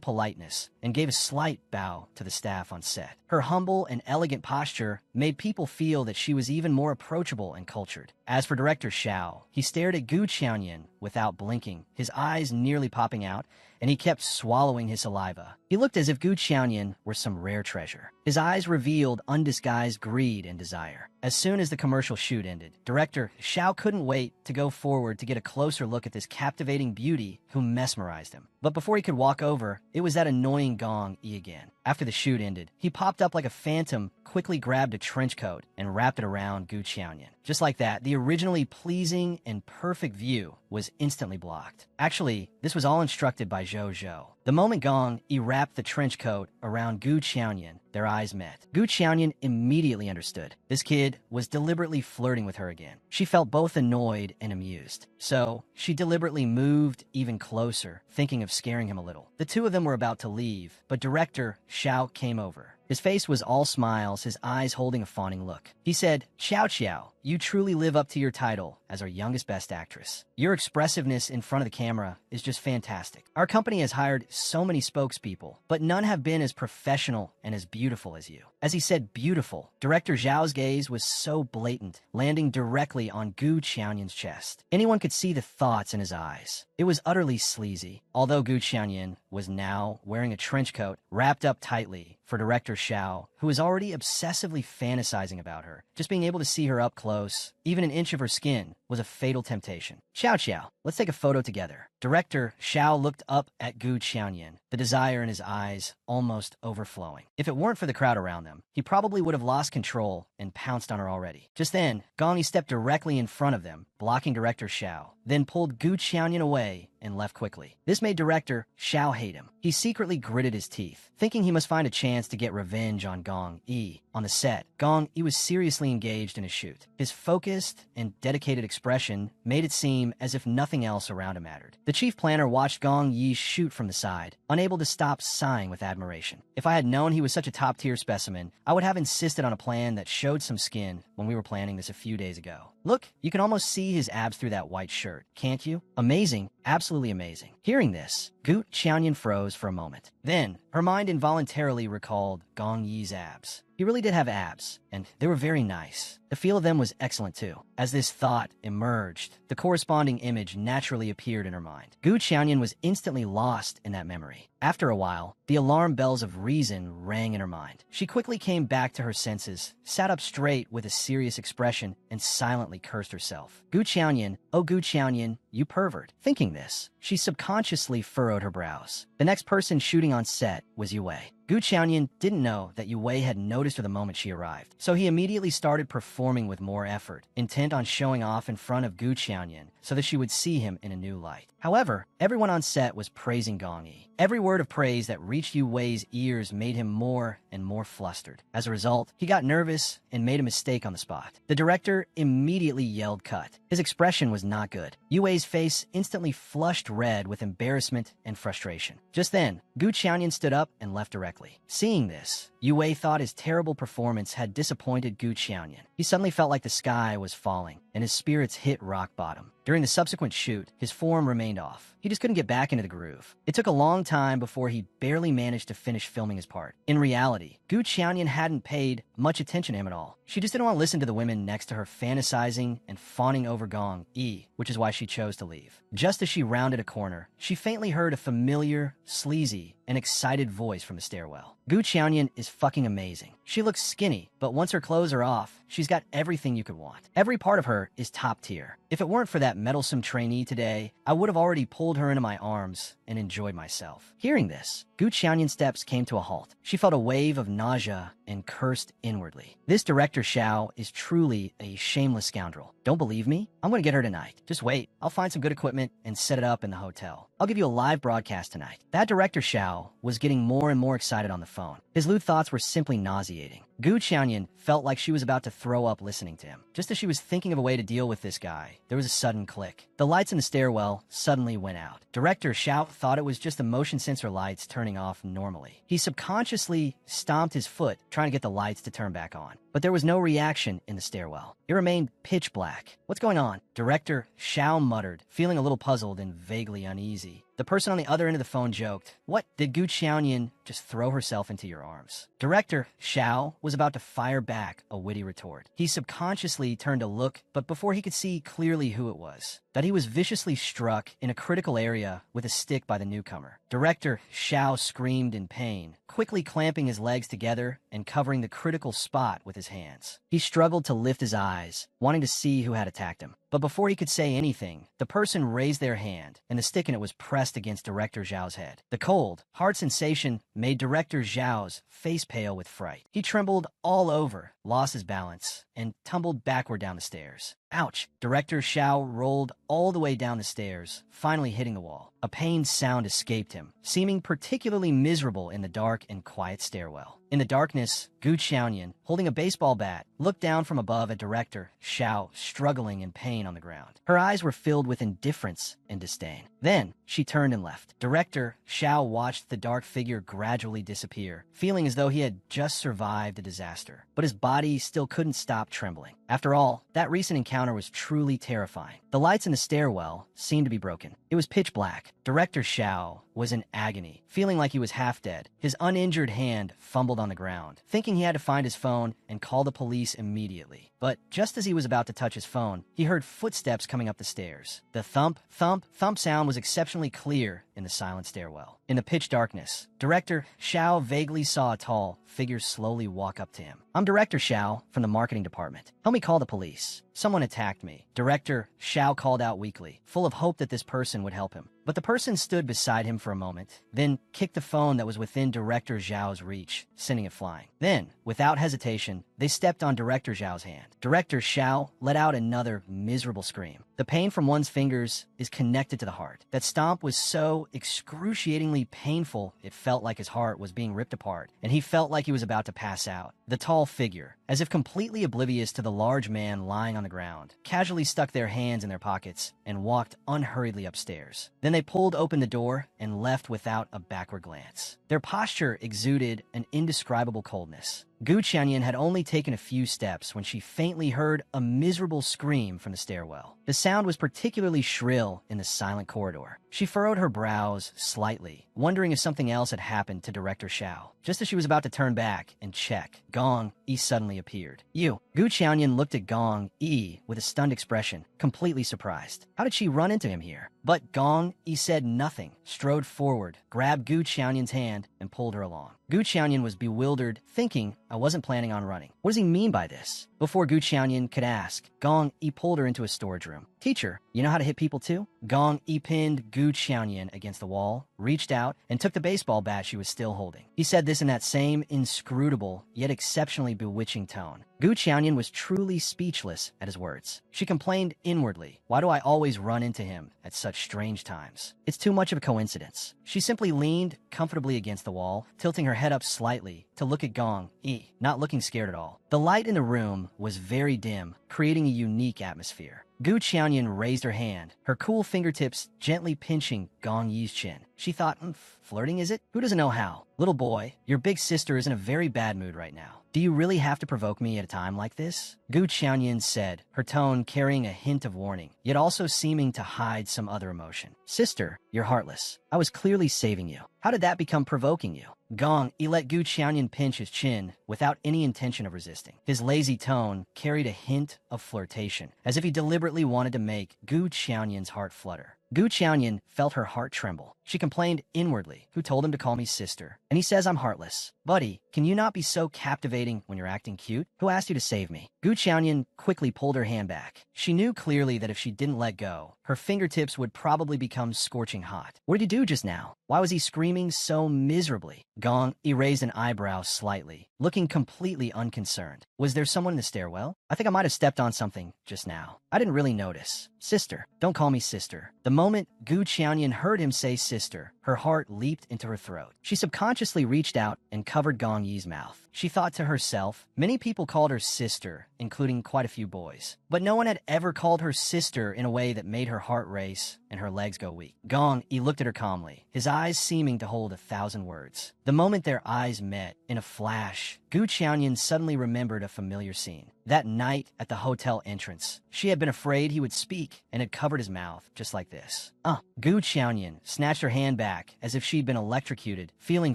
politeness, and gave a slight bow to the staff on set. Her humble and elegant posture made people feel that she was even more approachable and cultured. As for Director Xiao, he stared at Gu Qianyan without blinking, his eyes nearly popping out, and he kept swallowing his saliva. He looked as if Gu Qianyan were some rare treasure. His eyes revealed undisguised greed and desire. As soon as the commercial shoot ended, director Xiao couldn't wait to go forward to get a closer look at this captivating beauty who mesmerized him. But before he could walk over, it was that annoying Gong Yi again. After the shoot ended, he popped up like a phantom, quickly grabbed a trench coat, and wrapped it around Gu Qianyan. Just like that, the originally pleasing and perfect view was instantly blocked. Actually, this was all instructed by Zhou Zhou. The moment Gong Yi wrapped the trench coat around Gu Qianyan, their eyes met. Gu Qianyan immediately understood. This kid was deliberately flirting with her again. She felt both annoyed and amused. So, she deliberately moved even closer, thinking of scaring him a little. The two of them were about to leave, but director Xiao came over. His face was all smiles, his eyes holding a fawning look. He said, "Xiao Xiao, you truly live up to your title as our youngest best actress. Your expressiveness in front of the camera is just fantastic. Our company has hired so many spokespeople, but none have been as professional and as beautiful as you." As he said beautiful, director Zhao's gaze was so blatant, landing directly on Gu Qianyan's chest. Anyone could see the thoughts in his eyes. It was utterly sleazy. Although Gu Qianyan was now wearing a trench coat wrapped up tightly, for director Xiao, who was already obsessively fantasizing about her, just being able to see her up close, even an inch of her skin, was a fatal temptation. "Xiao Xiao, let's take a photo together." Director Xiao looked up at Gu Qianyan, the desire in his eyes almost overflowing. If it weren't for the crowd around them, he probably would have lost control and pounced on her already. Just then, Gong Yi stepped directly in front of them, blocking director Xiao, then pulled Gu Qianyan away and left quickly. This made director Xiao hate him. He secretly gritted his teeth, thinking he must find a chance to get revenge on Gong Yi. On the set, Gong Yi was seriously engaged in a shoot. His focused and dedicated expression made it seem as if nothing else around him mattered. The chief planner watched Gong Yi shoot from the side, unable to stop sighing with admiration. "If I had known he was such a top-tier specimen, I would have insisted on a plan that showed some skin when we were planning this a few days ago. Look, you can almost see his abs through that white shirt, can't you? Amazing, absolutely amazing." Hearing this, Gu Qianyan froze for a moment. Then, her mind involuntarily recalled Gong Yi's abs. He really did have abs, and they were very nice. The feel of them was excellent too. As this thought emerged, the corresponding image naturally appeared in her mind. Gu Qianyan was instantly lost in that memory. After a while, the alarm bells of reason rang in her mind. She quickly came back to her senses, sat up straight with a serious expression, and silently cursed herself. "Gu Qianyan, oh Gu Qianyan, you pervert." Thinking this, she subconsciously furrowed her brows. The next person shooting on set was Yue. Gu Qianyan didn't know that Yue had noticed her the moment she arrived, so he immediately started performing with more effort, intent on showing off in front of Gu Qianyan so that she would see him in a new light. However, everyone on set was praising Gong Yi. Every word of praise that reached Yue's ears made him more and more flustered. As a result, he got nervous and made a mistake on the spot. The director immediately yelled cut. His expression was not good. Yue's face instantly flushed red with embarrassment and frustration. Just then, Gu Qianyan stood up and left directly. Seeing this, Yue thought his terrible performance had disappointed Gu Qianyan. He suddenly felt like the sky was falling, and his spirits hit rock bottom. During the subsequent shoot, his form remained off. He just couldn't get back into the groove. It took a long time before he barely managed to finish filming his part. In reality, Gu Qianyan hadn't paid much attention to him at all. She just didn't want to listen to the women next to her fantasizing and fawning over Gong Yi, which is why she chose to leave. Just as she rounded a corner, she faintly heard a familiar, sleazy, and excited voice from the stairwell. "Gu Qianyan is fucking amazing. She looks skinny, but once her clothes are off, she's got everything you could want. Every part of her is top tier. If it weren't for that meddlesome trainee today, I would have already pulled her into my arms and enjoyed myself." Hearing this, Gu Qianyan's steps came to a halt. She felt a wave of nausea and cursed inwardly. This director Xiao is truly a shameless scoundrel. Don't believe me? I'm going to get her tonight. Just wait. I'll find some good equipment and set it up in the hotel. I'll give you a live broadcast tonight. That director Xiao was getting more and more excited on the phone. His lewd thoughts were simply nauseating. Gu Qianyan felt like she was about to throw up listening to him. Just as she was thinking of a way to deal with this guy, there was a sudden click. The lights in the stairwell suddenly went out. Director Xiao thought it was just the motion sensor lights turning off normally. He subconsciously stomped his foot, trying to get the lights to turn back on. But there was no reaction in the stairwell. It remained pitch black. "What's going on?" Director Xiao muttered, feeling a little puzzled and vaguely uneasy. The person on the other end of the phone joked, "What, did Gu Qiaoyan just throw herself into your arms?" Director Xiao was about to fire back a witty retort. He subconsciously turned to look, but before he could see clearly who it was, that he was viciously struck in a critical area with a stick by the newcomer. Director Xiao screamed in pain, quickly clamping his legs together and covering the critical spot with his hands. He struggled to lift his eyes, wanting to see who had attacked him. But before he could say anything, the person raised their hand, and the stick in it was pressed against Director Zhao's head. The cold, hard sensation made Director Zhao's face pale with fright. He trembled all over, lost his balance, and tumbled backward down the stairs. Ouch! Director Xiao rolled all the way down the stairs, finally hitting the wall. A pained sound escaped him, seeming particularly miserable in the dark and quiet stairwell. In the darkness, Gu Qiaoyan, holding a baseball bat, looked down from above at Director Xiao struggling in pain on the ground. Her eyes were filled with indifference and disdain. Then, she turned and left. Director Xiao watched the dark figure gradually disappear, feeling as though he had just survived a disaster. But his body still couldn't stop trembling. After all, that recent encounter was truly terrifying. The lights in the stairwell seemed to be broken. It was pitch black. Director Xiao was in agony, feeling like he was half dead. His uninjured hand fumbled on the ground, thinking he had to find his phone and call the police immediately. But just as he was about to touch his phone, he heard footsteps coming up the stairs. The thump, thump, thump sound was exceptionally clear in the silent stairwell. In the pitch darkness, Director Xiao vaguely saw a tall figure slowly walk up to him. "I'm Director Xiao from the marketing department. Help me call the police. Someone attacked me." Director Xiao called out weakly, full of hope that this person would help him. But the person stood beside him for a moment, then kicked the phone that was within Director Zhao's reach, sending it flying. Then, without hesitation, they stepped on Director Zhao's hand. Director Xiao let out another miserable scream. The pain from one's fingers is connected to the heart. That stomp was so excruciatingly painful, it felt like his heart was being ripped apart, and he felt like he was about to pass out. The tall figure, as if completely oblivious to the large man lying on the ground, casually stuck their hands in their pockets and walked unhurriedly upstairs. Then they pulled open the door and left without a backward glance. Their posture exuded an indescribable coldness. Gu Qiaoyan had only taken a few steps when she faintly heard a miserable scream from the stairwell. The sound was particularly shrill in the silent corridor. She furrowed her brows slightly, wondering if something else had happened to Director Xiao. Just as she was about to turn back and check, Gong Yi suddenly appeared. "You!" Gu Qiaoyan looked at Gong Yi with a stunned expression, completely surprised. How did she run into him here? But Gong Yi said nothing, strode forward, grabbed Gu Qiaoyan's hand, and pulled her along. Gu Qiaoyan was bewildered, thinking, "I wasn't planning on running. What does he mean by this?" Before Gu Qiaoyan could ask, Gong Yi pulled her into a storage room. "Teacher, you know how to hit people too?" Gong Yi pinned Gu Qiaoyan against the wall, reached out, and took the baseball bat she was still holding. He said this in that same inscrutable, yet exceptionally bewitching tone. Gu Qiaoyan was truly speechless at his words. She complained inwardly, "Why do I always run into him at such strange times? It's too much of a coincidence." She simply leaned comfortably against the wall, tilting her head up slightly to look at Gong Yi, not looking scared at all. The light in the room was very dim, creating a unique atmosphere. Gu Qiaoyan raised her hand, her cool fingertips gently pinching Gong Yi's chin. She thought, flirting is it? Who doesn't know how? "Little boy, your big sister is in a very bad mood right now. Do you really have to provoke me at a time like this?" Gu Qiaoyan said, her tone carrying a hint of warning, yet also seeming to hide some other emotion. "Sister, you're heartless. I was clearly saving you. How did that become provoking you?" Gong Yi let Gu Qiaoyan pinch his chin without any intention of resisting. His lazy tone carried a hint of flirtation, as if he deliberately wanted to make Gu Qiaoyan's heart flutter. Gu Qiaoyan felt her heart tremble. She complained inwardly, "Who told him to call me sister? And he says I'm heartless. Buddy, can you not be so captivating when you're acting cute? Who asked you to save me?" Gu Qiaoyan quickly pulled her hand back. She knew clearly that if she didn't let go, her fingertips would probably become scorching hot. "What did you do just now? Why was he screaming so miserably?" Gong Yi raised an eyebrow slightly, looking completely unconcerned. "Was there someone in the stairwell? I think I might have stepped on something just now. I didn't really notice." "Sister, don't call me sister." The moment Gu Qiaoyan heard him say sister, her heart leaped into her throat. She subconsciously reached out and covered Gong Yi's mouth. She thought to herself, many people called her sister, including quite a few boys. But no one had ever called her sister in a way that made her heart race and her legs go weak. Gong Yi looked at her calmly, his eyes seeming to hold 1,000 words. The moment their eyes met, in a flash, Gu Qianyan suddenly remembered a familiar scene. That night at the hotel entrance, she had been afraid he would speak and had covered his mouth just like this. Gu Qianyan snatched her hand back as if she'd been electrocuted, feeling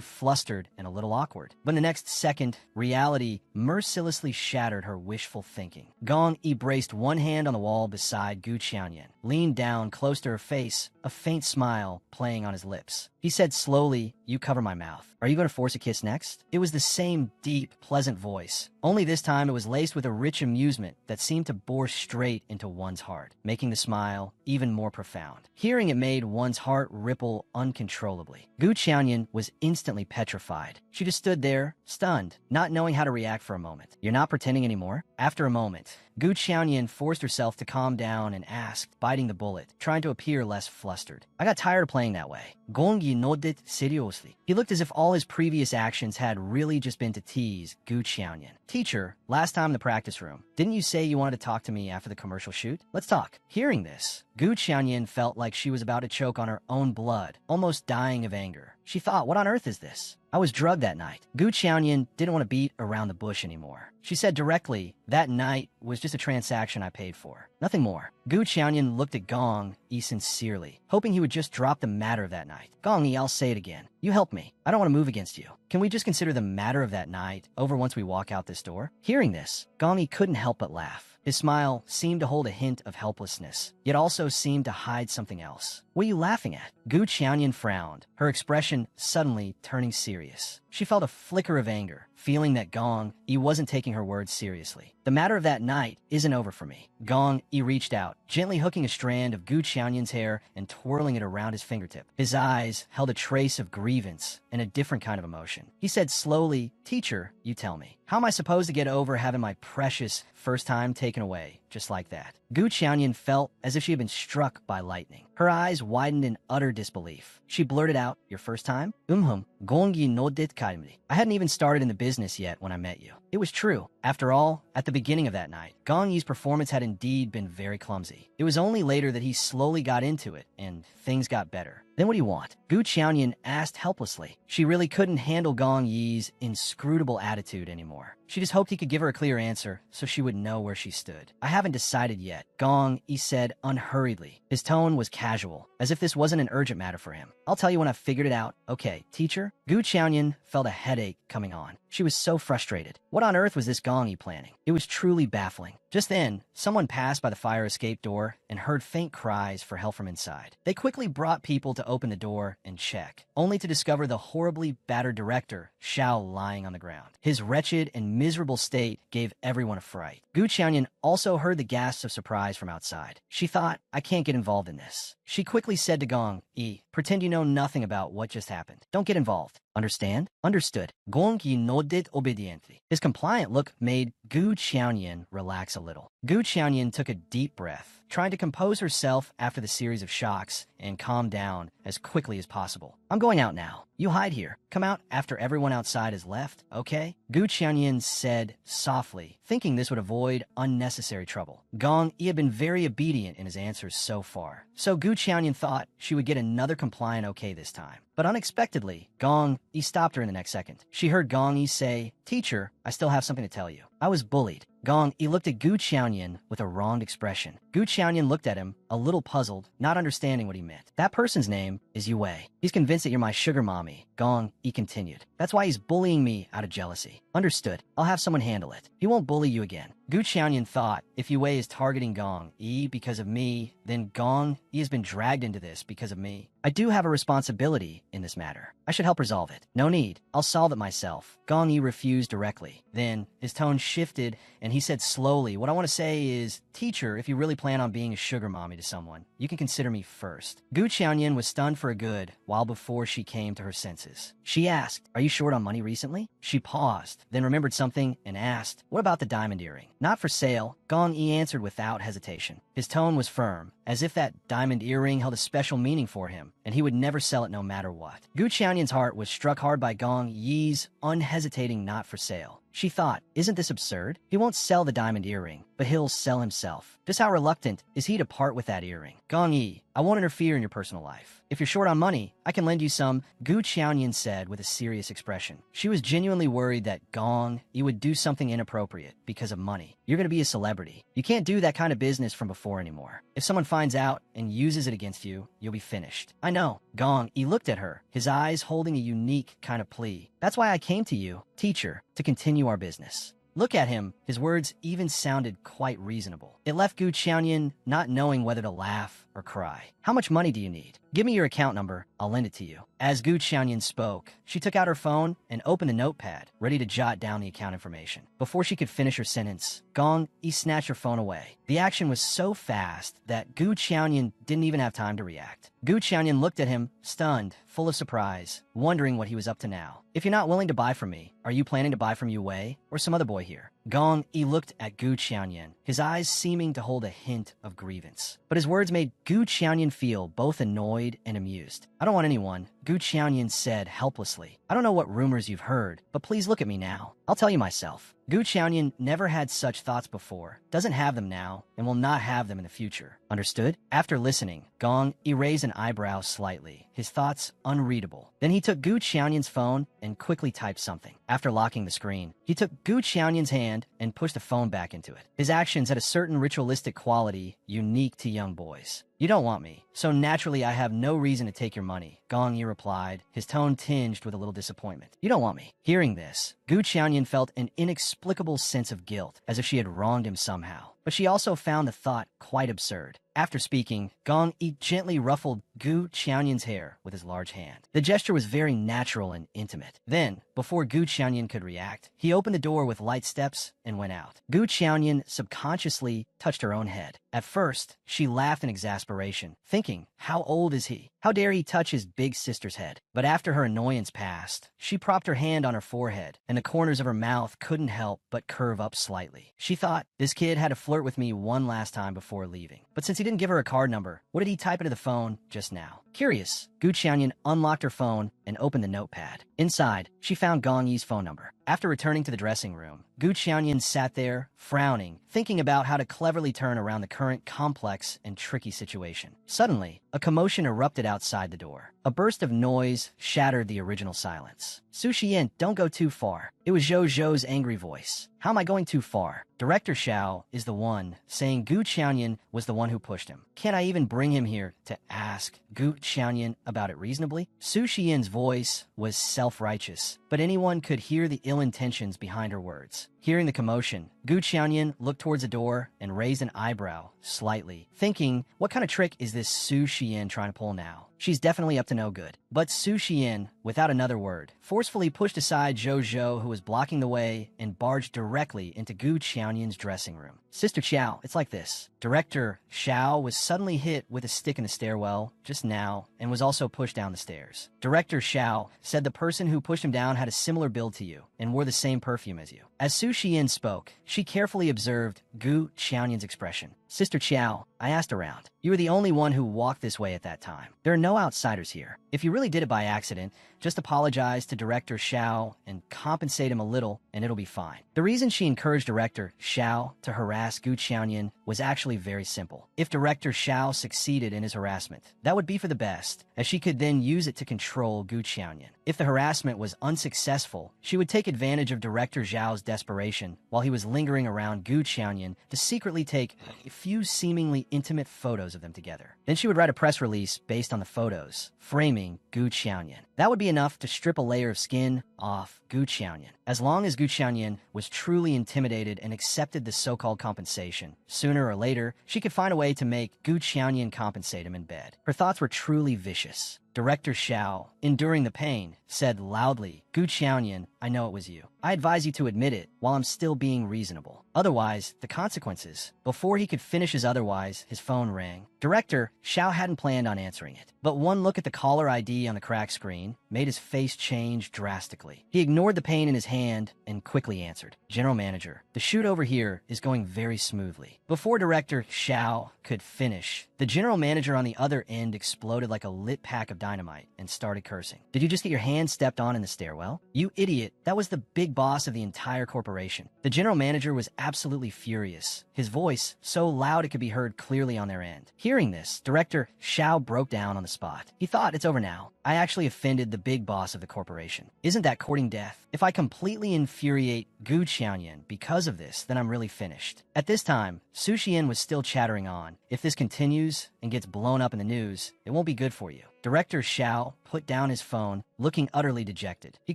flustered and a little awkward. But in the next second, reality mercilessly shattered her wishful thinking. Gong Yi braced one hand on the wall beside Gu Qianyan, leaned down close to her face, a faint smile playing on his lips. He said slowly, "You cover my mouth. Are you going to force a kiss next?" It was the same deep, pleasant voice, only this time it was laced with a rich amusement that seemed to bore straight into one's heart, making the smile even more profound. Hearing it made one's heart ripple uncontrollably. Gu Qianyan was instantly petrified. She just stood there, stunned, not knowing how to react for a moment. "You're not pretending anymore?" After a moment, Gu Qianyan forced herself to calm down and asked, biting the bullet, trying to appear less flustered. "I got tired of playing that way." Gong Yi nodded seriously. He looked as if all his previous actions had really just been to tease Gu Qianyan. "Teacher, last time in the practice room, didn't you say you wanted to talk to me after the commercial shoot? Let's talk." Hearing this, Gu Qianyan felt like she was about to choke on her own blood, almost dying of anger. She thought, what on earth is this? I was drugged that night. Gu Qianyan didn't want to beat around the bush anymore. She said directly, that night was just a transaction I paid for. Nothing more. Gu Qianyan looked at Gong Yi sincerely, hoping he would just drop the matter of that night. "Gong Yi, I'll say it again. You helped me. I don't want to move against you. Can we just consider the matter of that night over once we walk out this door?" Hearing this, Gong Yi couldn't help but laugh. His smile seemed to hold a hint of helplessness, yet also seemed to hide something else. "What are you laughing at?" Gu Qianyan frowned, her expression suddenly turning serious. She felt a flicker of anger, feeling that Gong Yi wasn't taking her words seriously. "The matter of that night isn't over for me." Gong Yi reached out, gently hooking a strand of Gu Qianyan's hair and twirling it around his fingertip. His eyes held a trace of grievance and a different kind of emotion. He said slowly, "Teacher, you tell me, how am I supposed to get over having my precious first time taken away just like that?" Gu Qianyan felt as if she had been struck by lightning. Her eyes widened in utter disbelief. She blurted out, "Your first time?" Gong Yi nodded calmly. "I hadn't even started in the business yet when I met you." It was true. After all, at the beginning of that night, Gong Yi's performance had indeed been very clumsy. It was only later that he slowly got into it, and things got better. "Then what do you want?" Gu Qianyan asked helplessly. She really couldn't handle Gong Yi's inscrutable attitude anymore. She just hoped he could give her a clear answer so she would know where she stood. "I haven't decided yet," Gong Yi said unhurriedly. His tone was casual, as if this wasn't an urgent matter for him. "I'll tell you when I've figured it out. Okay, teacher?" Gu Qianyan felt a headache coming on. She was so frustrated. What on earth was this Gong Yi planning? It was truly baffling. Just then, someone passed by the fire escape door and heard faint cries for help from inside. They quickly brought people to open the door and check, only to discover the horribly battered director, Xiao, lying on the ground. His wretched and miserable state gave everyone a fright. Gu Qianyan also heard the gasps of surprise from outside. She thought, I can't get involved in this. She quickly said to Gong Yi, pretend you know nothing about what just happened. Don't get involved. Understand? Understood. Gong Yi nodded obediently. His compliant look made Gu Qianyan relax a little. Gu Qianyan took a deep breath, trying to compose herself after the series of shocks and calm down as quickly as possible. I'm going out now. You hide here. Come out after everyone outside has left, okay? Gu Qianyan said softly, thinking this would avoid unnecessary trouble. Gong Yi had been very obedient in his answers so far, so Gu Qianyan thought she would get another compliant okay this time. But unexpectedly, Gong Yi stopped her in the next second. She heard Gong Yi say, Teacher, I still have something to tell you. I was bullied. Gong Yi looked at Gu Qianyan with a wronged expression. Gu Qianyan looked at him, a little puzzled, not understanding what he meant. That person's name is Yue. He's convinced that you're my sugar mommy, Gong Yi continued. That's why he's bullying me out of jealousy. Understood. I'll have someone handle it. He won't bully you again. Gu Qianyan thought, if Yue is targeting Gong Yi because of me, then Gong Yi has been dragged into this because of me. I do have a responsibility in this matter. I should help resolve it. No need. I'll solve it myself. Gong Yi refused directly. Then his tone shifted and he said slowly, what I want to say is, teacher, if you really plan on being a sugar mommy to someone, you can consider me first. Gu Qianyan was stunned for a good while before she came to her senses. She asked, are you short on money recently? She paused, then remembered something and asked, what about the diamond earring? Not for sale, Gong Yi answered without hesitation. His tone was firm, as if that diamond earring held a special meaning for him, and he would never sell it no matter what. Gu Qianyan's heart was struck hard by Gong Yi's unhesitating not for sale. She thought, isn't this absurd? He won't sell the diamond earring, but he'll sell himself. Just how reluctant is he to part with that earring? Gong Yi, I won't interfere in your personal life. If you're short on money, I can lend you some, Gu Qiaoyan said with a serious expression. She was genuinely worried that Gong Yi would do something inappropriate because of money. You're going to be a celebrity. You can't do that kind of business from before anymore. If someone finds out and uses it against you, you'll be finished. I know. Gong Yi looked at her, his eyes holding a unique kind of plea. That's why I came to you, teacher, to continue our business. Look at him. His words even sounded quite reasonable. It left Gu Qiaoyan not knowing whether to laugh or cry. How much money do you need? Give me your account number. I'll lend it to you. As Gu Qiaoyan spoke, she took out her phone and opened the notepad, ready to jot down the account information. Before she could finish her sentence, Gong Yi snatched her phone away. The action was so fast that Gu Qiaoyan didn't even have time to react. Gu Qiaoyan looked at him, stunned, full of surprise, wondering what he was up to now. If you're not willing to buy from me, are you planning to buy from Yue Wei or some other boy here? Gong Yi looked at Gu Qiaoyan, his eyes seeming to hold a hint of grievance. But his words made Gu Qiaoyan feel both annoyed and amused. I don't want anyone, Gu Qiaoyan said helplessly. I don't know what rumors you've heard, but please look at me now. I'll tell you myself. Gu Qiaoyan never had such thoughts before, doesn't have them now, and will not have them in the future. Understood? After listening, Gong Yi raised an eyebrow slightly, his thoughts unreadable. Then he took Gu Qiaoyan's phone and quickly typed something. After locking the screen, he took Gu Qiaoyan's hand and pushed the phone back into it. His actions had a certain ritualistic quality unique to young boys. You don't want me, so naturally I have no reason to take your money, Gong Yi replied, his tone tinged with a little disappointment. You don't want me. Hearing this, Gu Qiaoyan felt an inexplicable sense of guilt, as if she had wronged him somehow. But she also found the thought quite absurd. After speaking, Gong Yi gently ruffled Gu Qiaoyan's hair with his large hand. The gesture was very natural and intimate. Then, before Gu Qiaoyan could react, he opened the door with light steps and went out. Gu Qiaoyan subconsciously touched her own head. At first, she laughed in exasperation, thinking, how old is he? How dare he touch his big sister's head? But after her annoyance passed, she propped her hand on her forehead, and the corners of her mouth couldn't help but curve up slightly. She thought, this kid had to flirt with me one last time before leaving. But since he didn't give her a card number, what did he type into the phone just now? Curious, Gu Qiaoyan unlocked her phone and opened the notepad. Inside, she found Gong Yi's phone number. After returning to the dressing room, Gu Qiaoyan sat there, frowning, thinking about how to cleverly turn around the current complex and tricky situation. Suddenly, a commotion erupted outside the door. A burst of noise shattered the original silence. Su Xian, don't go too far. It was Zhou Zhou's angry voice. How am I going too far? Director Xiao is the one, saying Gu Qiaoyan was the one who pushed him. Can't I even bring him here to ask Gu Qiaoyan about it reasonably? Su Xian's voice was self-righteous, but anyone could hear the ill intentions behind her words. Hearing the commotion, Gu Qiaoyan looked towards the door and raised an eyebrow slightly, thinking, what kind of trick is this Su Xian trying to pull now? She's definitely up to no good. But Su Xian, without another word, forcefully pushed aside Zhou Zhou, who was blocking the way, and barged directly into Gu Qiaoyan's dressing room. Sister Xiao, it's like this. Director Xiao was suddenly hit with a stick in the stairwell just now and was also pushed down the stairs. Director Xiao said the person who pushed him down had a similar build to you and wore the same perfume as you. As Su Xian spoke, she carefully observed Gu Qiaoyan's expression. Sister Xiao, I asked around. You were the only one who walked this way at that time. There are no outsiders here. If you really did it by accident, just apologize to Director Xiao and compensate him a little, and it'll be fine. The reason she encouraged Director Xiao to harass Gu Qiaoyan was actually very simple. If Director Xiao succeeded in his harassment, that would be for the best, as she could then use it to control Gu Qiaoyan. If the harassment was unsuccessful, she would take advantage of Director Zhao's desperation while he was lingering around Gu Qiaoyan to secretly take a few seemingly intimate photos of them together. Then she would write a press release based on the photos, framing Gu Qiaoyan. That would be enough to strip a layer of skin off Gu Qiaoyan. As long as Gu Qiaoyan was truly intimidated and accepted the so-called compensation, sooner or later, she could find a way to make Gu Qiaoyan compensate him in bed. Her thoughts were truly vicious. Director Xiao, enduring the pain, said loudly, Gu Qiaoyan, I know it was you. I advise you to admit it while I'm still being reasonable. Otherwise, the consequences. Before he could finish his otherwise, his phone rang. Director Xiao hadn't planned on answering it, but one look at the caller ID on the crack screen made his face change drastically. He ignored the pain in his hand and quickly answered. General Manager, the shoot over here is going very smoothly. Before Director Xiao could finish, the general manager on the other end exploded like a lit pack of dynamite and started cursing. Did you just get your hand stepped on in the stairwell? You idiot, that was the big boss of the entire corporation. The general manager was absolutely furious, his voice so loud it could be heard clearly on their end. Hearing this, Director Xiao broke down on the spot. He thought, it's over now. I actually offended the big boss of the corporation. Isn't that courting death? If I completely infuriate Gu Qianyan because of this, then I'm really finished. At this time, Su Xian was still chattering on. If this continues and gets blown up in the news, it won't be good for you. Director Xiao put down his phone, looking utterly dejected. He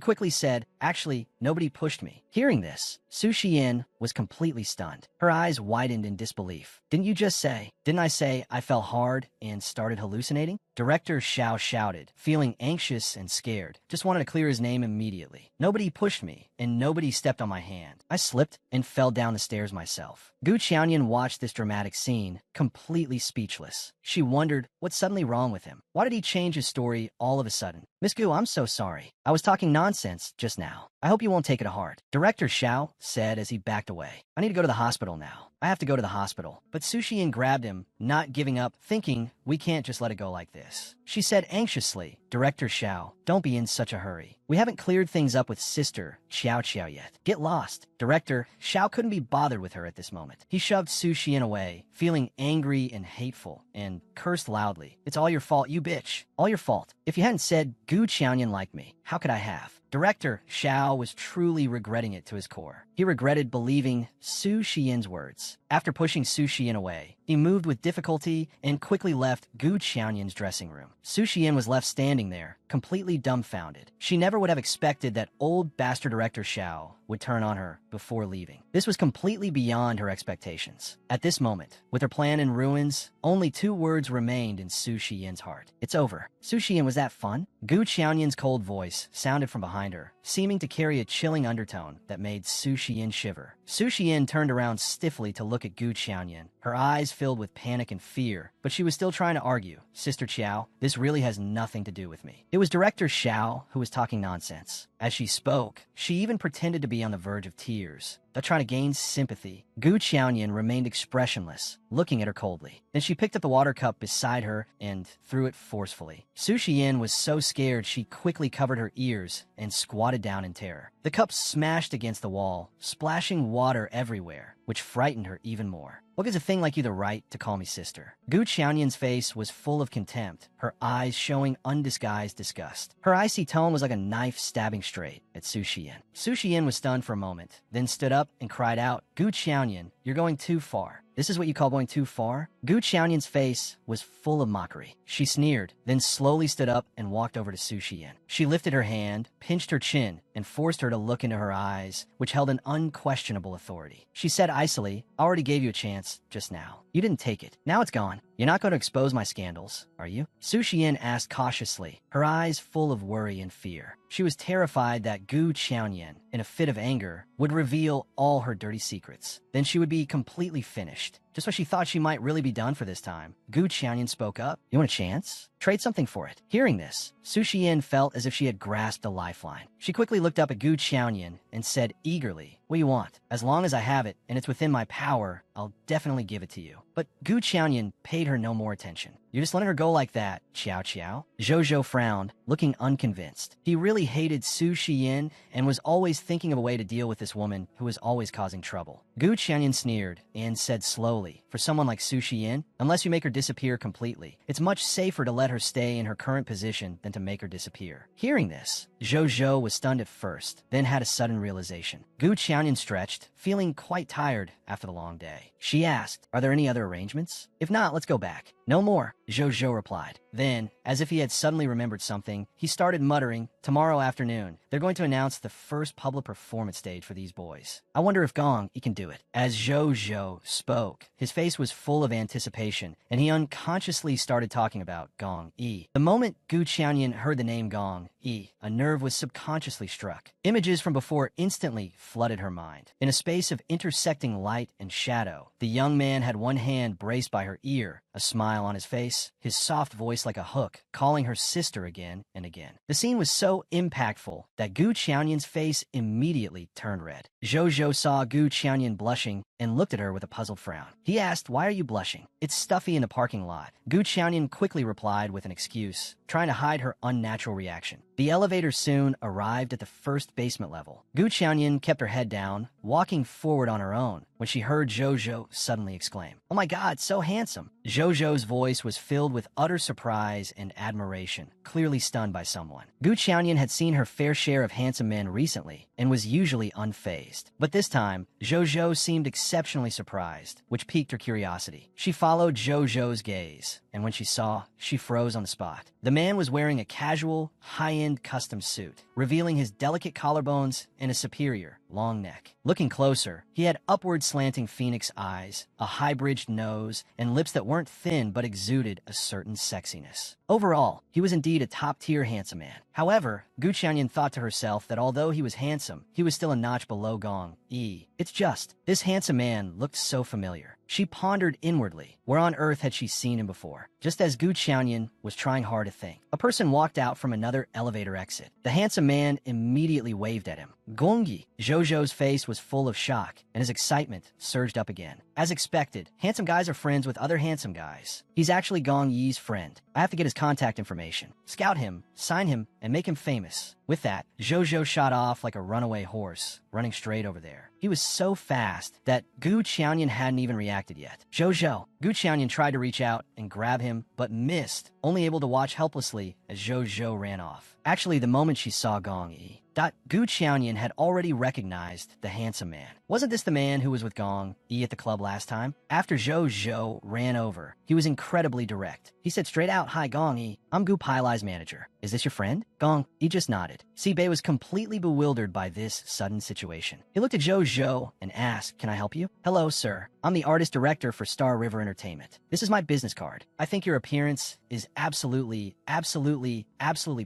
quickly said, actually, nobody pushed me. Hearing this, Su Xian was completely stunned. Her eyes widened in disbelief. Didn't you just say? Didn't I say I fell hard and started hallucinating? Director Xiao shouted, feeling anxious and scared. Just wanted to clear his name immediately. Nobody pushed me, and nobody stepped on my hand. I slipped and fell down the stairs myself. Gu Qianyan watched this dramatic scene, completely speechless. She wondered what's suddenly wrong with him. Why did he change his story all of a sudden? Miss Gu, I'm so sorry. I was talking nonsense just now. I hope you won't take it to heart. Director Xiao said as he backed away. I need to go to the hospital now. I have to go to the hospital. But Su Xian grabbed him, not giving up, thinking, we can't just let it go like this. She said anxiously, Director Xiao, don't be in such a hurry. We haven't cleared things up with Sister Xiao yet. Get lost. Director Xiao couldn't be bothered with her at this moment. He shoved Su Xian away, feeling angry and hateful, and cursed loudly. It's all your fault, you bitch. All your fault. If you hadn't said Gu Qianyan liked me, how could I have? Director Xiao was truly regretting it to his core. He regretted believing Su Xian's words. After pushing Su Xian away, he moved with difficulty and quickly left Gu Qianyan's dressing room. Su Xian was left standing there, completely dumbfounded. She never would have expected that old bastard Director Xiao would turn on her before leaving. This was completely beyond her expectations. At this moment, with her plan in ruins, only 2 words remained in Su Xian's heart. It's over. Su Xian, was that fun? Gu Qianyan's cold voice sounded from behind her, seeming to carry a chilling undertone that made Su Xian shiver. Su Xian turned around stiffly to look at Gu Qianyan, her eyes filled with panic and fear, but she was still trying to argue. Sister Qiao, this really has nothing to do with me. It was Director Xiao who was talking nonsense. As she spoke, she even pretended to be on the verge of tears. Though trying to gain sympathy, Gu Qianyan remained expressionless, looking at her coldly. Then she picked up the water cup beside her and threw it forcefully. Su Xian was so scared she quickly covered her ears and squatted down in terror. The cup smashed against the wall, splashing water everywhere, which frightened her even more. What gives a thing like you the right to call me sister? Gu Qianyan's face was full of contempt, her eyes showing undisguised disgust. Her icy tone was like a knife stabbing straight at Su Xian. Su Xian was stunned for a moment, then stood up and cried out, Gu Qianyan, you're going too far. This is what you call going too far? Gu Qianyan's face was full of mockery. She sneered, then slowly stood up and walked over to Su Xian. She lifted her hand, pinched her chin, and forced her to look into her eyes, which held an unquestionable authority. She said icily, I already gave you a chance just now. You didn't take it. Now it's gone. You're not going to expose my scandals, are you? Su Xian asked cautiously, her eyes full of worry and fear. She was terrified that Gu Qianyan, in a fit of anger, would reveal all her dirty secrets. Then she would be completely finished. Just when she thought she might really be done for this time, Gu Qianyan spoke up. You want a chance? Trade something for it. Hearing this, Su Xian felt as if she had grasped a lifeline. She quickly looked up at Gu Qianyan and said eagerly, what do you want? As long as I have it and it's within my power, I'll definitely give it to you. But Gu Qianyan paid her no more attention. You're just letting her go like that, Qiao. Zhou frowned, looking unconvinced. He really hated Su Xian and was always thinking of a way to deal with this woman who was always causing trouble. Gu Qianyan sneered and said slowly, for someone like Su Xian, unless you make her disappear completely, it's much safer to let her stay in her current position than to make her disappear. Hearing this, Zhou was stunned at first, then had a sudden realization. Gu Qianyan stretched, feeling quite tired after the long day. She asked, are there any other arrangements? If not, let's go back. No more, Zhou replied. Then, as if he had suddenly remembered something, he started muttering, tomorrow afternoon, they're going to announce the first public performance stage for these boys. I wonder if Gong, he can do it. As Zhou spoke, his face was full of anticipation, and he unconsciously started talking about Gong Yi. The moment Gu Qianyan heard the name Gong Yi, a nerve was subconsciously struck. Images from before instantly flooded her mind. In a space of intersecting light and shadow, the young man had one hand braced by her ear, a smile on his face, his soft voice like a hook, calling her sister again and again. The scene was so impactful that Gu Qianyan's face immediately turned red. Zhou saw Gu Qianyan blushing and looked at her with a puzzled frown. He asked, "Why are you blushing? It's stuffy in the parking lot." Gu Qianyan quickly replied with an excuse, trying to hide her unnatural reaction. The elevator soon arrived at the first basement level. Gu Qianyan kept her head down, walking forward on her own, when she heard Zhou suddenly exclaim, "Oh my God, so handsome!" Zhou's voice was filled with utter surprise and admiration, clearly stunned by someone. Gu Qianyan had seen her fair share of handsome men recently and was usually unfazed. But this time, Zhou seemed exceptionally surprised, which piqued her curiosity. She followed Zhou's gaze, and when she saw, she froze on the spot. The man was wearing a casual, high-end custom suit, revealing his delicate collarbones and a superior, long neck. Looking closer, he had upward slanting phoenix eyes, a high-bridged nose, and lips that weren't thin but exuded a certain sexiness. Overall, he was indeed a top-tier handsome man. However, Gu Qianyan thought to herself that although he was handsome, he was still a notch below Gong Yi. It's just, this handsome man looked so familiar. She pondered inwardly, where on earth had she seen him before? Just as Gu Qianyan was trying hard to think, a person walked out from another elevator exit. The handsome man immediately waved at him. Gong Yi. Zhou's face was full of shock, and his excitement surged up again. As expected, handsome guys are friends with other handsome guys. He's actually Gong Yi's friend. I have to get his contact information, scout him, sign him, and make him famous. With that, Zhou shot off like a runaway horse, running straight over there. He was so fast that Gu Qianyan hadn't even reacted yet. Zhou. Gu Qianyan tried to reach out and grab him, but missed, only able to watch helplessly as Zhou ran off. Actually, the moment she saw Gong Yi, Gu Qianyan had already recognized the handsome man. Wasn't this the man who was with Gong Yi at the club last time? After Zhou ran over, he was incredibly direct. He said straight out, "Hi, Gong Yi. I'm Gu Pailai's manager. Is this your friend?" Gong Yi just nodded. Bei was completely bewildered by this sudden situation. He looked at Zhou and asked, "Can I help you?" "Hello, sir. I'm the artist director for Star River Entertainment. This is my business card. I think your appearance is absolutely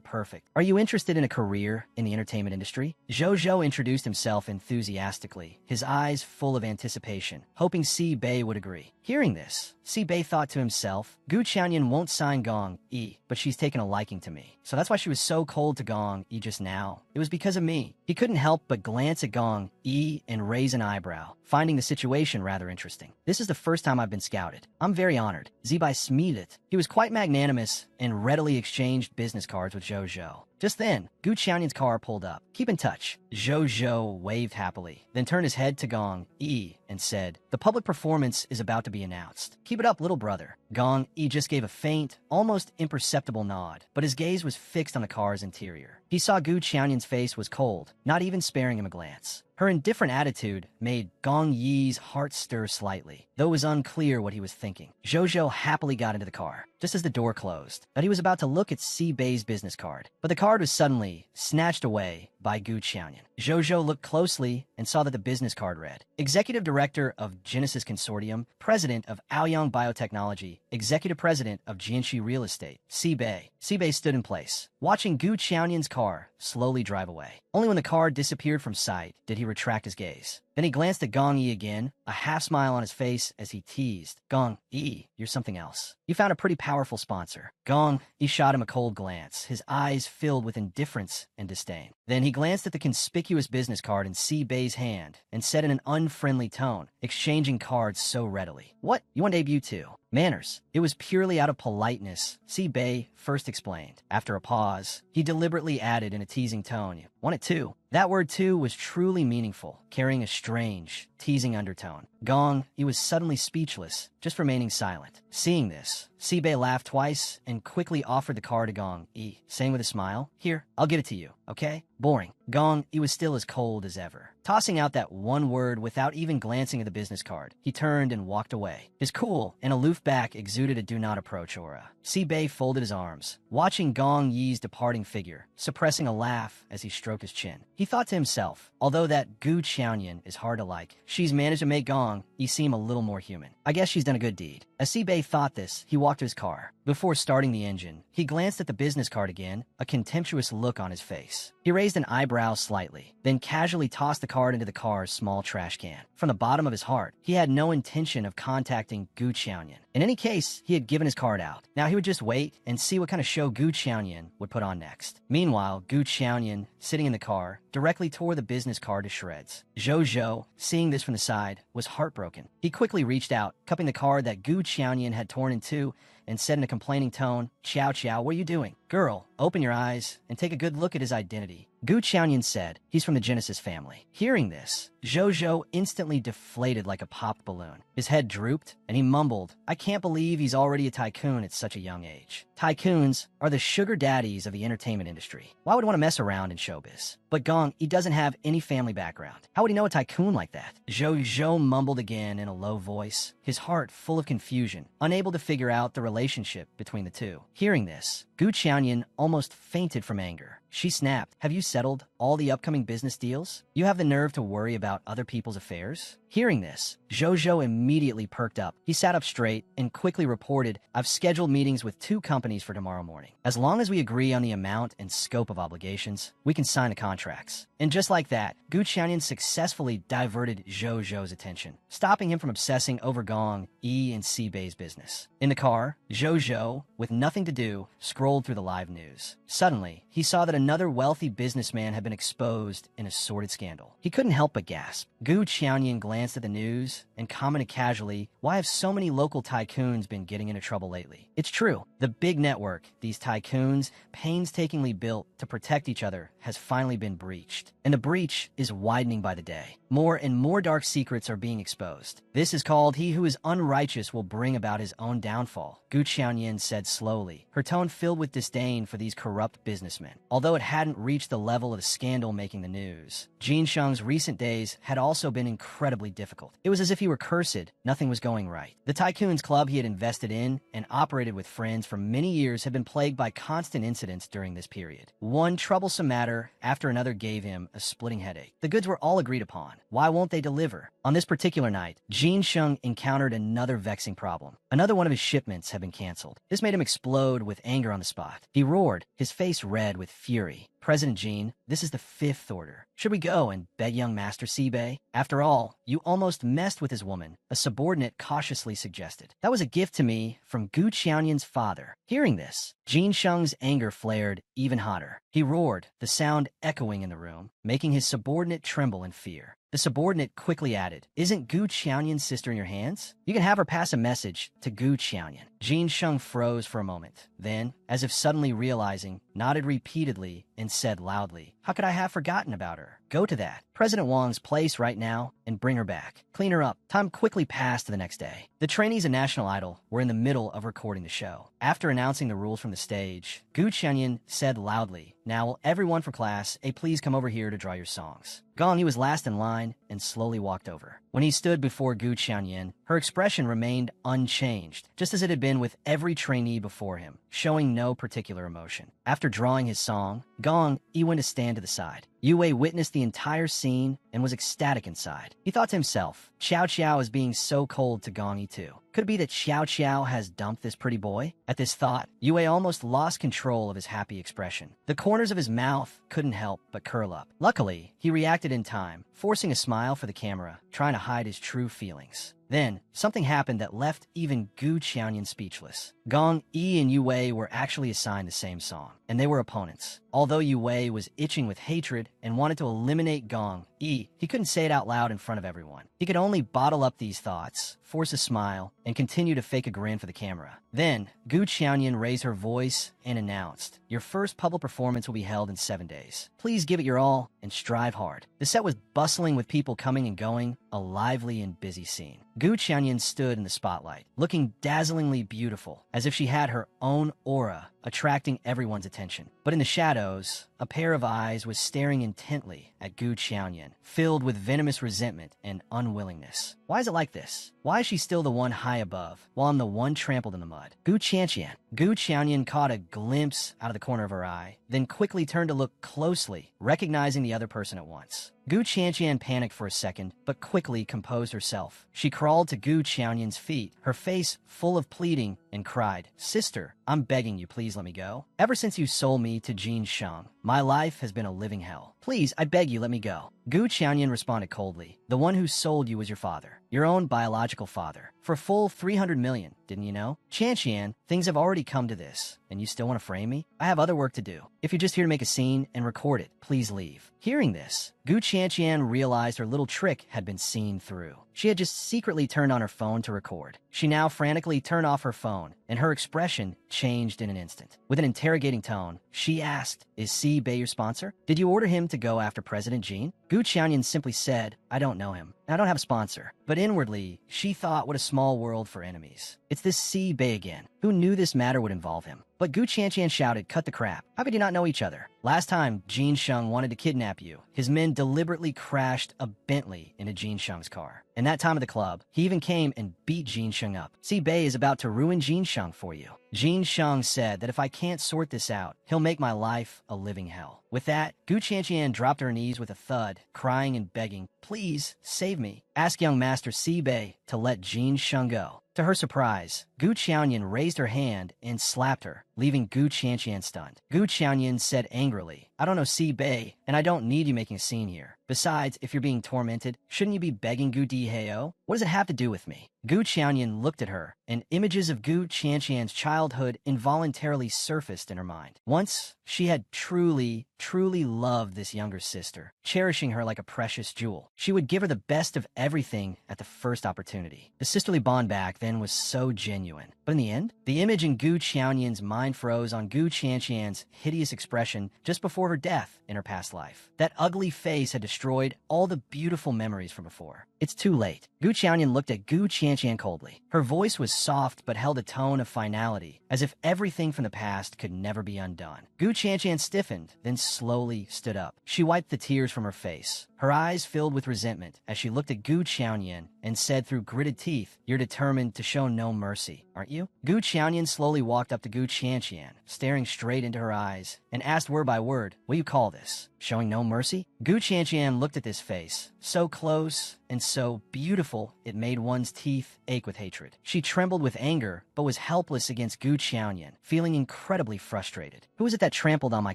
perfect. Are you interested in a career in the entertainment industry?" Zhou introduced himself enthusiastically, his eyes full of anticipation, hoping Bei would agree. Hearing this, Bei thought to himself, Gu Qianyan won't sign Gong Yi, but she's taken a liking to me. So that's why she was so cold to Gong Yi just now. It was because of me. He couldn't help but glance at Gong Yi and raise an eyebrow, finding the situation rather interesting. "This is the first time I've been scouted. I'm very honored." Bei smiled. He was quite magnanimous and readily exchanged business cards with Zhou. Just then, Gu Qianyan's car pulled up. "Keep in touch." Zhou waved happily, then turned his head to Gong Yi and said, "The public performance is about to be announced. Keep it up, little brother." Gong Yi just gave a faint, almost imperceptible nod, but his gaze was fixed on the car's interior. He saw Gu Qianyan's face was cold, not even sparing him a glance. Her indifferent attitude made Gong Yi's heart stir slightly, though it was unclear what he was thinking. Zhou happily got into the car, just as the door closed, but he was about to look at Bei's business card. But the card was suddenly snatched away by Gu Qianyan. Zhou looked closely and saw that the business card read, Executive Director of Genesis Consortium, President of Aoyang Biotechnology, Executive President of Jianxi Real Estate, Bei. Bei stood in place, watching Gu Qianyan's car slowly drive away. Only when the car disappeared from sight did he retract his gaze. Then he glanced at Gong Yi again, a half smile on his face as he teased, "Gong Yi, you're something else. You found a pretty powerful sponsor." Gong Yi shot him a cold glance, his eyes filled with indifference and disdain. Then he glanced at the conspicuous business card in Bei's hand and said in an unfriendly tone, exchanging cards so readily, "What? You want to debut too?" "Manners." It was purely out of politeness, Bei first explained. After a pause, he deliberately added in a teasing tone, "You want it too?" That word too was truly meaningful, carrying a strange, teasing undertone. Gong Yi was suddenly speechless, just remaining silent. Seeing this, Bei laughed twice and quickly offered the card to Gong Yi, saying with a smile, "Here, I'll give it to you, okay?" Boring. Gong Yi was still as cold as ever. Tossing out that one word without even glancing at the business card, he turned and walked away. His cool and aloof back exuded a do-not-approach aura. Bei folded his arms, watching Gong Yi's departing figure, suppressing a laugh as he stroked his chin. He thought to himself, although that Gu Qianyan is hard to like, she's managed to make Gong Yi seem a little more human. I guess she's done a good deed. As Bei thought this, he walked to his car. Before starting the engine, he glanced at the business card again, a contemptuous look on his face. He raised an eyebrow slightly, then casually tossed the card into the car's small trash can. From the bottom of his heart, he had no intention of contacting Gu Qiaoyan. In any case, he had given his card out. Now he would just wait and see what kind of show Gu Qiaoyan would put on next. Meanwhile, Gu Qiaoyan, sitting in the car, directly tore the business card to shreds. Zhou Zhou, seeing this from the side, was heartbroken. He quickly reached out, cupping the card that Gu Qiaoyan had torn in two, and said in a complaining tone, "Qiao Qiao, what are you doing? Girl, open your eyes and take a good look at his identity." Gu Qiaoyan said, "He's from the Genesis family." Hearing this, Zhou Zhou instantly deflated like a popped balloon. His head drooped, and he mumbled, "I can't believe he's already a tycoon at such a young age." Tycoons are the sugar daddies of the entertainment industry. Why would he want to mess around in showbiz? But Gong, he doesn't have any family background. How would he know a tycoon like that? Zhou Zhou mumbled again in a low voice, his heart full of confusion, unable to figure out the relationship between the two. Hearing this, Gu Qiaoyan almost fainted from anger. She snapped, "Have you settled all the upcoming business deals? You have the nerve to worry about other people's affairs?" Hearing this, Zhou Zhou immediately perked up. He sat up straight and quickly reported, "I've scheduled meetings with 2 companies for tomorrow morning. As long as we agree on the amount and scope of obligations, we can sign the contracts." And just like that, Gu Qiaoyan successfully diverted Zhou Zhou's attention, stopping him from obsessing over Gong, E, and Seibei's business. In the car, Zhou Zhou, with nothing to do, scrolled through the live news. Suddenly, he saw that another wealthy businessman had been exposed in a sordid scandal. He couldn't help but gasp. Gu Qiaoyan glanced at the news and commented casually, "Why have so many local tycoons been getting into trouble lately?" It's true. The big network these tycoons painstakingly built to protect each other has finally been breached. And the breach is widening by the day. More and more dark secrets are being exposed. This is called "He who is unrighteous will bring about his own downfall," Gu Qiaoyan said slowly, her tone filled with disdain for these corrupt businessmen. Although it hadn't reached the level of the scandal making the news, Jin Sheng's recent days had also been incredibly difficult. It was as if he were cursed. Nothing was going right. The Tycoons Club he had invested in and operated with friends for many years had been plagued by constant incidents during this period. One troublesome matter after another gave him a splitting headache. The goods were all agreed upon. Why won't they deliver? On this particular night, Jin Sheng encountered another vexing problem. Another one of his shipments had been canceled. This made him explode with anger on the spot. He roared, his face red with fury. "President Jean, this is the 5th order. Should we go and beg young Master Seibei? After all, you almost messed with his woman," a subordinate cautiously suggested. "That was a gift to me from Gu Qiaoyan's father." Hearing this, Jin Sheng's anger flared even hotter. He roared, the sound echoing in the room, making his subordinate tremble in fear. The subordinate quickly added, "Isn't Gu Qiaoyan's sister in your hands? You can have her pass a message to Gu Qiaoyan." Jin Sheng froze for a moment. Then, as if suddenly realizing, nodded repeatedly and said loudly, "How could I have forgotten about her? Go to that President Wang's place right now and bring her back. Clean her up." Time quickly passed to the next day. The trainees of National Idol were in the middle of recording the show. After announcing the rules from the stage, Gu Qiaoyan said loudly, "Now will everyone for class A please come over here to draw your songs." Gong, he was last in line and slowly walked over. When he stood before Gu Qiaoyan, her expression remained unchanged, just as it had been with every trainee before him, showing no particular emotion. After drawing his song, Gong, he went to stand to the side. Yue witnessed the entire scene and was ecstatic inside. He thought to himself, Xiao Qiao is being so cold to Gong Yi too. Could it be that Xiao Qiao has dumped this pretty boy? At this thought, Yue almost lost control of his happy expression. The corners of his mouth couldn't help but curl up. Luckily, he reacted in time, forcing a smile for the camera, trying to hide his true feelings. Then, something happened that left even Gu Qiaoyan speechless. Gong Yi and Yue were actually assigned the same song, and they were opponents. Although Yue was itching with hatred and wanted to eliminate Gong Yi, he couldn't say it out loud in front of everyone. He could only bottle up these thoughts, force a smile, and continue to fake a grin for the camera. Then, Gu Qiaoyan raised her voice and announced, "Your first public performance will be held in 7 days. Please give it your all and strive hard." The set was bustling with people coming and going, a lively and busy scene. Gu Qiaoyan stood in the spotlight, looking dazzlingly beautiful, as if she had her own aura, attracting everyone's attention. But in the shadows, a pair of eyes was staring intently at Gu Qiaoyan, filled with venomous resentment and unwillingness. Why is it like this? Why is she still the one high above, while I'm the one trampled in the mud? Gu Qiaoyan. Gu Qianyan caught a glimpse out of the corner of her eye, then quickly turned to look closely, recognizing the other person at once. Gu Qianyan panicked for a second, but quickly composed herself. She crawled to Gu Qianyan's feet, her face full of pleading, and cried, "Sister, I'm begging you, please let me go. Ever since you sold me to Jin Sheng, my life has been a living hell. Please, I beg you, let me go." Gu Qianyan responded coldly, "The one who sold you was your father, your own biological father, for a full 300 million, didn't you know? Qianqian, things have already come to this, and you still want to frame me? I have other work to do. If you're just here to make a scene and record it, please leave." Hearing this, Gu Qianqian realized her little trick had been seen through. She had just secretly turned on her phone to record. She now frantically turned off her phone, and her expression changed in an instant. With an interrogating tone, she asked, "Is Si Bei your sponsor? Did you order him to go after President Jin?" Gu Qianyan simply said, "I don't know him. I don't have a sponsor." But inwardly, she thought, what a small world for enemies. It's this Si Bei again. Who knew this matter would involve him? But Gu Qianqian shouted, "Cut the crap. How could you not know each other? Last time Jin Sheng wanted to kidnap you, his men deliberately crashed a Bentley into Jin Sheng's car. And that time at the club, he even came and beat Jin Sheng up. Si Bei is about to ruin Jin Sheng for you. Jin Sheng said that if I can't sort this out, he'll make my life a living hell." With that, Gu Qianqian dropped to her knees with a thud, crying and begging, "Please, save me. Ask young master Si Bei to let Jin Sheng go." To her surprise, Gu Qianyan raised her hand and slapped her, leaving Gu Qianqian stunned. Gu Qianyan said angrily, "I don't know Si Bei, and I don't need you making a scene here. Besides, if you're being tormented, shouldn't you be begging Gu Diheo? What does it have to do with me?" Gu Qianyan looked at her, and images of Gu Qianqian's childhood involuntarily surfaced in her mind. Once, she had truly loved this younger sister, cherishing her like a precious jewel. She would give her the best of everything at the first opportunity. The sisterly bond back then was so genuine. But in the end, the image in Gu Qianyan's mind froze on Gu Qianqian's hideous expression just before her death in her past life. That ugly face had destroyed all the beautiful memories from before. It's too late. Gu Qianyan looked at Gu Qianqian coldly. Her voice was soft but held a tone of finality, as if everything from the past could never be undone. Gu Qianqian stiffened, then slowly stood up. She wiped the tears from her face. Her eyes filled with resentment as she looked at Gu Qianyan and said through gritted teeth, "You're determined to show no mercy, aren't you?" Gu Qianyan slowly walked up to Gu Qianqian, staring straight into her eyes, and asked word by word, "What do you call this? Showing no mercy?" Gu Qianqian looked at this face, so close and so beautiful it made one's teeth ache with hatred. She trembled with anger, but was helpless against Gu Qianyan, feeling incredibly frustrated. Who was it that trampled on my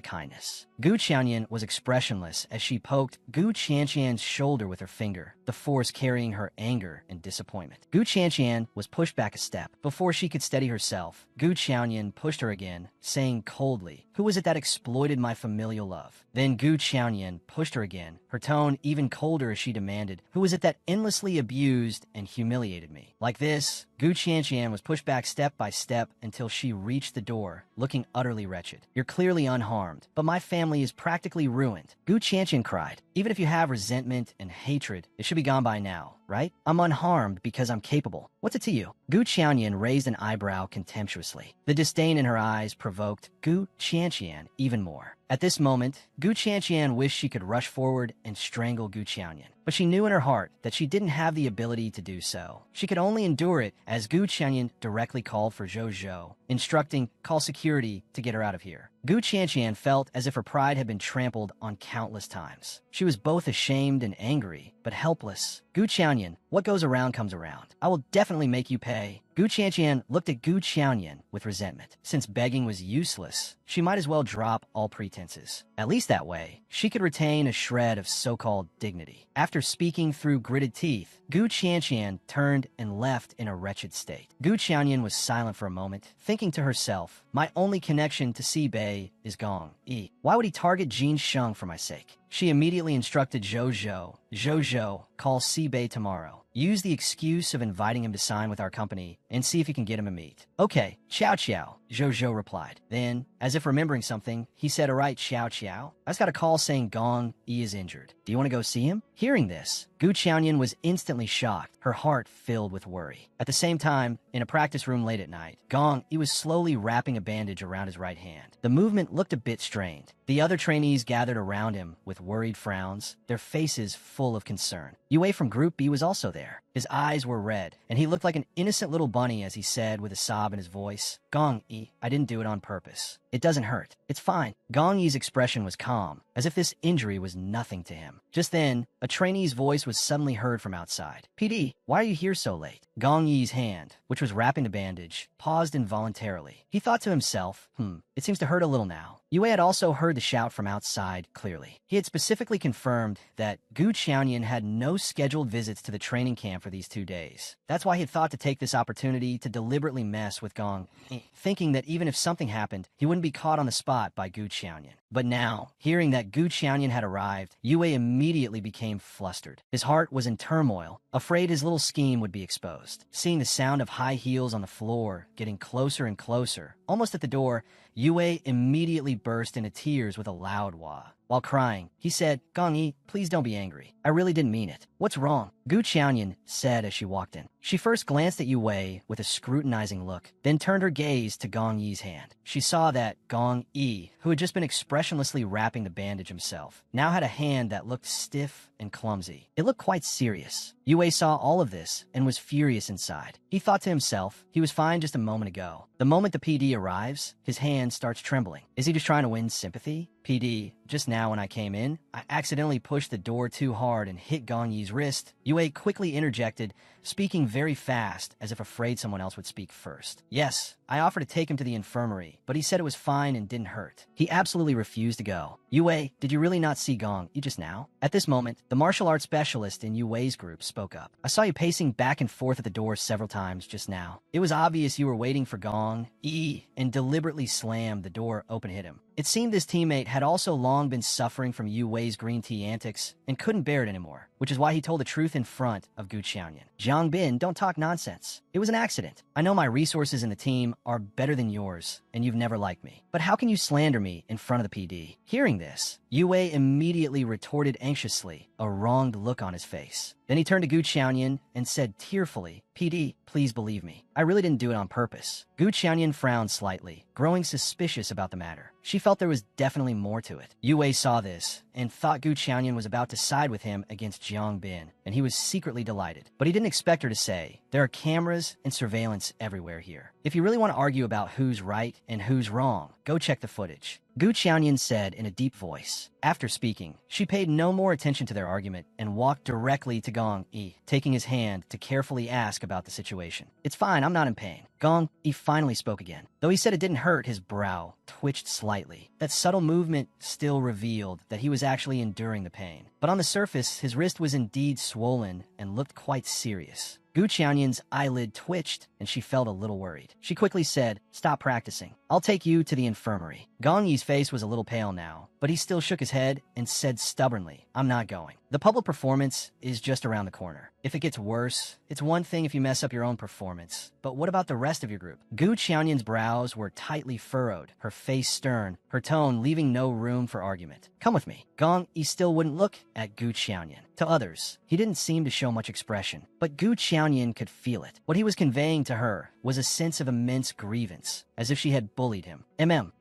kindness? Gu Qianyan was expressionless as she poked Gu Qianqian's shoulder with her finger, the force carrying her anger and disappointment. Gu Qianqian was pushed back a step. Before she could steady herself, Gu Qianyan pushed her again, saying coldly, "Who was it that exploited my familial love?" Then Gu Qianyan pushed her again, her tone even colder as she demanded, "Who was it that endlessly abused and humiliated me?" Like this, Gu Qianqian was pushed back step by step until she reached the door, looking utterly wretched. "You're clearly unharmed, but my family is practically ruined," Gu Qianqian cried. "Even if you have resentment and hatred, it should be gone by now, right? I'm unharmed because I'm capable. What's it to you?" Gu Qianyan raised an eyebrow contemptuously. The disdain in her eyes provoked Gu Qianqian even more. At this moment, Gu Qianqian wished she could rush forward and strangle Gu Qianyan. But she knew in her heart that she didn't have the ability to do so. She could only endure it as Gu Qianyan directly called for Zhou Zhou, instructing, "Call security to get her out of here." Gu Qianqian felt as if her pride had been trampled on countless times. She was both ashamed and angry, but helpless. "Gu Qianyan, what goes around comes around. I will definitely make you pay." Gu Qianqian looked at Gu Qianyan with resentment. Since begging was useless, she might as well drop all pretenses. At least that way, she could retain a shred of so-called dignity. After speaking through gritted teeth, Gu Qianqian turned and left in a wretched state. Gu Qianyan was silent for a moment, thinking to herself, "My only connection to Si Bei is Gong Yi. Why would he target Jin Sheng for my sake?" She immediately instructed Zhou Zhou, "Zhou Zhou, call Si Bei tomorrow. Use the excuse of inviting him to sign with our company and see if you can get him a meet." "Okay, Xiao Xiao," Zhou Zhou replied. Then, as if remembering something, he said, "All right, Xiao Xiao. I just got a call saying Gong Yi is injured. Do you want to go see him?" Hearing this, Gu Qianyan was instantly shocked, her heart filled with worry. At the same time, in a practice room late at night, Gong Yi was slowly wrapping a bandage around his right hand. The movement looked a bit strained. The other trainees gathered around him with worried frowns, their faces full of concern. Yue from Group B was also there. His eyes were red, and he looked like an innocent little bunny as he said with a sob in his voice, "Gong Yi, I didn't do it on purpose. It doesn't hurt. It's fine." Gong Yi's expression was calm, as if this injury was nothing to him. Just then, a trainee's voice was suddenly heard from outside. "PD, why are you here so late?" Gong Yi's hand, which was wrapping the bandage, paused involuntarily. He thought to himself, it seems to hurt a little now. Yue had also heard the shout from outside clearly. He had specifically confirmed that Gu Qianyan had no scheduled visits to the training camp for these 2 days. That's why he had thought to take this opportunity to deliberately mess with Gong, thinking that even if something happened, he wouldn't be caught on the spot by Gu Qianyan. But now, hearing that Gu Qianyan had arrived, Yue immediately became flustered. His heart was in turmoil, afraid his little scheme would be exposed. Seeing the sound of high heels on the floor getting closer and closer, almost at the door, Yue immediately burst into tears with a loud wah. While crying, he said, "Gong Yi, please don't be angry. I really didn't mean it. What's wrong?" Gu Qianyan said as she walked in. She first glanced at Yue with a scrutinizing look, then turned her gaze to Gong Yi's hand. She saw that Gong Yi, who had just been expressionlessly wrapping the bandage himself, now had a hand that looked stiff and clumsy. It looked quite serious. Yue saw all of this and was furious inside. He thought to himself, he was fine just a moment ago. The moment the PD arrives, his hand starts trembling. Is he just trying to win sympathy? "PD, just now when I came in, I accidentally pushed the door too hard and hit Gong Yi's wrist." Yue quickly interjected, speaking very fast as if afraid someone else would speak first. "Yes, I offered to take him to the infirmary, but he said it was fine and didn't hurt. He absolutely refused to go." "Yue, did you really not see Gong Yi just now?" At this moment, the martial arts specialist in Yue's group spoke up. "I saw you pacing back and forth at the door several times just now. It was obvious you were waiting for Gong Yi and deliberately slammed the door open to hit him." It seemed this teammate had also long been suffering from Yue's green tea antics and couldn't bear it anymore, which is why he told the truth in front of Gu Qianyan. "Jiang Bin, don't talk nonsense. It was an accident. I know my resources in the team are better than yours, and you've never liked me. But how can you slander me in front of the PD?" Hearing this, Yue immediately retorted anxiously, a wronged look on his face. Then he turned to Gu Qianyan and said tearfully, "PD, please believe me. I really didn't do it on purpose." Gu Qianyan frowned slightly, growing suspicious about the matter. She felt there was definitely more to it. Yue saw this and thought Gu Qianyan was about to side with him against Jiang Bin, and he was secretly delighted. But he didn't expect her to say, "There are cameras and surveillance everywhere here. If you really want to argue about who's right and who's wrong, go check the footage." Gu Qianyan said in a deep voice. After speaking, she paid no more attention to their argument and walked directly to Gong Yi, taking his hand to carefully ask about the situation. "It's fine, I'm not in pain." Gong Yi finally spoke again. Though he said it didn't hurt, his brow twitched slightly. That subtle movement still revealed that he was actually enduring the pain. But on the surface, his wrist was indeed swollen and looked quite serious. Gu Qianyan's eyelid twitched, and she felt a little worried. She quickly said, "Stop practicing. I'll take you to the infirmary." Gong Yi's face was a little pale now, but he still shook his head and said stubbornly, "I'm not going. The public performance is just around the corner. If it gets worse, it's one thing if you mess up your own performance, but what about the rest of your group?" Gu Qianyan's brows were tightly furrowed, her face stern, her tone leaving no room for argument. "Come with me." Gong Yi still wouldn't look at Gu Qianyan. To others, he didn't seem to show much expression, but Gu Qianyan could feel it. What he was conveying to her was a sense of immense grievance, as if she had bullied him.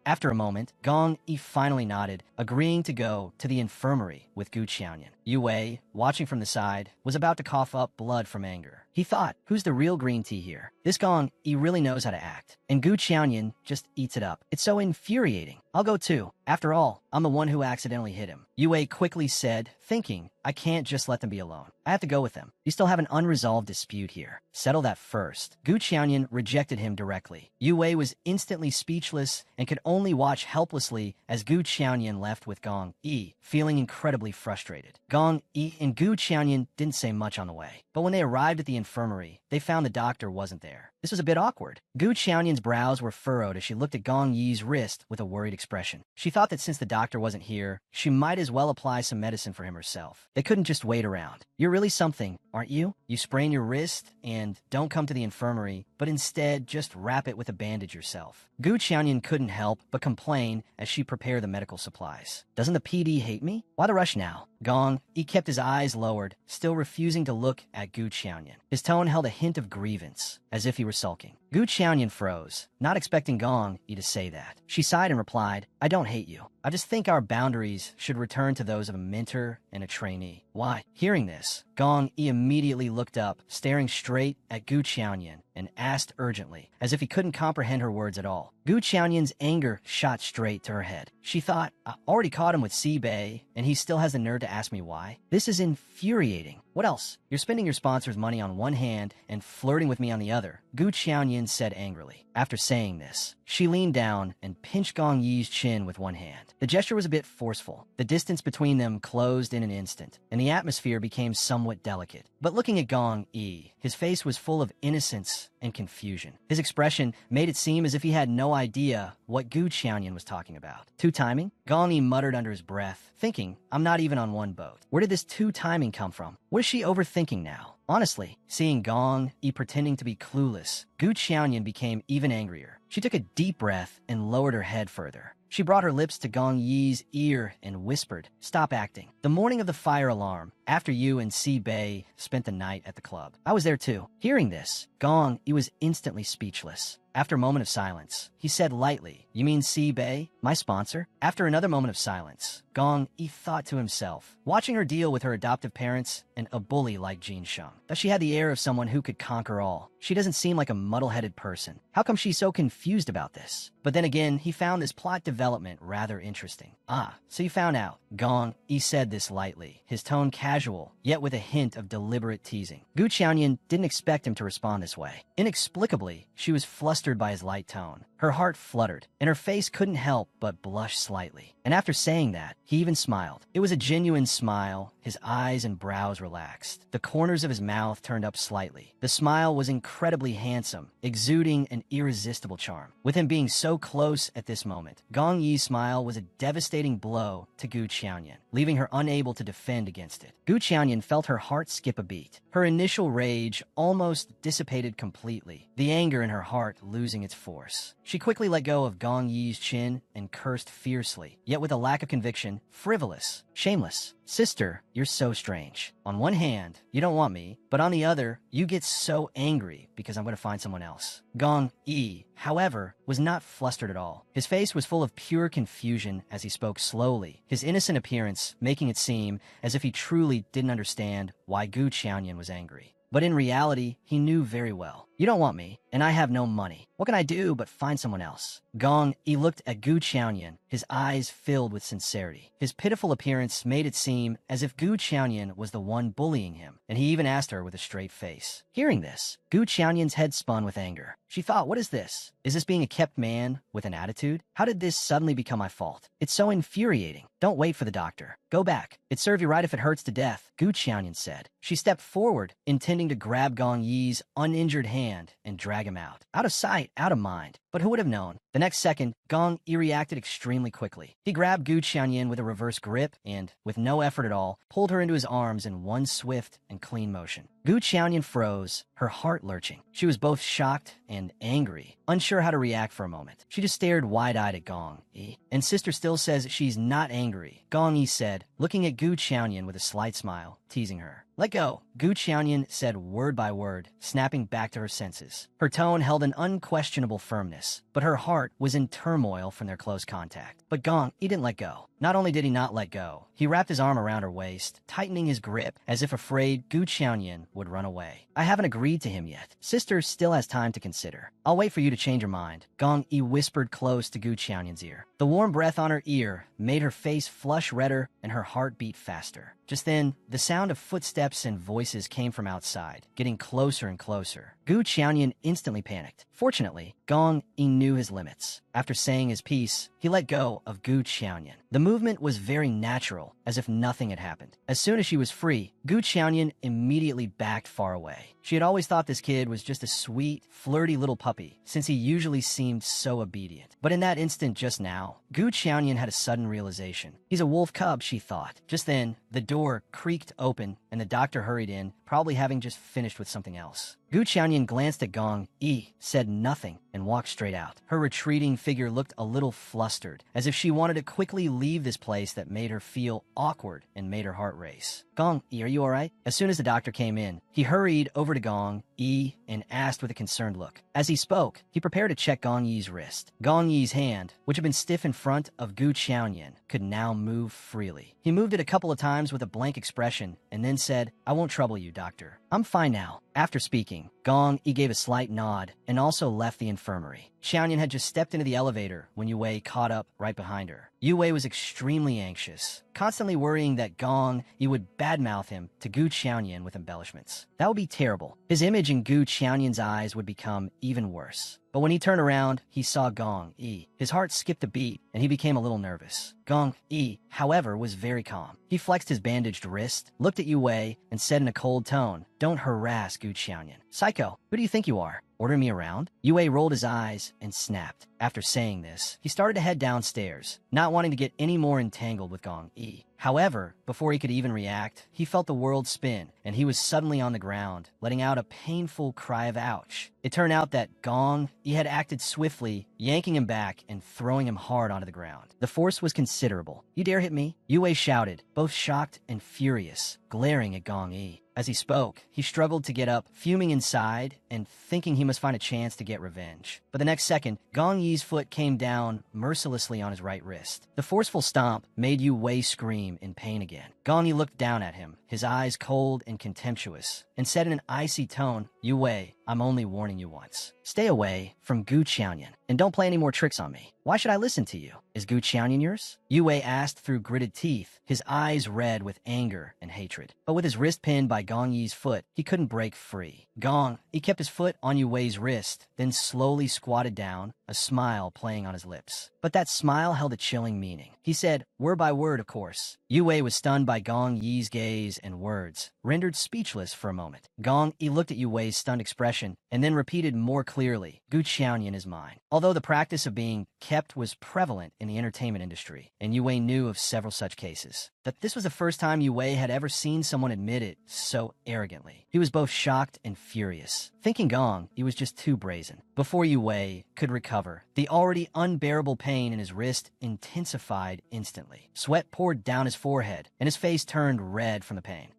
After a moment, Gong Yi finally nodded, agreeing to go to the infirmary with Gu Qianyan. Yue, watching from the side, was about to cough up blood from anger. He thought, who's the real green tea here? This Gong Yi really knows how to act, and Gu Qianyan just eats it up. It's so infuriating. I'll go too. After all, I'm the one who accidentally hit him. Yue quickly said, thinking, I can't just let them be alone. I have to go with them. You still have an unresolved dispute here. Settle that first. Gu Qianyan rejected him directly. Yue was instantly speechless and could only watch helplessly as Gu Qianyan left with Gong Yi, feeling incredibly frustrated. Gong Yi and Gu Qianyan didn't say much on the way, but when they arrived at the infirmary, they found the doctor wasn't there. This was a bit awkward. Gu Qianyan's brows were furrowed as she looked at Gong Yi's wrist with a worried expression. She thought that since the doctor wasn't here, she might as well apply some medicine for him herself. They couldn't just wait around. You're really something, aren't you? You sprain your wrist and don't come to the infirmary, but instead just wrap it with a bandage yourself. Gu Qianyan couldn't help but complain as she prepared the medical supplies. Doesn't the PD hate me? Why the rush now? Gong Yi kept his eyes lowered, still refusing to look at Gu Qianyan. His tone held a hint of grievance, as if he were sulking. Gu Qianyan froze, not expecting Gong Yi to say that. She sighed and replied, I don't hate you. I just think our boundaries should return to those of a mentor and a trainee. Why? Hearing this, Gong Yi immediately looked up, staring straight at Gu Qianyan, and asked urgently, as if he couldn't comprehend her words at all. Gu Qianyan's anger shot straight to her head. She thought, I already caught him with Bei, and he still has the nerve to ask me why? This is infuriating. What else? You're spending your sponsor's money on one hand and flirting with me on the other, Gu Qianyan said angrily. After saying this, she leaned down and pinched Gong Yi's chin with one hand. The gesture was a bit forceful. The distance between them closed in an instant, and the atmosphere became somewhat delicate. But looking at Gong Yi, his face was full of innocence and confusion. His expression made it seem as if he had no idea what Gu Qianyan was talking about. Two-timing? Gong Yi muttered under his breath, thinking, I'm not even on one boat. Where did this two-timing come from? What is she overthinking now? Honestly, seeing Gong Yi pretending to be clueless, Gu Qianyan became even angrier. She took a deep breath and lowered her head further. She brought her lips to Gong Yi's ear and whispered, Stop acting. The morning of the fire alarm, after you and Bei spent the night at the club. I was there too. Hearing this, Gong Yi was instantly speechless. After a moment of silence, he said lightly, You mean Bei, my sponsor? After another moment of silence, Gong Yi thought to himself, watching her deal with her adoptive parents and a bully like Jin Sheng. That she had the air of someone who could conquer all. She doesn't seem like a muddle-headed person. How come she's so confused about this? But then again, he found this plot development rather interesting. Ah, so you found out. Gong Yi said this lightly, his tone casual, yet with a hint of deliberate teasing. Gu Qianyan didn't expect him to respond this way. Inexplicably, she was flustered by his light tone. Her heart fluttered, and her face couldn't help but blush slightly. And after saying that, he even smiled. It was a genuine smile. His eyes and brows relaxed. The corners of his mouth turned up slightly. The smile was incredibly handsome, exuding an irresistible charm. With him being so close at this moment, Gong Yi's smile was a devastating blow to Gu Qianyan, leaving her unable to defend against it. Gu Qianyan felt her heart skip a beat. Her initial rage almost dissipated completely, the anger in her heart losing its force. She quickly let go of Gong Yi's chin and cursed fiercely, yet with a lack of conviction, frivolous, shameless. Sister, you're so strange. On one hand, you don't want me, but on the other, you get so angry because I'm going to find someone else. Gong Yi, however, was not flustered at all. His face was full of pure confusion as he spoke slowly, his innocent appearance making it seem as if he truly didn't understand why Gu Qianyan was angry. But in reality, he knew very well. You don't want me, and I have no money. What can I do but find someone else? Gong Yi looked at Gu Qianyan, his eyes filled with sincerity. His pitiful appearance made it seem as if Gu Qianyan was the one bullying him, and he even asked her with a straight face. Hearing this, Gu Qianyan's head spun with anger. She thought, what is this? Is this being a kept man with an attitude? How did this suddenly become my fault? It's so infuriating. Don't wait for the doctor. Go back. It'd serve you right if it hurts to death, Gu Qianyan said. She stepped forward, intending to grab Gong Yi's uninjured hand and drag him out. Out of sight, out of mind. But who would have known? The next second, Gong Yi reacted extremely quickly. He grabbed Gu Qianyan with a reverse grip and, with no effort at all, pulled her into his arms in one swift and clean motion. Gu Qianyan froze, her heart lurching. She was both shocked and angry, unsure how to react for a moment. She just stared wide-eyed at Gong Yi. And sister still says she's not angry, Gong Yi said, looking at Gu Qianyan with a slight smile, teasing her. Let go, Gu Qianyan said word by word, snapping back to her senses. Her tone held an unquestionable firmness, but her heart was in turmoil from their close contact. But Gong Yi didn't let go. Not only did he not let go, he wrapped his arm around her waist, tightening his grip as if afraid Gu Qianyan would run away. I haven't agreed to him yet. Sister still has time to consider. I'll wait for you to change your mind, Gong Yi whispered close to Gu Qianyan's ear. The warm breath on her ear made her face flush redder and her heart beat faster. Just then, the sound of footsteps and voices came from outside, getting closer and closer. Gu Qianyan instantly panicked. Fortunately, Gong Yi knew his limits. After saying his piece, he let go of Gu Qianyan. The movement was very natural, as if nothing had happened. As soon as she was free, Gu Qianyan immediately backed far away. She had always thought this kid was just a sweet, flirty little puppy, since he usually seemed so obedient. But in that instant just now, Gu Qianyan had a sudden realization. He's a wolf cub, she thought. Just then, the door creaked open, and the doctor hurried in, probably having just finished with something else. Gu Qianyan glanced at Gong Yi, said nothing, and walked straight out. Her retreating figure looked a little flustered, as if she wanted to quickly leave this place that made her feel awkward and made her heart race. Gong Gong Yi, are you alright? As soon as the doctor came in, he hurried over to Gong Yi and asked with a concerned look. As he spoke, he prepared to check Gong Yi's wrist. Gong Yi's hand, which had been stiff in front of Gu Qiaoyan, could now move freely. He moved it a couple of times with a blank expression and then said, I won't trouble you, doctor. I'm fine now. After speaking, Gong Yi gave a slight nod and also left the infirmary. Qiaoyan had just stepped into the elevator when Yue Wei caught up right behind her. Yue Wei was extremely anxious, constantly worrying that Gong Yi would badmouth him to Gu Qiaoyan with embellishments. That would be terrible. His image in Gu Qiaoyan's eyes would become even worse. But when he turned around, he saw Gong Yi. His heart skipped a beat, and he became a little nervous. Gong Yi, however, was very calm. He flexed his bandaged wrist, looked at Yue Wei, and said in a cold tone, Don't harass Gu Qiaoyan. Psycho, who do you think you are? Order me around? Yue Wei rolled his eyes and snapped. After saying this, he started to head downstairs, not wanting to get any more entangled with Gong Yi. However, before he could even react, he felt the world spin, and he was suddenly on the ground, letting out a painful cry of ouch. It turned out that Gong Yi had acted swiftly, yanking him back and throwing him hard onto the ground. The force was considerable. You dare hit me? Yue Wei shouted, both shocked and furious, glaring at Gong Yi. As he spoke, he struggled to get up, fuming inside and thinking he must find a chance to get revenge. But the next second, Gong Yi's foot came down mercilessly on his right wrist. The forceful stomp made Yue Wei scream in pain again. Gong Yi looked down at him, his eyes cold and contemptuous, and said in an icy tone, Yue Wei, I'm only warning you once. Stay away from Gu Qiaoyan, and don't play any more tricks on me. Why should I listen to you? Is Gu Qiaoyan yours? Yue Wei asked through gritted teeth, his eyes red with anger and hatred. But with his wrist pinned by Gong Yi's foot, he couldn't break free. Gong Yi kept his foot on Yue Wei's wrist, then slowly squatted down, a smile playing on his lips. But that smile held a chilling meaning. He said, word by word, of course. Yue Wei was stunned by Gong Yi's gaze and words, rendered speechless for a moment. Gong Yi looked at Yue Wei's stunned expression and then repeated more clearly, Gu Qiaoyan is mine. Although the practice of being kept was prevalent in the entertainment industry, and Yue Wei knew of several such cases, that this was the first time Yue Wei had ever seen someone admit it so arrogantly. He was both shocked and furious, thinking Gong Yi was just too brazen. Before Yue Wei could recover, the already unbearable pain in his wrist intensified instantly. Sweat poured down his forehead, and his face turned red from the pain.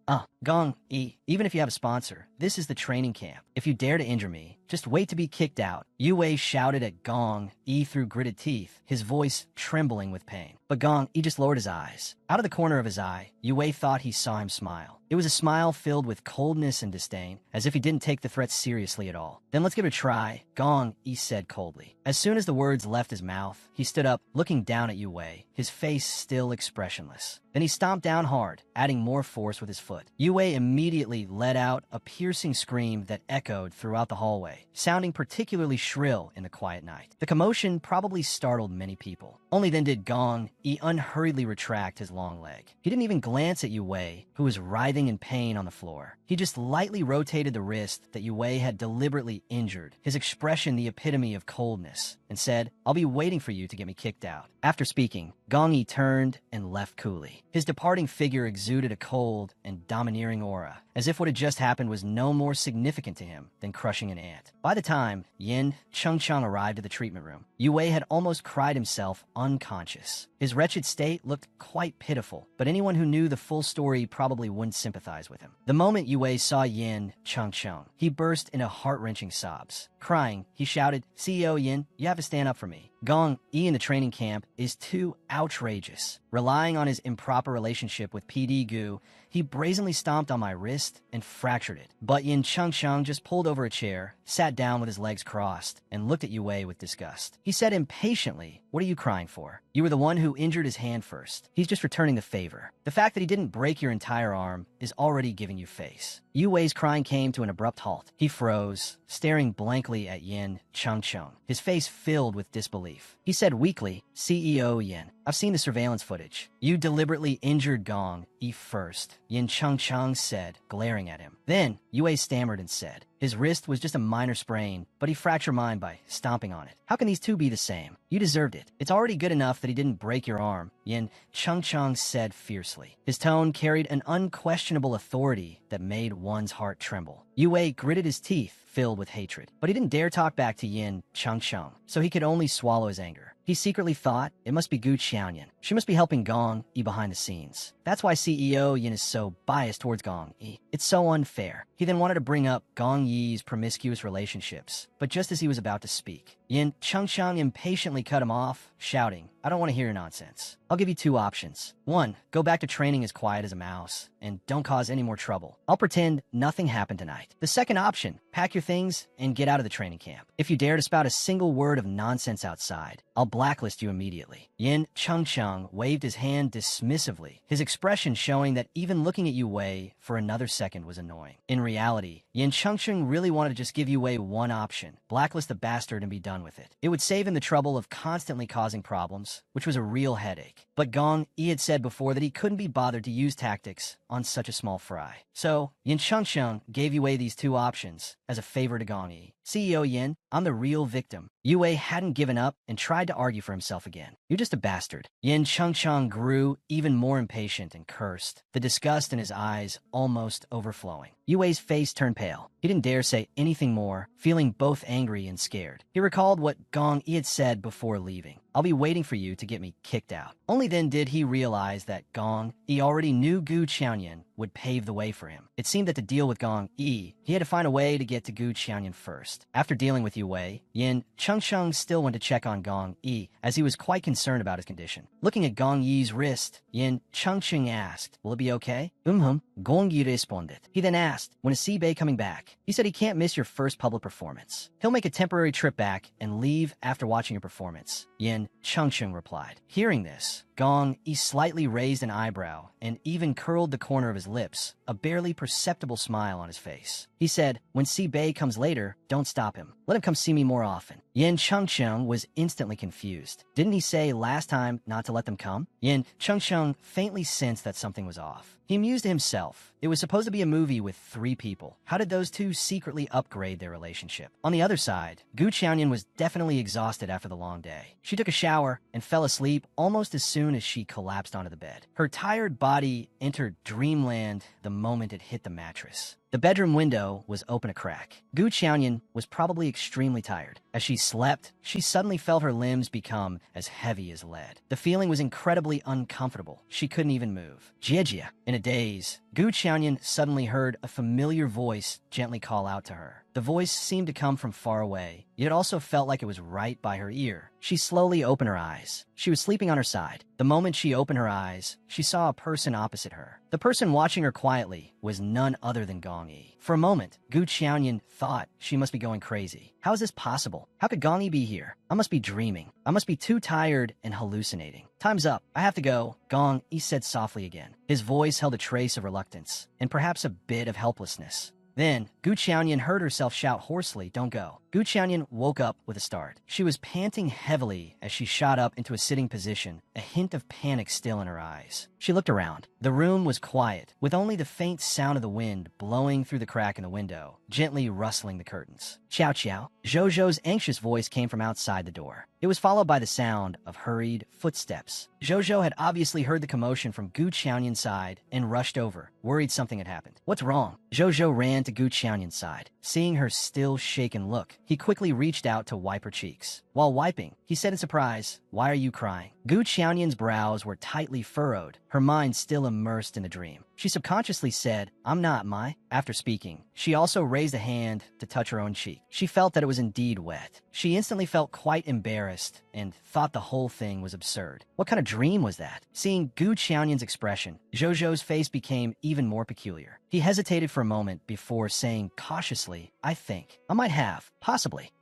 Gong Yi, even if you have a sponsor, this is the training camp. If you dare to injure me, just wait to be kicked out. Yue Wei shouted at Gong Yi through gritted teeth, his voice trembling with pain. But Gong Yi just lowered his eyes. Out of the corner of his eye, Yue Wei thought he saw him smile. It was a smile filled with coldness and disdain, as if he didn't take the threat seriously at all. Then let's give it a try, Gong Yi said coldly. As soon as the words left his mouth, he stood up, looking down at Yue Wei, his face still expressionless. Then he stomped down hard, adding more force with his foot. Yue Wei immediately let out a piercing scream that echoed throughout the hallway, sounding particularly shrill in the quiet night. The commotion probably startled many people. Only then did Gong Yi unhurriedly retract his long leg. He didn't even glance at Yue Wei, who was writhing in pain on the floor. He just lightly rotated the wrist that Yue Wei had deliberately injured, his expression the epitome of coldness, and said, I'll be waiting for you to get me kicked out. After speaking, Gong Yi turned and left coolly. His departing figure exuded a cold and domineering aura, as if what had just happened was no more significant to him than crushing an ant. By the time Yin Chengcheng arrived at the treatment room, Yue Wei had almost cried himself unconscious. His wretched state looked quite pitiful, but anyone who knew the full story probably wouldn't sympathize with him. The moment Yue Wei saw Yin Chengcheng, he burst into heart-wrenching sobs. Crying, he shouted, CEO Yin, you have to stand up for me. Gong Yi in the training camp is too outrageous. Relying on his improper relationship with PD Gu, he brazenly stomped on my wrist and fractured it. But Yin Chengcheng just pulled over a chair, sat down with his legs crossed, and looked at Yue Wei with disgust. He said impatiently, what are you crying for? You were the one who injured his hand first. He's just returning the favor. The fact that he didn't break your entire arm is already giving you face. Yue Wei's crying came to an abrupt halt. He froze, staring blankly at Yin Chengcheng, his face filled with disbelief. He said weakly, CEO Yin, I've seen the surveillance footage. You deliberately injured Gong Yi first, Yin Chengcheng said, glaring at him. Then, Yue Wei stammered and said, his wrist was just a minor sprain, but he fractured mine by stomping on it. How can these two be the same? You deserved it. It's already good enough that he didn't break your arm, Yin Chengcheng said fiercely. His tone carried an unquestionable authority that made one's heart tremble. Yue Wei gritted his teeth, filled with hatred, but he didn't dare talk back to Yin Chengcheng, so he could only swallow his anger. He He secretly thought it must be Gu Qiaoyan. She must be helping Gong Yi behind the scenes. That's why CEO Yin is so biased towards Gong Yi. It's so unfair. He then wanted to bring up Gong Yi's promiscuous relationships, but just as he was about to speak, Yin Chengsheng impatiently cut him off, shouting, "I don't want to hear your nonsense. I'll give you two options. One, go back to training as quiet as a mouse, and don't cause any more trouble. I'll pretend nothing happened tonight. The second option, pack your things and get out of the training camp. If you dare to spout a single word of nonsense outside, I'll blacklist you immediately." Yin Chengsheng waved his hand dismissively, his expression showing that even looking at Yu Wei for another second was annoying. In reality, Yin Chengsheng really wanted to just give Yu Wei one option, blacklist the bastard and be done with it. It would save him the trouble of constantly causing problems, which was a real headache. But Gong Yi had said before that he couldn't be bothered to use tactics on such a small fry. So, Yin Chengsheng gave Yue these two options as a favor to Gong Yi. "CEO Yin, I'm the real victim." Yue hadn't given up and tried to argue for himself again. "You're just a bastard." Yin Chengsheng grew even more impatient and cursed, the disgust in his eyes almost overflowing. Yue's face turned pale. He didn't dare say anything more, feeling both angry and scared. He recalled what Gong Yi had said before leaving. "I'll be waiting for you to get me kicked out." Only then did he realize that Gong Yi already knew Gu Qiaoyan would pave the way for him. It seemed that to deal with Gong Yi, he had to find a way to get to Gu Qiaoyan first. After dealing with Yue, Yin Chengsheng still went to check on Gong Yi, as he was quite concerned about his condition. Looking at Gong Yi's wrist, Yin Chengsheng asked, "Will it be okay?" Gong Yi responded. He then asked, "When is Sibei coming back?" He said he can't miss your first public performance. He'll make a temporary trip back and leave after watching your performance, Yin Chengsheng replied. Hearing this, Gong Yi slightly raised an eyebrow and even curled the corner of his lips, a barely perceptible smile on his face. He said, "When Sibei comes later, don't stop him. Let him come see me more often." Yin Chengsheng was instantly confused. Didn't he say last time not to let them come? Yin Chengsheng faintly sensed that something was off. He amused himself. It was supposed to be a movie with 3 people. How did those two secretly upgrade their relationship? On the other side, Gu Qiaoyan was definitely exhausted after the long day. She took a shower and fell asleep almost as soon as she collapsed onto the bed. Her tired body entered dreamland the moment it hit the mattress. The bedroom window was open a crack. Gu Qiaoyan was probably extremely tired. As she slept, she suddenly felt her limbs become as heavy as lead. The feeling was incredibly uncomfortable. She couldn't even move. Jie. In a daze, Gu Qiaoyan suddenly heard a familiar voice gently call out to her. The voice seemed to come from far away, yet it also felt like it was right by her ear. She slowly opened her eyes. She was sleeping on her side. The moment she opened her eyes, she saw a person opposite her. The person watching her quietly was none other than Gong Yi. For a moment, Gu Qiaoyan thought she must be going crazy. How is this possible? How could Gong Yi be here? I must be dreaming. I must be too tired and hallucinating. Time's up. I have to go, Gong Yi said softly again. His voice held a trace of reluctance, and perhaps a bit of helplessness. Then, Gu Qiaoyan heard herself shout hoarsely, "Don't go." Gu Qiaoyan woke up with a start. She was panting heavily as she shot up into a sitting position, a hint of panic still in her eyes. She looked around. The room was quiet, with only the faint sound of the wind blowing through the crack in the window, gently rustling the curtains. "Qiao Qiao." Zhou's anxious voice came from outside the door. It was followed by the sound of hurried footsteps. Zhou had obviously heard the commotion from Gu Qiaoyan's side and rushed over, worried something had happened. "What's wrong?" Zhou ran to Gu Qiaoyan's side. Seeing her still shaken look, he quickly reached out to wipe her cheeks. While wiping, he said in surprise, "Why are you crying?" Gu Qiaoyan's brows were tightly furrowed, her mind still immersed in the dream. She subconsciously said, "I'm not, Mai." After speaking, she also raised a hand to touch her own cheek. She felt that it was indeed wet. She instantly felt quite embarrassed and thought the whole thing was absurd. What kind of dream was that? Seeing Gu Qiaoyan's expression, Zhou's face became even more peculiar. He hesitated for a moment before saying cautiously, "I think. I might have. Possibly.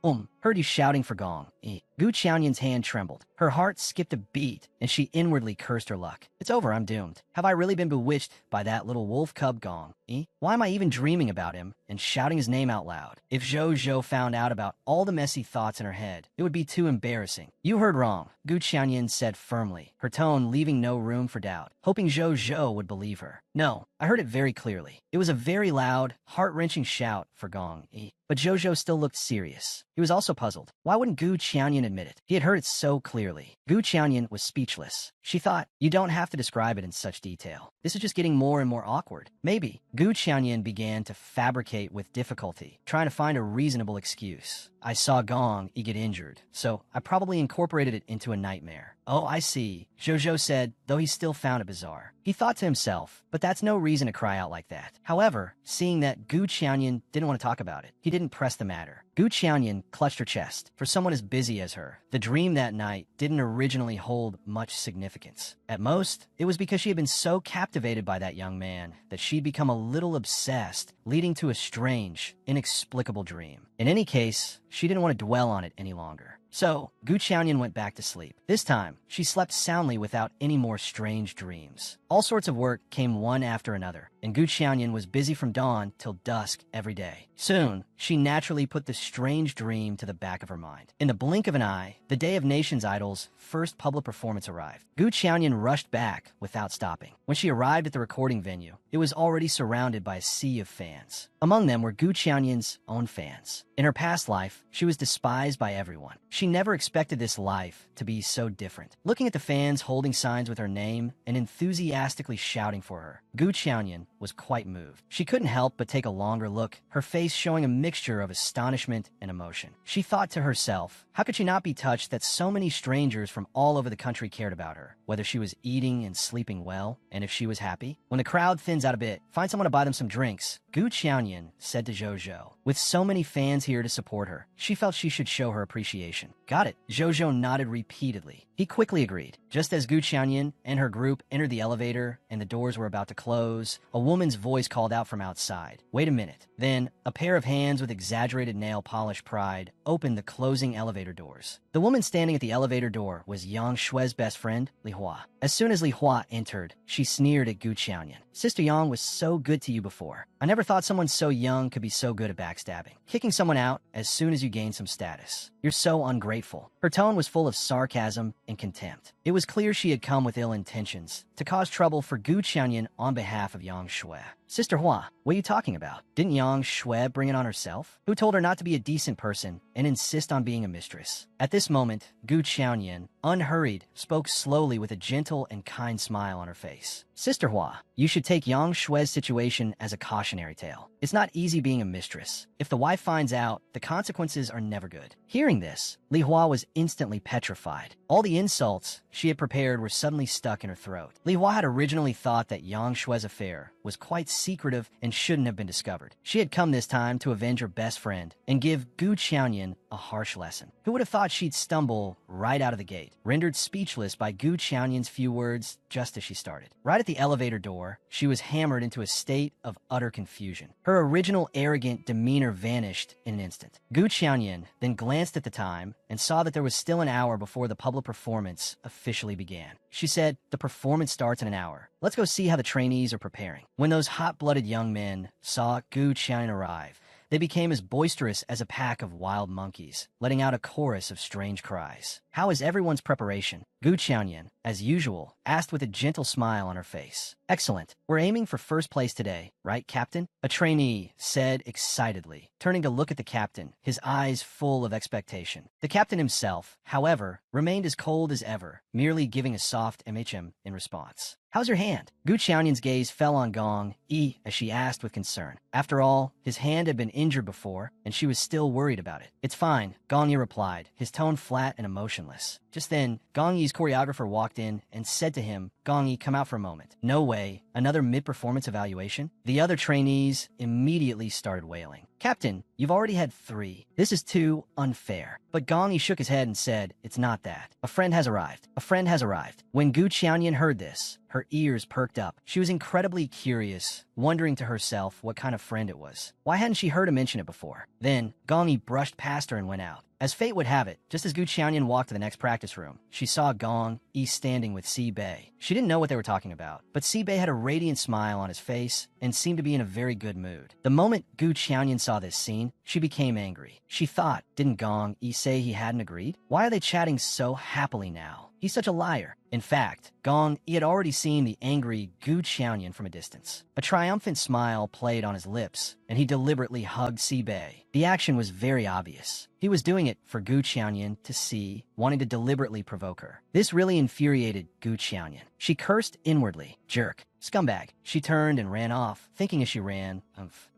Heard you shouting for Gong Yi." Gu Qiaoyan's hand trembled. Her heart skipped a beat, and she inwardly cursed her luck. "It's over, I'm doomed. Have I really been bewitched by that little wolf cub Gong Yi? Why am I even dreaming about him and shouting his name out loud? If Zhou found out about all the messy thoughts in her head, it would be too embarrassing." "You heard wrong," Gu Qiaoyan said firmly, her tone leaving no room for doubt, hoping Zhou would believe her. "No, I heard it very clearly. It was a very loud, heart-wrenching shout for Gong Yi." But Zhou still looked serious. He was also also puzzled. Why wouldn't Gu Qianyan admit it? He had heard it so clearly. Gu Qianyan was speechless. She thought, you don't have to describe it in such detail. This is just getting more and more awkward. Maybe. Gu Qianyan began to fabricate with difficulty, trying to find a reasonable excuse. I saw Gong Yi get injured, so I probably incorporated it into a nightmare. Oh, I see, Zhou said, though he still found it bizarre. He thought to himself, but that's no reason to cry out like that. However, seeing that Gu Qianyan didn't want to talk about it, he didn't press the matter. Gu Qianyan clutched her chest. For someone as busy as her, the dream that night didn't originally hold much significance. At most, it was because she had been so captivated by that young man that she'd become a little obsessed, leading to a strange, inexplicable dream. In any case, she didn't want to dwell on it any longer. So, Gu Qianyan went back to sleep. This time, she slept soundly without any more strange dreams. All sorts of work came one after another, and Gu Qianyan was busy from dawn till dusk every day. Soon, she naturally put the strange dream to the back of her mind. In the blink of an eye, the day of Nations Idol's first public performance arrived. Gu Qianyan rushed back without stopping. When she arrived at the recording venue, it was already surrounded by a sea of fans. Among them were Gu Qianyan's own fans. In her past life, she was despised by everyone. She never expected this life to be so different. Looking at the fans holding signs with her name and enthusiastically shouting for her, Gu Qianyan was quite moved. She couldn't help but take a longer look, her face showing a mixture of astonishment and emotion. She thought to herself, how could she not be touched that so many strangers from all over the country cared about her, whether she was eating and sleeping well, and if she was happy? When the crowd thins out a bit, find someone to buy them some drinks, Gu Qianyan said to Zhou. With so many fans here to support her, she felt she should show her appreciation. Got it. Zhou nodded repeatedly. He quickly agreed. Just as Gu Qianyan and her group entered the elevator and the doors were about to close, a woman's voice called out from outside. Wait a minute. Then, a pair of hands with exaggerated nail polish pride opened the closing elevator doors. The woman standing at the elevator door was Yang Shue's best friend, Li Hua. As soon as Li Hua entered, she sneered at Gu Qianyan. Sister Yang was so good to you before. I never thought someone so young could be so good at backstabbing. Kicking someone out as soon as you gain some status. You're so ungrateful. Her tone was full of sarcasm and contempt. It was clear she had come with ill intentions, to cause trouble for Gu Qianyan on behalf of Yang Shui. Sister Hua, what are you talking about? Didn't Yang Shui bring it on herself? Who told her not to be a decent person and insist on being a mistress? At this moment, Gu Qianyan, unhurried, spoke slowly with a gentle and kind smile on her face. Sister Hua, you should take Yang Shui's situation as a cautionary tale. It's not easy being a mistress. If the wife finds out, the consequences are never good. Hearing this, Li Hua was instantly petrified. All the insults she had prepared were suddenly stuck in her throat. Li Hua had originally thought that Yang Shui's affair was quite secretive and shouldn't have been discovered. She had come this time to avenge her best friend and give Gu Qianyan a harsh lesson. Who would have thought she'd stumble right out of the gate, rendered speechless by Gu Qianyan's few words just as she started. Right at the elevator door, she was hammered into a state of utter confusion. Her original arrogant demeanor vanished in an instant. Gu Qianyan then glanced at the time and saw that there was still an hour before the public performance officially began. She said, the performance starts in an hour. Let's go see how the trainees are preparing. When those hot-blooded young men saw Gu Qianyan arrive, they became as boisterous as a pack of wild monkeys, letting out a chorus of strange cries. How is everyone's preparation? Gu Qianyan, as usual, asked with a gentle smile on her face. Excellent. We're aiming for first place today, right, Captain? A trainee said excitedly, turning to look at the captain, his eyes full of expectation. The captain himself, however, remained as cold as ever, merely giving a soft MHM in response. How's your hand? Gu Qianyan's gaze fell on Gong Yi as she asked with concern. After all, his hand had been injured before, and she was still worried about it. It's fine, Gong Yi replied, his tone flat and emotionless. Just then, Gong Yi's choreographer walked in and said to him, Gong Yi, come out for a moment. No way. Another mid-performance evaluation? The other trainees immediately started wailing. Captain, you've already had 3. This is too unfair. But Gong Yi shook his head and said, it's not that. A friend has arrived. A friend has arrived. When Gu Qianyan heard this, her ears perked up. She was incredibly curious, wondering to herself what kind of friend it was. Why hadn't she heard him mention it before? Then, Gong Yi brushed past her and went out. As fate would have it, just as Gu Qianyan walked to the next practice room, she saw Gong Yi standing with Si Bei. She didn't know what they were talking about, but Si Bei had a radiant smile on his face and seemed to be in a very good mood. The moment Gu Qianyan saw this scene, she became angry. She thought, didn't Gong Yi say he hadn't agreed? Why are they chatting so happily now? He's such a liar. In fact, Gong Yi had already seen the angry Gu Qiaoyan from a distance. A triumphant smile played on his lips, and he deliberately hugged Bei. The action was very obvious. He was doing it for Gu Qiaoyan to see, wanting to deliberately provoke her. This really infuriated Gu Qiaoyan. She cursed inwardly. Jerk. Scumbag. She turned and ran off, thinking as she ran,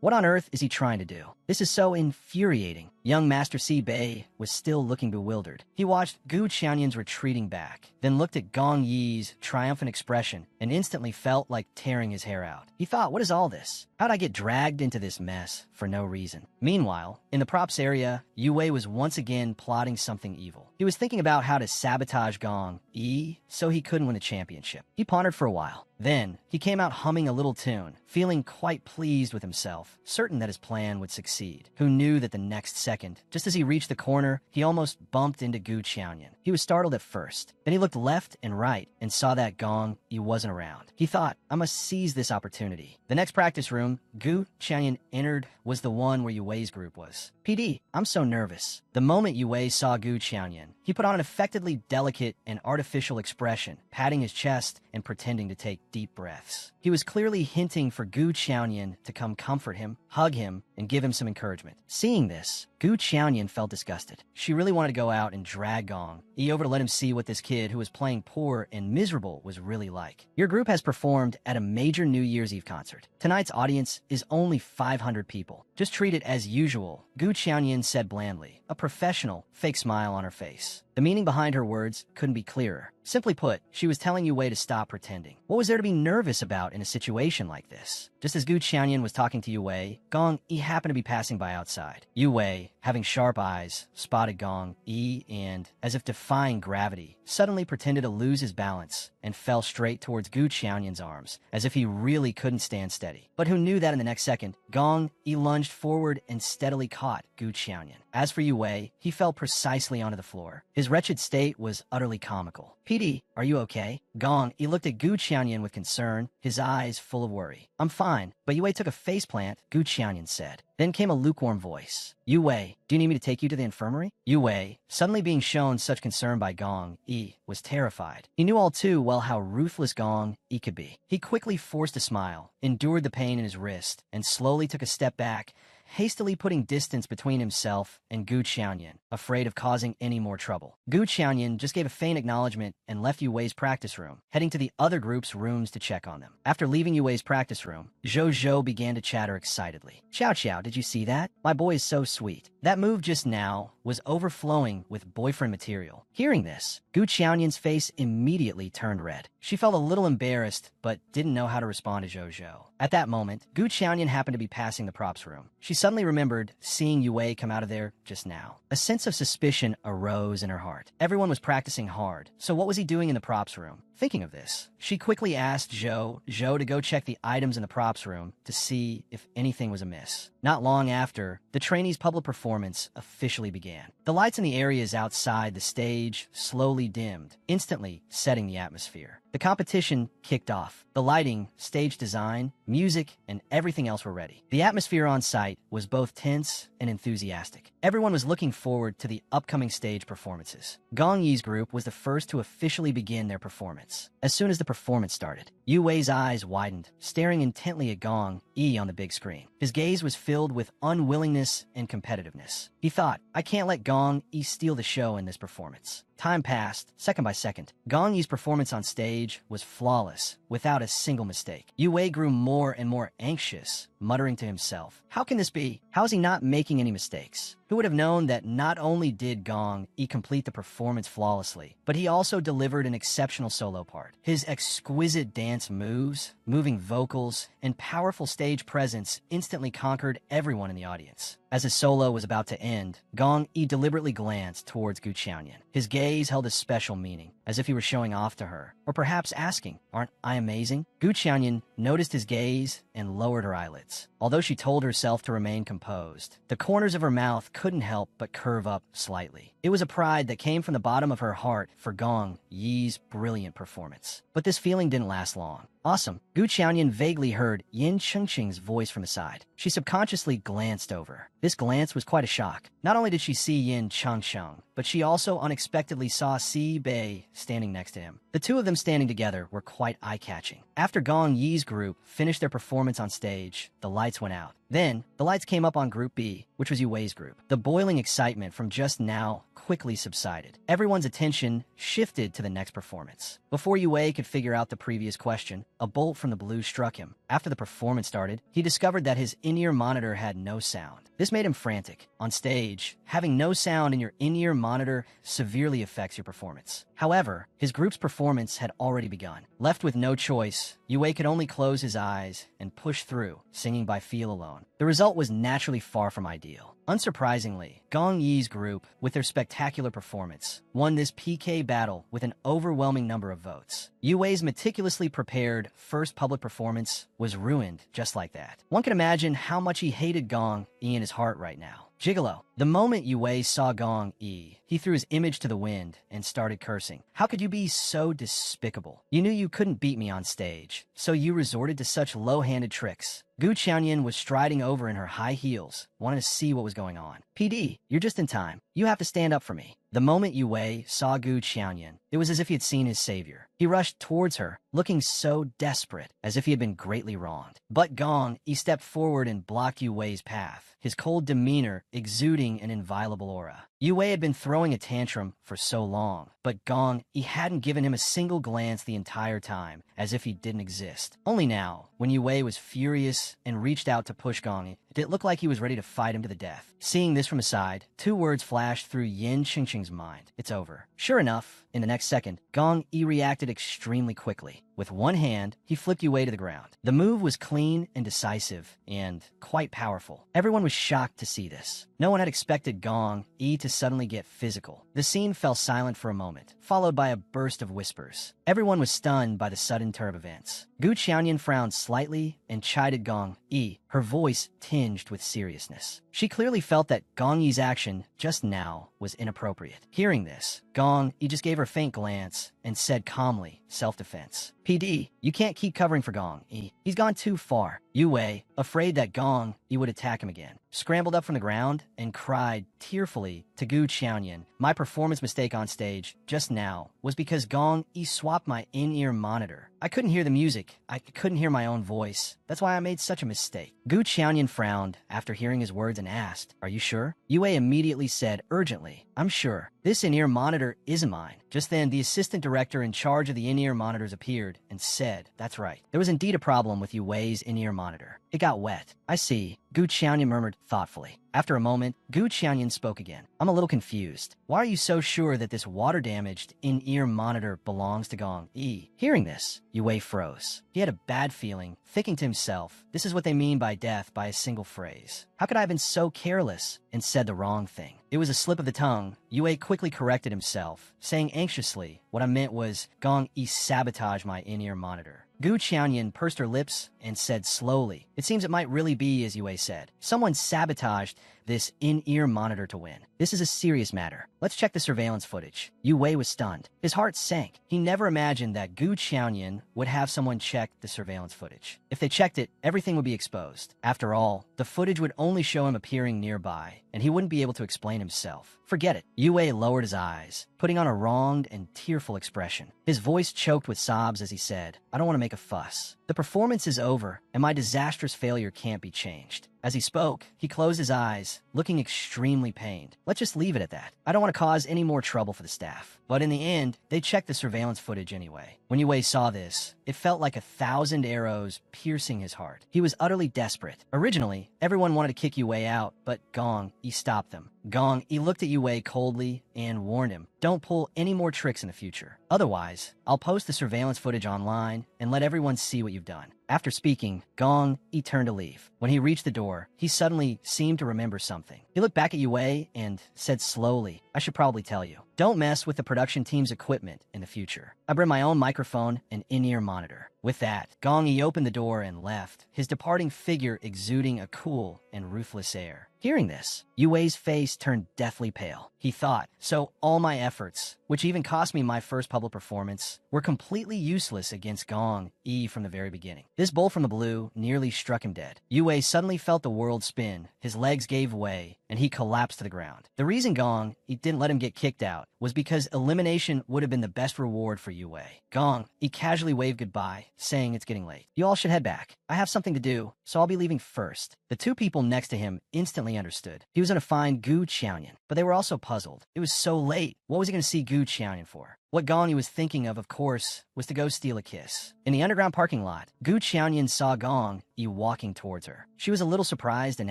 what on earth is he trying to do? This is so infuriating. Young Master Bei was still looking bewildered. He watched Gu Qiaoyan's retreating back, then looked at Gong Yi's triumphant expression and instantly felt like tearing his hair out. He thought, what is all this? How'd I get dragged into this mess for no reason? Meanwhile, in the props area, Yue was once again plotting something evil. He was thinking about how to sabotage Gong Yi so he couldn't win the championship. He pondered for a while. Then, he came out humming a little tune, feeling quite pleased with himself, certain that his plan would succeed. Who knew that the next second, just as he reached the corner, he almost bumped into Gu Qiaoyan. He was startled at first. Then he looked left and right and saw that Gong Yi wasn't around. He thought, I must seize this opportunity. The next practice room Gu Qiaoyan entered was the one where Yue's group was. PD, I'm so nervous. The moment Yue saw Gu Qiaoyan, he put on an affectedly delicate and artificial expression, patting his chest and pretending to take deep breaths. He was clearly hinting for Gu Qiaoyan to come comfort him, hug him, and give him some encouragement. Seeing this, Gu Qiaoyan felt disgusted. She really wanted to go out and drag Gong Yi over to let him see what this kid who was playing poor and miserable was really like. Your group has performed at a major New Year's Eve concert. Tonight's audience is only 500 people. Just treat it as usual, Gu Qiaoyan said blandly, a professional, fake smile on her face. The meaning behind her words couldn't be clearer. Simply put, she was telling Yue to stop pretending. What was there to be nervous about in a situation like this? Just as Gu Qiaoyan was talking to Yue, Gong Yi happened to be passing by outside. Yue, having sharp eyes, spotted Gong Yi and, as if defying gravity, suddenly pretended to lose his balance and fell straight towards Gu Qiaoyan's arms, as if he really couldn't stand steady. But who knew that in the next second, Gong Yi lunged forward and steadily caught Gu Qiaoyan. As for Yue, he fell precisely onto the floor. His wretched state was utterly comical. PD, are you okay? Gong Yi looked at Gu Qiaoyan with concern, his eyes full of worry. I'm fine, but Yue took a faceplant, Gu Qiaoyan said. Then came a lukewarm voice. Yue, do you need me to take you to the infirmary? Yue, suddenly being shown such concern by Gong Yi, was terrified. He knew all too well how ruthless Gong Yi could be. He quickly forced a smile, endured the pain in his wrist, and slowly took a step back, hastily putting distance between himself and Gu Qiaoyan, afraid of causing any more trouble. Gu Qiaoyan just gave a faint acknowledgement and left Yue's practice room, heading to the other group's rooms to check on them. After leaving Yue's practice room, Zhou began to chatter excitedly. Xiao, did you see that? My boy is so sweet. That move just now was overflowing with boyfriend material. Hearing this, Gu Qiaoyan's face immediately turned red. She felt a little embarrassed, but didn't know how to respond to Zhou. At that moment, Gu Qiaoyan happened to be passing the props room. She suddenly remembered seeing Yue come out of there just now. A sense of suspicion arose in her heart. Everyone was practicing hard, so what was he doing in the props room? Thinking of this, she quickly asked Zhou to go check the items in the props room to see if anything was amiss. Not long after, the trainees' public performance officially began. The lights in the areas outside the stage slowly dimmed, instantly setting the atmosphere. The competition kicked off. The lighting, stage design, music, and everything else were ready. The atmosphere on site was both tense and enthusiastic. Everyone was looking forward to the upcoming stage performances. Gong Yi's group was the first to officially begin their performance. As soon as the performance started, Yue's eyes widened, staring intently at Gong Yi on the big screen. His gaze was filled with unwillingness and competitiveness. He thought, I can't let Gong Yi steal the show in this performance. Time passed, second by second. Gong Yi's performance on stage was flawless, without a single mistake. Yue grew more and more anxious, muttering to himself, how can this be? How is he not making any mistakes? Who would have known that not only did Gong Yi complete the performance flawlessly, but he also delivered an exceptional solo part. His exquisite dance moves, moving vocals, and powerful stage presence instantly conquered everyone in the audience. As his solo was about to end, Gong Yi deliberately glanced towards Gu Qiaoyan. His gaze held a special meaning, as if he were showing off to her, or perhaps asking, aren't I amazing? Gu Qiaoyan noticed his gaze and lowered her eyelids. Although she told herself to remain composed, the corners of her mouth couldn't help but curve up slightly. It was a pride that came from the bottom of her heart for Gong Yi's brilliant performance. But this feeling didn't last long. Awesome. Gu Qianyan vaguely heard Yin Chengqing's voice from the side. She subconsciously glanced over. This glance was quite a shock. Not only did she see Yin Chengqing, but she also unexpectedly saw Si Bei standing next to him. The two of them standing together were quite eye-catching. After Gong Yi's group finished their performance on stage, the lights went out. Then, the lights came up on Group B, which was Yue Wei's group. The boiling excitement from just now quickly subsided. Everyone's attention shifted to the next performance. Before Yue Wei could figure out the previous question, a bolt from the blue struck him. After the performance started, he discovered that his in-ear monitor had no sound. This made him frantic. On stage, having no sound in your in-ear monitor severely affects your performance. However, his group's performance had already begun. Left with no choice, Yue Wei could only close his eyes and push through, singing by feel alone. The result was naturally far from ideal. Unsurprisingly, Gong Yi's group, with their spectacular performance, won this PK battle with an overwhelming number of votes. Yue Wei's meticulously prepared first public performance was ruined just like that. One can imagine how much he hated Gong Yi in his heart right now. Gigolo. The moment Yue Wei saw Gong Yi, he threw his image to the wind and started cursing. How could you be so despicable? You knew you couldn't beat me on stage, so you resorted to such low-handed tricks. Gu Qianyan was striding over in her high heels, wanting to see what was going on. PD, you're just in time. You have to stand up for me. The moment Yue Wei saw Gu Qianyan, it was as if he had seen his savior. He rushed towards her, looking so desperate, as if he had been greatly wronged. But Gong Yi stepped forward and blocked Yue Wei's path, his cold demeanor exuding an inviolable aura. Yue Wei had been throwing a tantrum for so long, but Gong Yi hadn't given him a single glance the entire time, as if he didn't exist. Only now, when Yue Wei was furious and reached out to push Gong Yi, did it look like he was ready to fight him to the death. Seeing this from his side, two words flashed through Yin Chengqing's mind. It's over. Sure enough, in the next second, Gong Yi reacted extremely quickly. With one hand, he flipped Yue Wei to the ground. The move was clean and decisive, and quite powerful. Everyone was shocked to see this. No one had expected Gong Yi to suddenly get physical. The scene fell silent for a moment, followed by a burst of whispers. Everyone was stunned by the sudden turn of events. Gu Qianyan frowned slightly and chided Gong Yi, her voice tinged with seriousness. She clearly felt that Gong Yi's action just now was inappropriate. Hearing this, Gong Yi just gave her a faint glance and said calmly, self-defense. PD, you can't keep covering for Gong Yi. He's gone too far. Yue Wei, afraid that Gong Yi would attack him again, scrambled up from the ground and cried tearfully to Gu Qianyan, my performance mistake on stage just now was because Gong Yi swapped my in-ear monitor. I couldn't hear the music. I couldn't hear my own voice. That's why I made such a mistake. Gu Qianyan frowned after hearing his words and asked, are you sure? Yue Wei immediately said urgently, I'm sure. This in-ear monitor isn't mine. Just then, the assistant director in charge of the in-ear monitors appeared and said, that's right. There was indeed a problem with Yue Wei's in-ear monitor. It got wet. I see. Gu Qianyan murmured thoughtfully. After a moment, Gu Qianyan spoke again. I'm a little confused. Why are you so sure that this water-damaged in-ear monitor belongs to Gong Yi? Hearing this, Yue Wei froze. He had a bad feeling, thinking to himself, this is what they mean by death by a single phrase. How could I have been so careless and said the wrong thing? It was a slip of the tongue. Yue Wei quickly corrected himself, saying anxiously, what I meant was Gong Yi sabotaged my in-ear monitor. Gu Qianyan pursed her lips and said slowly, it seems it might really be as Yue Wei said. Someone sabotaged this in-ear monitor to win. This is a serious matter. Let's check the surveillance footage. Yue Wei was stunned. His heart sank. He never imagined that Gu Qianyan would have someone check the surveillance footage. If they checked it, everything would be exposed. After all, the footage would only show him appearing nearby, and he wouldn't be able to explain himself. Forget it. Yue Wei lowered his eyes, putting on a wronged and tearful expression. His voice choked with sobs as he said, I don't want to make a fuss. The performance is over, and my disastrous failure can't be changed. As he spoke, he closed his eyes, looking extremely pained. Let's just leave it at that. I don't want to cause any more trouble for the staff. But in the end, they checked the surveillance footage anyway. When Yue Wei saw this, it felt like 1,000 arrows piercing his heart. He was utterly desperate. Originally, everyone wanted to kick Yue Wei out, but Gong Yi stopped them. Gong Yi looked at Yue Wei coldly and warned him, don't pull any more tricks in the future. Otherwise, I'll post the surveillance footage online and let everyone see what you've done. After speaking, Gong Yi turned to leave. When he reached the door, he suddenly seemed to remember something. He looked back at Yue Wei and said slowly, I should probably tell you. Don't mess with the production team's equipment in the future. I bring my own microphone and in-ear monitor. With that, Gong Yi opened the door and left, his departing figure exuding a cool and ruthless air. Hearing this, Yue Wei's face turned deathly pale. He thought, so all my efforts, which even cost me my first public performance, were completely useless against Gong Yi from the very beginning. This bolt from the blue nearly struck him dead. Yue Wei suddenly felt the world spin, his legs gave way, and he collapsed to the ground. The reason Gong Yi didn't let him get kicked out was because elimination would have been the best reward for Yue Wei. Gong Yi casually waved goodbye, saying it's getting late. You all should head back. I have something to do, so I'll be leaving first. The two people next to him instantly understood. He was going to find Gu Qiaoyan, but they were also puzzled. It was so late. What was he going to see Gu Qiaoyan for? What Gong Yi was thinking of course, was to go steal a kiss. In the underground parking lot, Gu Qiaoyan saw Gong Yi walking towards her. She was a little surprised and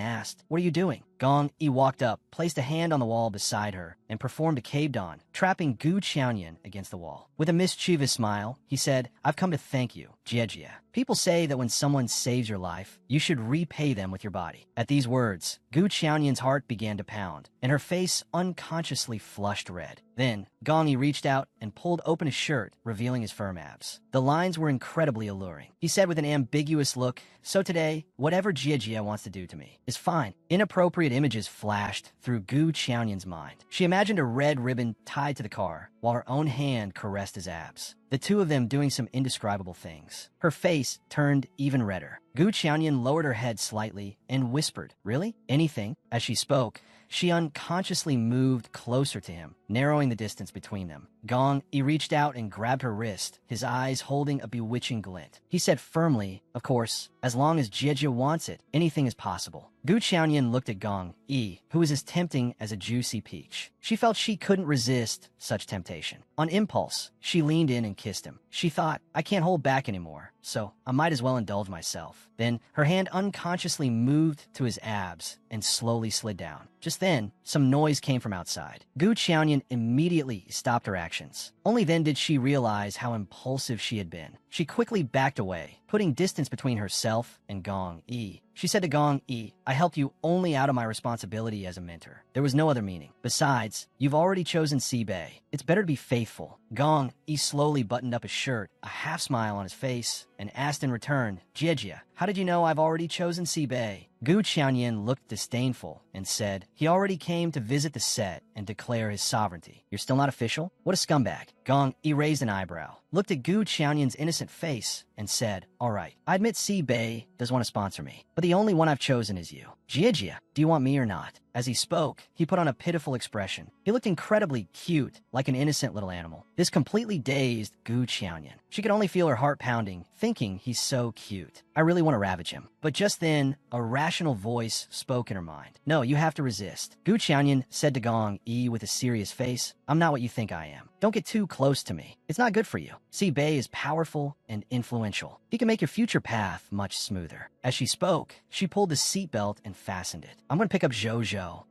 asked, "What are you doing?" Gong Yi walked up, placed a hand on the wall beside her, and performed a cave dawn, trapping Gu Qiaoyan against the wall. With a mischievous smile, he said, "I've come to thank you, Jie. People say that when someone saves your life, you should repay them with your body." At these words, Gu Qiaoyan's heart began to pound, and her face unconsciously flushed red. Then, Gong Yi reached out and pulled open his shirt, revealing his firm abs. The lines were incredibly alluring. He said with an ambiguous look, "So today, whatever Jie wants to do to me is fine." Inappropriate images flashed through Gu Qiaoyan's mind. She imagined a red ribbon tied to the car, while her own hand caressed his abs. The two of them doing some indescribable things. Her face turned even redder. Gu Qiaoyan lowered her head slightly and whispered, "Really? Anything?" As she spoke, she unconsciously moved closer to him, narrowing the distance between them. Gong Yi reached out and grabbed her wrist, his eyes holding a bewitching glint. He said firmly, "Of course, as long as Jie wants it, anything is possible." Gu Qiaoyan looked at Gong Yi, who was as tempting as a juicy peach. She felt she couldn't resist such temptation. On impulse, she leaned in and kissed him. She thought, "I can't hold back anymore, so I might as well indulge myself." Then, her hand unconsciously moved to his abs and slowly slid down. Just then, some noise came from outside. Gu Qiaoyan immediately stopped her actions. Only then did she realize how impulsive she had been. She quickly backed away, putting distance between herself and Gong Yi. She said to Gong Yi, "I helped you only out of my responsibility as a mentor. There was no other meaning. Besides, you've already chosen Bei. It's better to be faithful." Gong Yi slowly buttoned up his shirt, a half smile on his face, and asked in return, "Jie, how did you know I've already chosen Bei?" Gu Qiaoyan looked disdainful and said, "He already came to visit the set and declare his sovereignty. You're still not official? What a scumbag." Gong Yi raised an eyebrow, looked at Gu Qiaoyan's innocent face, and said, "All right, I admit Bei does want to sponsor me, but the only one I've chosen is you. Jie, do you want me or not?" As he spoke, he put on a pitiful expression. He looked incredibly cute, like an innocent little animal. This completely dazed Gu Qiaoyan. She could only feel her heart pounding, thinking he's so cute. I really want to ravage him. But just then, a rational voice spoke in her mind. "No, you have to resist." Gu Qiaoyan said to Gong Yi with a serious face, "I'm not what you think I am. Don't get too close to me. It's not good for you. Bei is powerful and influential. He can make your future path much smoother." As she spoke, she pulled the seatbelt and fastened it. "I'm going to pick up Zhou.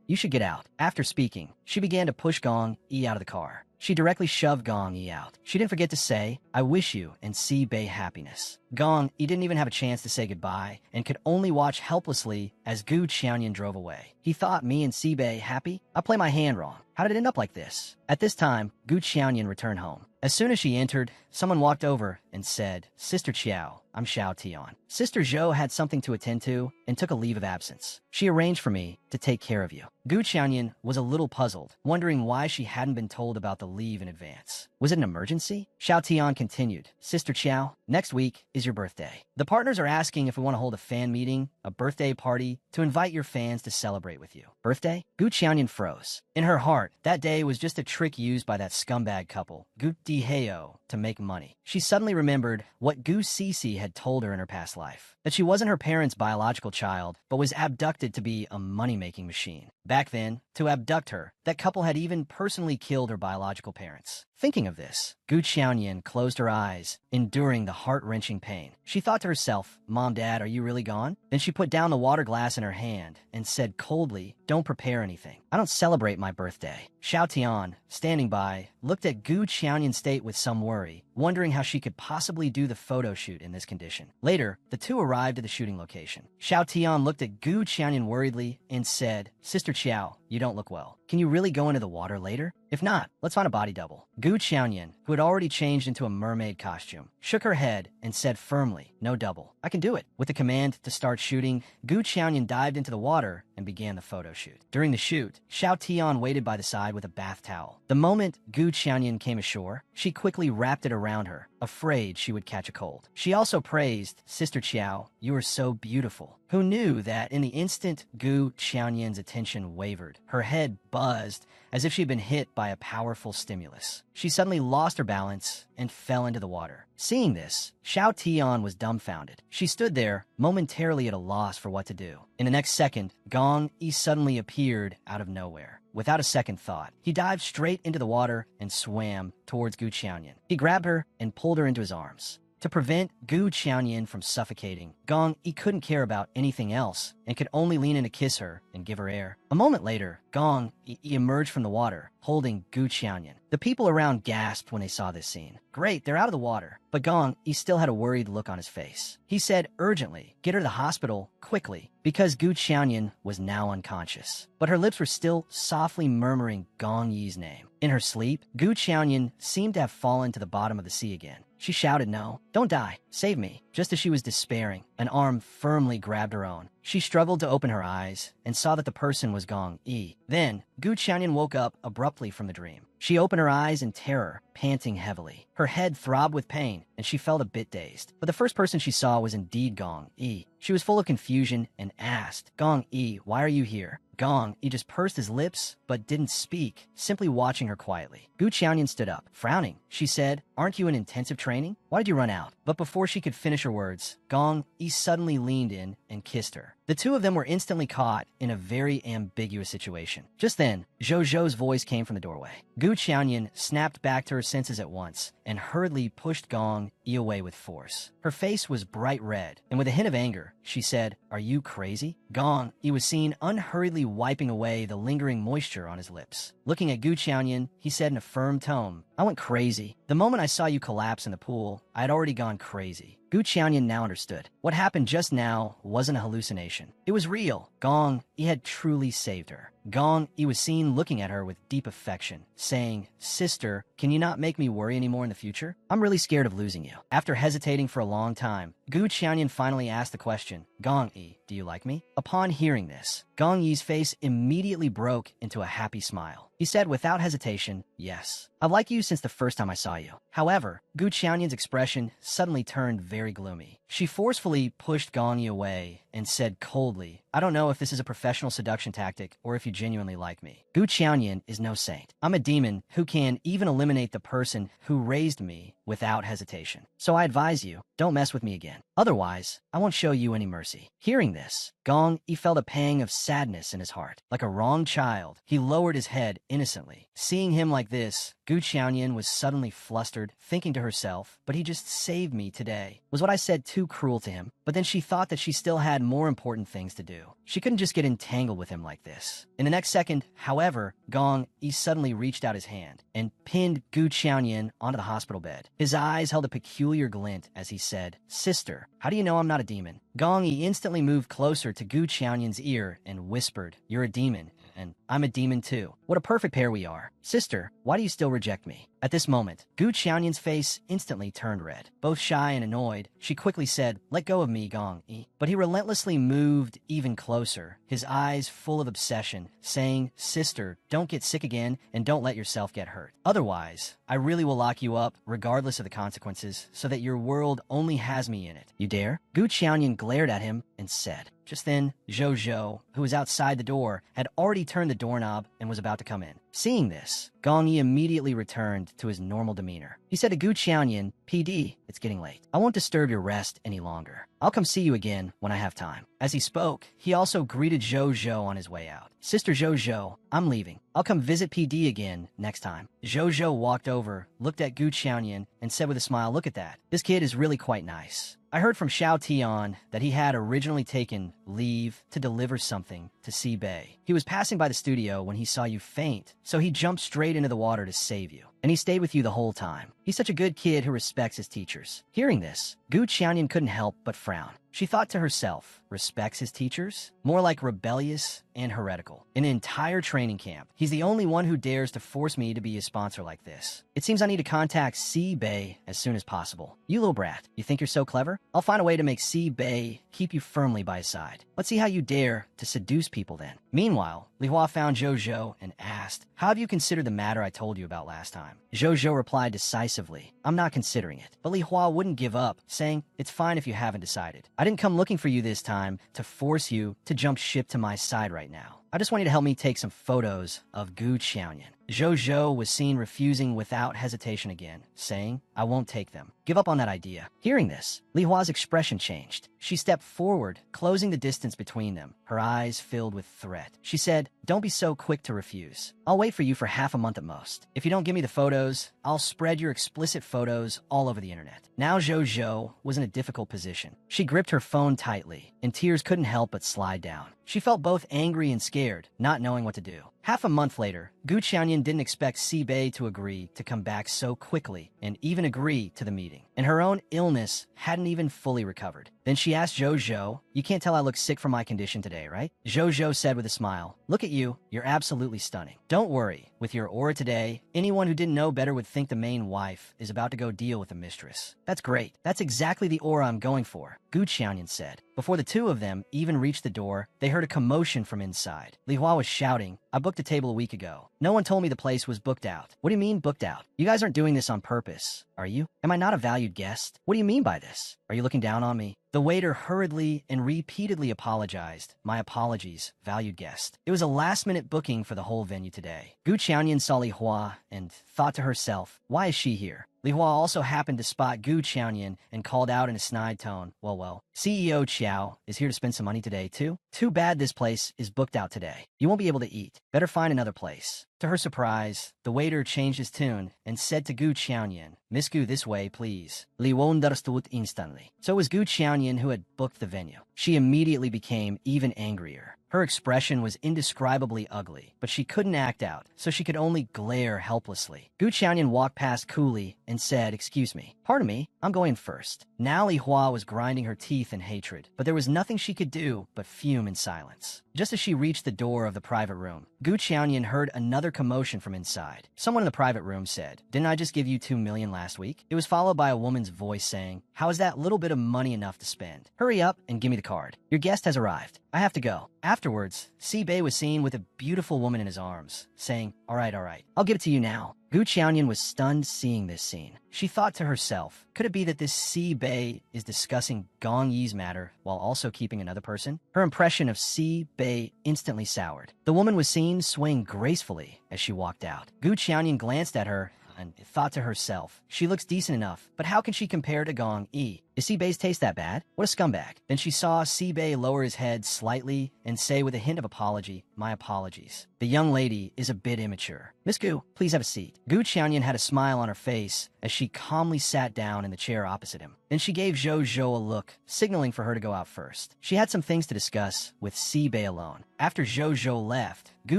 You should get out." After speaking, she began to push Gong Yi out of the car. She directly shoved Gong Yi out. She didn't forget to say, "I wish you and Bei happiness." Gong Yi didn't even have a chance to say goodbye and could only watch helplessly as Gu Qiaoyan drove away. He thought me and Bei happy? I played my hand wrong. How did it end up like this? At this time, Gu Qiaoyan returned home. As soon as she entered, someone walked over and said, "Sister Qiao, I'm Xiao Tian." Sister Zhou had something to attend to and took a leave of absence. She arranged for me to take care of you. Gu Qiaoyan was a little puzzled, wondering why she hadn't been told about the leave in advance. Was it an emergency? Xiao Tian continued, "Sister Qiao, next week is your birthday. The partners are asking if we want to hold a fan meeting, a birthday party, to invite your fans to celebrate with you." Birthday? Gu Qiaoyan froze. In her heart, that day was just a trick used by that scumbag couple, Gu Diheo, to make money. She suddenly remembered what Gu Sisi had told her in her past life, that she wasn't her parents' biological child, but was abducted to be a money-making machine. Back then, to abduct her, that couple had even personally killed her biological parents. Thinking of this, Gu Qiaoyan closed her eyes, enduring the heart-wrenching pain. She thought to herself, "Mom, Dad, are you really gone?" Then she put down the water glass in her hand and said coldly, "Don't prepare anything. I don't celebrate my birthday." Xiao Tian, standing by, looked at Gu Qiaoyan's state with some worry, wondering how she could possibly do the photo shoot in this condition. Later, the two arrived at the shooting location. Xiao Tian looked at Gu Qiaoyan worriedly and said, "Sister Qiao, you don't look well. Can you really go into the water later? If not, let's find a body double. Gu Qianyan, who had already changed into a mermaid costume, shook her head and said firmly, no double. I can do it. With the command to start shooting, Gu Qianyan dived into the water and began the photo shoot. During the shoot, Xiao Tian waited by the side with a bath towel. The moment Gu Qianyan came ashore, she quickly wrapped it around her, afraid she would catch a cold. She also praised, Sister Qiao, you are so beautiful. Who knew that in the instant Gu Qianyan's attention wavered, her head buzzed as if she had been hit by a powerful stimulus. She suddenly lost her balance and fell into the water. Seeing this, Xiao Tian was dumbfounded. She stood there, momentarily at a loss for what to do. In the next second, Gong Yi suddenly appeared out of nowhere. Without a second thought, he dived straight into the water and swam towards Gu Qianyan. He grabbed her and pulled her into his arms. To prevent Gu Qianyan from suffocating, Gong Yi couldn't care about anything else and could only lean in to kiss her and give her air. A moment later, Gong Yi emerged from the water, holding Gu Qianyan. The people around gasped when they saw this scene. Great, they're out of the water. But Gong Yi still had a worried look on his face. He said urgently, get her to the hospital, quickly, because Gu Qianyan was now unconscious. But her lips were still softly murmuring Gong Yi's name. In her sleep, Gu Qianyan seemed to have fallen to the bottom of the sea again. She shouted, no, don't die, save me. Just as she was despairing, an arm firmly grabbed her own. She struggled to open her eyes and saw that the person was Gong Yi. Then, Gu Qianyan woke up abruptly from the dream. She opened her eyes in terror, panting heavily. Her head throbbed with pain, and she felt a bit dazed. But the first person she saw was indeed Gong Yi. She was full of confusion and asked, Gong Yi, why are you here? Gong Yi just pursed his lips, but didn't speak, simply watching her quietly. Gu Qianyan stood up, frowning. She said, aren't you in intensive training? Why did you run out? But before she could finish her words, Gong Yi suddenly leaned in and kissed her. The two of them were instantly caught in a very ambiguous situation. Just then, Zhou Zhou's voice came from the doorway. Gu Qianyan snapped back to her senses at once and hurriedly pushed Gong Yi away with force. Her face was bright red, and with a hint of anger, she said, are you crazy? Gong Yi was seen unhurriedly wiping away the lingering moisture on his lips. Looking at Gu Qianyan, he said in a firm tone, I went crazy. The moment I saw you collapse in the pool, I had already gone crazy. Gu Qianyan now understood. What happened just now wasn't a hallucination. It was real. Gong Yi had truly saved her. Gong Yi was seen looking at her with deep affection, saying, Sister, can you not make me worry anymore in the future? I'm really scared of losing you. After hesitating for a long time, Gu Qianyan finally asked the question, Gong Yi, do you like me? Upon hearing this, Gong Yi's face immediately broke into a happy smile. He said without hesitation, yes. I've liked you since the first time I saw you. However, Gu Qianyan's expression suddenly turned very gloomy. She forcefully pushed Gong Yi away and said coldly, I don't know if this is a professional seduction tactic or if you genuinely like me. Gu Qianyan is no saint. I'm a demon who can even eliminate the person who raised me without hesitation. So I advise you, don't mess with me again. Otherwise, I won't show you any mercy. Hearing this, Gong Yi felt a pang of sadness in his heart. Like a wronged child, he lowered his head innocently. Seeing him like this, Gu Qianyan was suddenly flustered, thinking to herself, but he just saved me today. Was what I said too cruel to him? But then she thought that she still had more important things to do. She couldn't just get entangled with him like this. In the next second, however, Gong Yi suddenly reached out his hand and pinned Gu Qianyan onto the hospital bed. His eyes held a peculiar glint as he said, Sister, how do you know I'm not a demon? Gong Yi instantly moved closer to Gu Qianyan's ear and whispered, You're a demon, and I'm a demon too. What a perfect pair we are. Sister, why do you still reject me? At this moment, Gu Qianyan's face instantly turned red. Both shy and annoyed, she quickly said, Let go of me, Gong Yi. But he relentlessly moved even closer, his eyes full of obsession, saying, Sister, don't get sick again and don't let yourself get hurt. Otherwise, I really will lock you up, regardless of the consequences, so that your world only has me in it. You dare? Gu Qianyan glared at him and said. Just then, Zhou Zhou, who was outside the door, had already turned the doorknob and was about to come in. Seeing this, Gong Yi immediately returned to his normal demeanor. He said to Gu Qianyan, PD, it's getting late. I won't disturb your rest any longer. I'll come see you again when I have time. As he spoke, he also greeted Zhou Zhou on his way out. Sister Zhou Zhou, I'm leaving. I'll come visit PD again next time. Zhou Zhou walked over, looked at Gu Qianyan, and said with a smile, Look at that. This kid is really quite nice. I heard from Xiao Tian that he had originally taken leave to deliver something to Si Bei. He was passing by the studio when he saw you faint, so he jumped straight into the water to save you. and he stayed with you the whole time. He's such a good kid who respects his teachers. Hearing this, Gu Qianyan couldn't help but frown. She thought to herself, respects his teachers? More like rebellious and heretical. In an entire training camp, he's the only one who dares to force me to be his sponsor like this. It seems I need to contact Si Bei as soon as possible. You little brat, you think you're so clever? I'll find a way to make Si Bei keep you firmly by his side. Let's see how you dare to seduce people then. Meanwhile, Li Hua found Zhou Zhou and asked, how have you considered the matter I told you about last time? Zhou Zhou replied decisively, I'm not considering it. But Li Hua wouldn't give up, saying, it's fine if you haven't decided. I didn't come looking for you this time to force you to jump ship to my side right now. I just want you to help me take some photos of Gu Qianyan. Zhou Zhou was seen refusing without hesitation again, saying, I won't take them. Give up on that idea. Hearing this, Li Hua's expression changed. She stepped forward, closing the distance between them, her eyes filled with threat. She said, don't be so quick to refuse. I'll wait for you for half a month at most. If you don't give me the photos, I'll spread your explicit photos all over the internet. Now Zhou Zhou was in a difficult position. She gripped her phone tightly, and tears couldn't help but slide down. She felt both angry and scared, not knowing what to do. Half a month later, Gu Qianyan didn't expect Si Bei to agree to come back so quickly and even agree to the meeting. And her own illness hadn't even fully recovered. Then she asked Zhou Zhou, you can't tell I look sick from my condition today, right? Zhou Zhou said with a smile, look at you, you're absolutely stunning. Don't worry, with your aura today, anyone who didn't know better would think the main wife is about to go deal with the mistress. That's great. That's exactly the aura I'm going for, Gu Qianyan said. Before the two of them even reached the door, they heard a commotion from inside. Li Hua was shouting, I booked a table a week ago. No one told me the place was booked out. What do you mean booked out? You guys aren't doing this on purpose, are you? Am I not a valued guest? What do you mean by this? Are you looking down on me? The waiter hurriedly and repeatedly apologized. My apologies, valued guest. It was a last-minute booking for the whole venue today. Gu Qianyan saw Li Hua and thought to herself, why is she here? Li Hua also happened to spot Gu Qianyan and called out in a snide tone, well, CEO Qiao is here to spend some money today too? Too bad this place is booked out today. You won't be able to eat. Better find another place. To her surprise, the waiter changed his tune and said to Gu Qianyan, Miss Gu, this way, please. Li Hua understood instantly. So it was Gu Qianyan who had booked the venue. She immediately became even angrier. Her expression was indescribably ugly, but she couldn't act out, so she could only glare helplessly. Gu Qianyan walked past coolly and said, excuse me, pardon me, I'm going first. Now Li Hua was grinding her teeth in hatred, but there was nothing she could do but fume in silence. Just as she reached the door of the private room, Gu Qianyan heard another commotion from inside. Someone in the private room said, didn't I just give you 2 million last week? It was followed by a woman's voice saying, how is that little bit of money enough to spend? Hurry up and give me the card. Your guest has arrived. I have to go. Afterwards, Si Bei was seen with a beautiful woman in his arms, saying, all right, I'll give it to you now. Gu Qianyan was stunned seeing this scene. She thought to herself, could it be that this Si Bei is discussing Gong Yi's matter while also keeping another person? Her impression of Si Bei instantly soured. The woman was seen swaying gracefully as she walked out. Gu Qianyan glanced at her and thought to herself, she looks decent enough, but how can she compare to Gong Yi? Is Si Bei's taste that bad? What a scumbag. Then she saw Si Bei lower his head slightly and say with a hint of apology, my apologies. The young lady is a bit immature. Miss Gu, please have a seat. Gu Qianyan had a smile on her face as she calmly sat down in the chair opposite him. Then she gave Zhou Zhou a look, signaling for her to go out first. She had some things to discuss with Si Bei alone. After Zhou Zhou left, Gu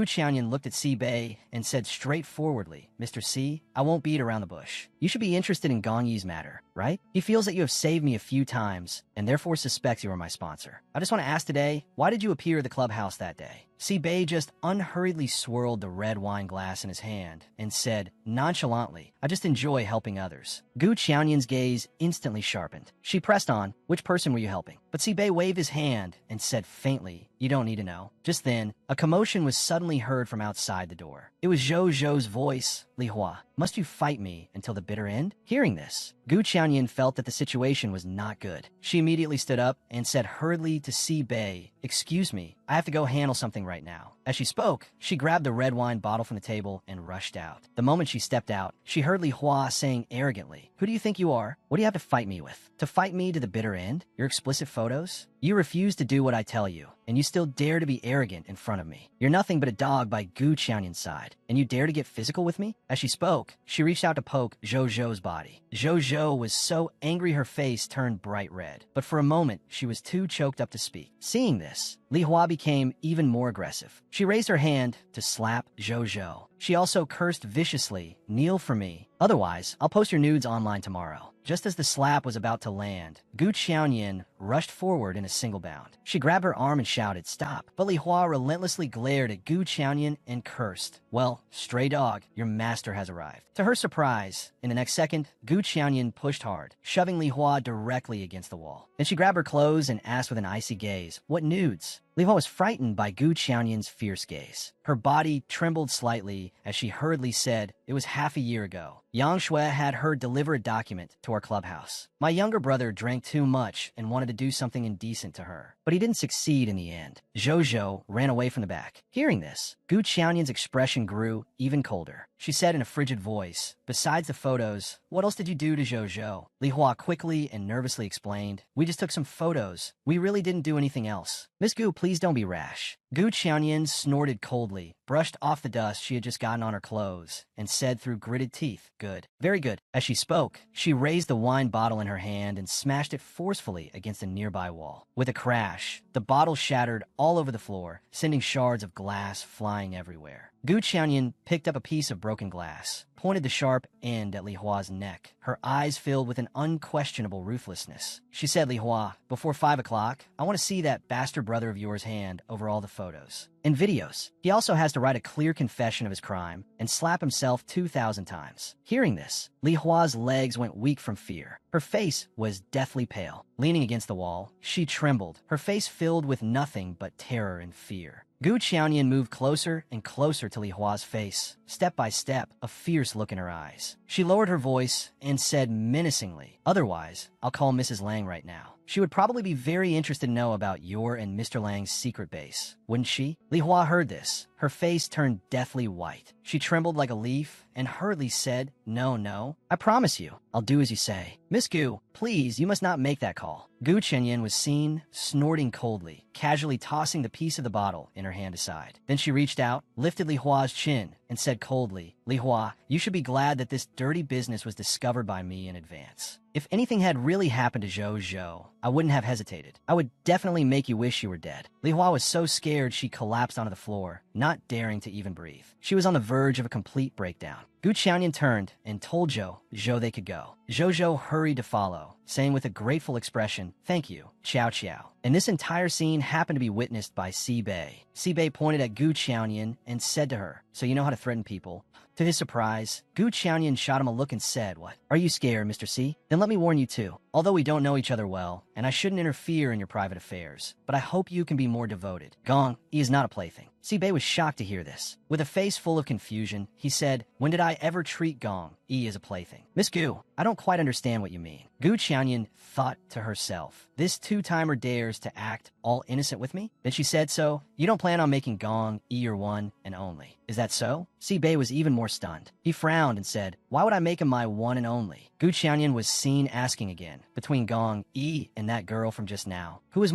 Qianyan looked at Si Bei and said straightforwardly, Mr. Si, I won't beat around the bush. You should be interested in Gong Yi's matter, right? He feels that you have saved me a few times and therefore suspects you are my sponsor. I just want to ask today, why did you appear at the clubhouse that day? Si Bei just unhurriedly swirled the red wine glass in his hand and said, nonchalantly, I just enjoy helping others. Gu Qianyan's gaze instantly sharpened. She pressed on, which person were you helping? But Si Bei waved his hand and said faintly, you don't need to know. Just then, a commotion was suddenly heard from outside the door. It was Zhou Zhou's voice, Li Hua, must you fight me until the bitter end? Hearing this, Gu Qianyan felt that the situation was not good. She immediately stood up and said hurriedly to Si Bei, excuse me, I have to go handle something right now. As she spoke, she grabbed the red wine bottle from the table and rushed out. The moment she stepped out, she heard Li Hua saying arrogantly, who do you think you are? What do you have to fight me with? To fight me to the bitter end? Your explicit photos? You refuse to do what I tell you. and you still dare to be arrogant in front of me. You're nothing but a dog by Gu Qianyan's side, and you dare to get physical with me? As she spoke, she reached out to poke Zhou Zhou's body. Zhou Zhou was so angry her face turned bright red, but for a moment, she was too choked up to speak. Seeing this, Li Hua became even more aggressive. She raised her hand to slap Zhou Zhou. She also cursed viciously, "Kneel for me. Otherwise, I'll post your nudes online tomorrow." Just as the slap was about to land, Gu Qianyan rushed forward in a single bound. She grabbed her arm and shouted, "Stop!" But Li Hua relentlessly glared at Gu Qianyan and cursed, "Well, stray dog, your master has arrived." To her surprise, in the next second, Gu Qianyan pushed hard, shoving Li Hua directly against the wall. Then she grabbed her clothes and asked with an icy gaze, "What nudes?" Li Hua was frightened by Gu Qianyan's fierce gaze. Her body trembled slightly as she hurriedly said, "It was half a year ago. Yang Shui had her deliver a document to our clubhouse. My younger brother drank too much and wanted to do something indecent to her, but he didn't succeed in the end." Zhou Zhou ran away from the back. Hearing this, Gu Qianyan's expression grew even colder. She said in a frigid voice, "Besides the photos, what else did you do to Zhou Zhou?" Li Hua quickly and nervously explained, "We just took some photos. We really didn't do anything else." "Miss Gu, please don't be rash." Gu Qianyan snorted coldly, brushed off the dust she had just gotten on her clothes, and said through gritted teeth, "Good. Very good." As she spoke, she raised the wine bottle in her hand and smashed it forcefully against a nearby wall. With a crash, the bottle shattered all over the floor, sending shards of glass flying everywhere. Gu Qianyan picked up a piece of broken glass, pointed the sharp end at Li Hua's neck, her eyes filled with an unquestionable ruthlessness. She said, "Li Hua, before 5 o'clock, I want to see that bastard brother of yours' hand over all the photos and videos. He also has to write a clear confession of his crime and slap himself 2,000 times." Hearing this, Li Hua's legs went weak from fear. Her face was deathly pale. Leaning against the wall, she trembled, her face filled with nothing but terror and fear. Gu Qianyan moved closer and closer to Li Hua's face, step by step, a fierce look in her eyes. She lowered her voice and said menacingly, "Otherwise, I'll call Mrs. Lang right now. She would probably be very interested to know about your and Mr. Lang's secret base, wouldn't she?" Li Hua heard this. Her face turned deathly white. She trembled like a leaf and hurriedly said, No, I promise you, I'll do as you say." "Miss Gu, please, you must not make that call." Gu Qianyan was seen snorting coldly, casually tossing the piece of the bottle in her hand aside. Then she reached out, lifted Li Hua's chin, and said coldly, "Li Hua, you should be glad that this dirty business was discovered by me in advance. If anything had really happened to Zhou Zhou, I wouldn't have hesitated. I would definitely make you wish you were dead." Li Hua was so scared she collapsed onto the floor, not daring to even breathe. She was on the verge of a complete breakdown. Gu Qianyan turned and told Zhou Zhou they could go. Zhou Zhou hurried to follow, saying with a grateful expression, "Thank you, Qiao Qiao." And this entire scene happened to be witnessed by Si Bei. Si Bei pointed at Gu Qianyan and said to her, "So you know how to threaten people?" To his surprise, Gu Qianyan shot him a look and said, "What? Are you scared, Mr. Si? Then let me warn you too. Although we don't know each other well, and I shouldn't interfere in your private affairs, but I hope you can be more devoted. Gong, he is not a plaything." Si Bei was shocked to hear this. With a face full of confusion, he said, "When did I ever treat Gong, E as a plaything?" "Miss Gu, I don't quite understand what you mean." Gu Qianyan thought to herself, "This two-timer dares to act all innocent with me?" Then she said, "So, you don't plan on making Gong E your one and only. Is that so?" Si Bei was even more stunned. He frowned and said, "Why would I make him my one and only?" Gu Qianyan was seen asking again, between Gong E and that girl from just now, who was more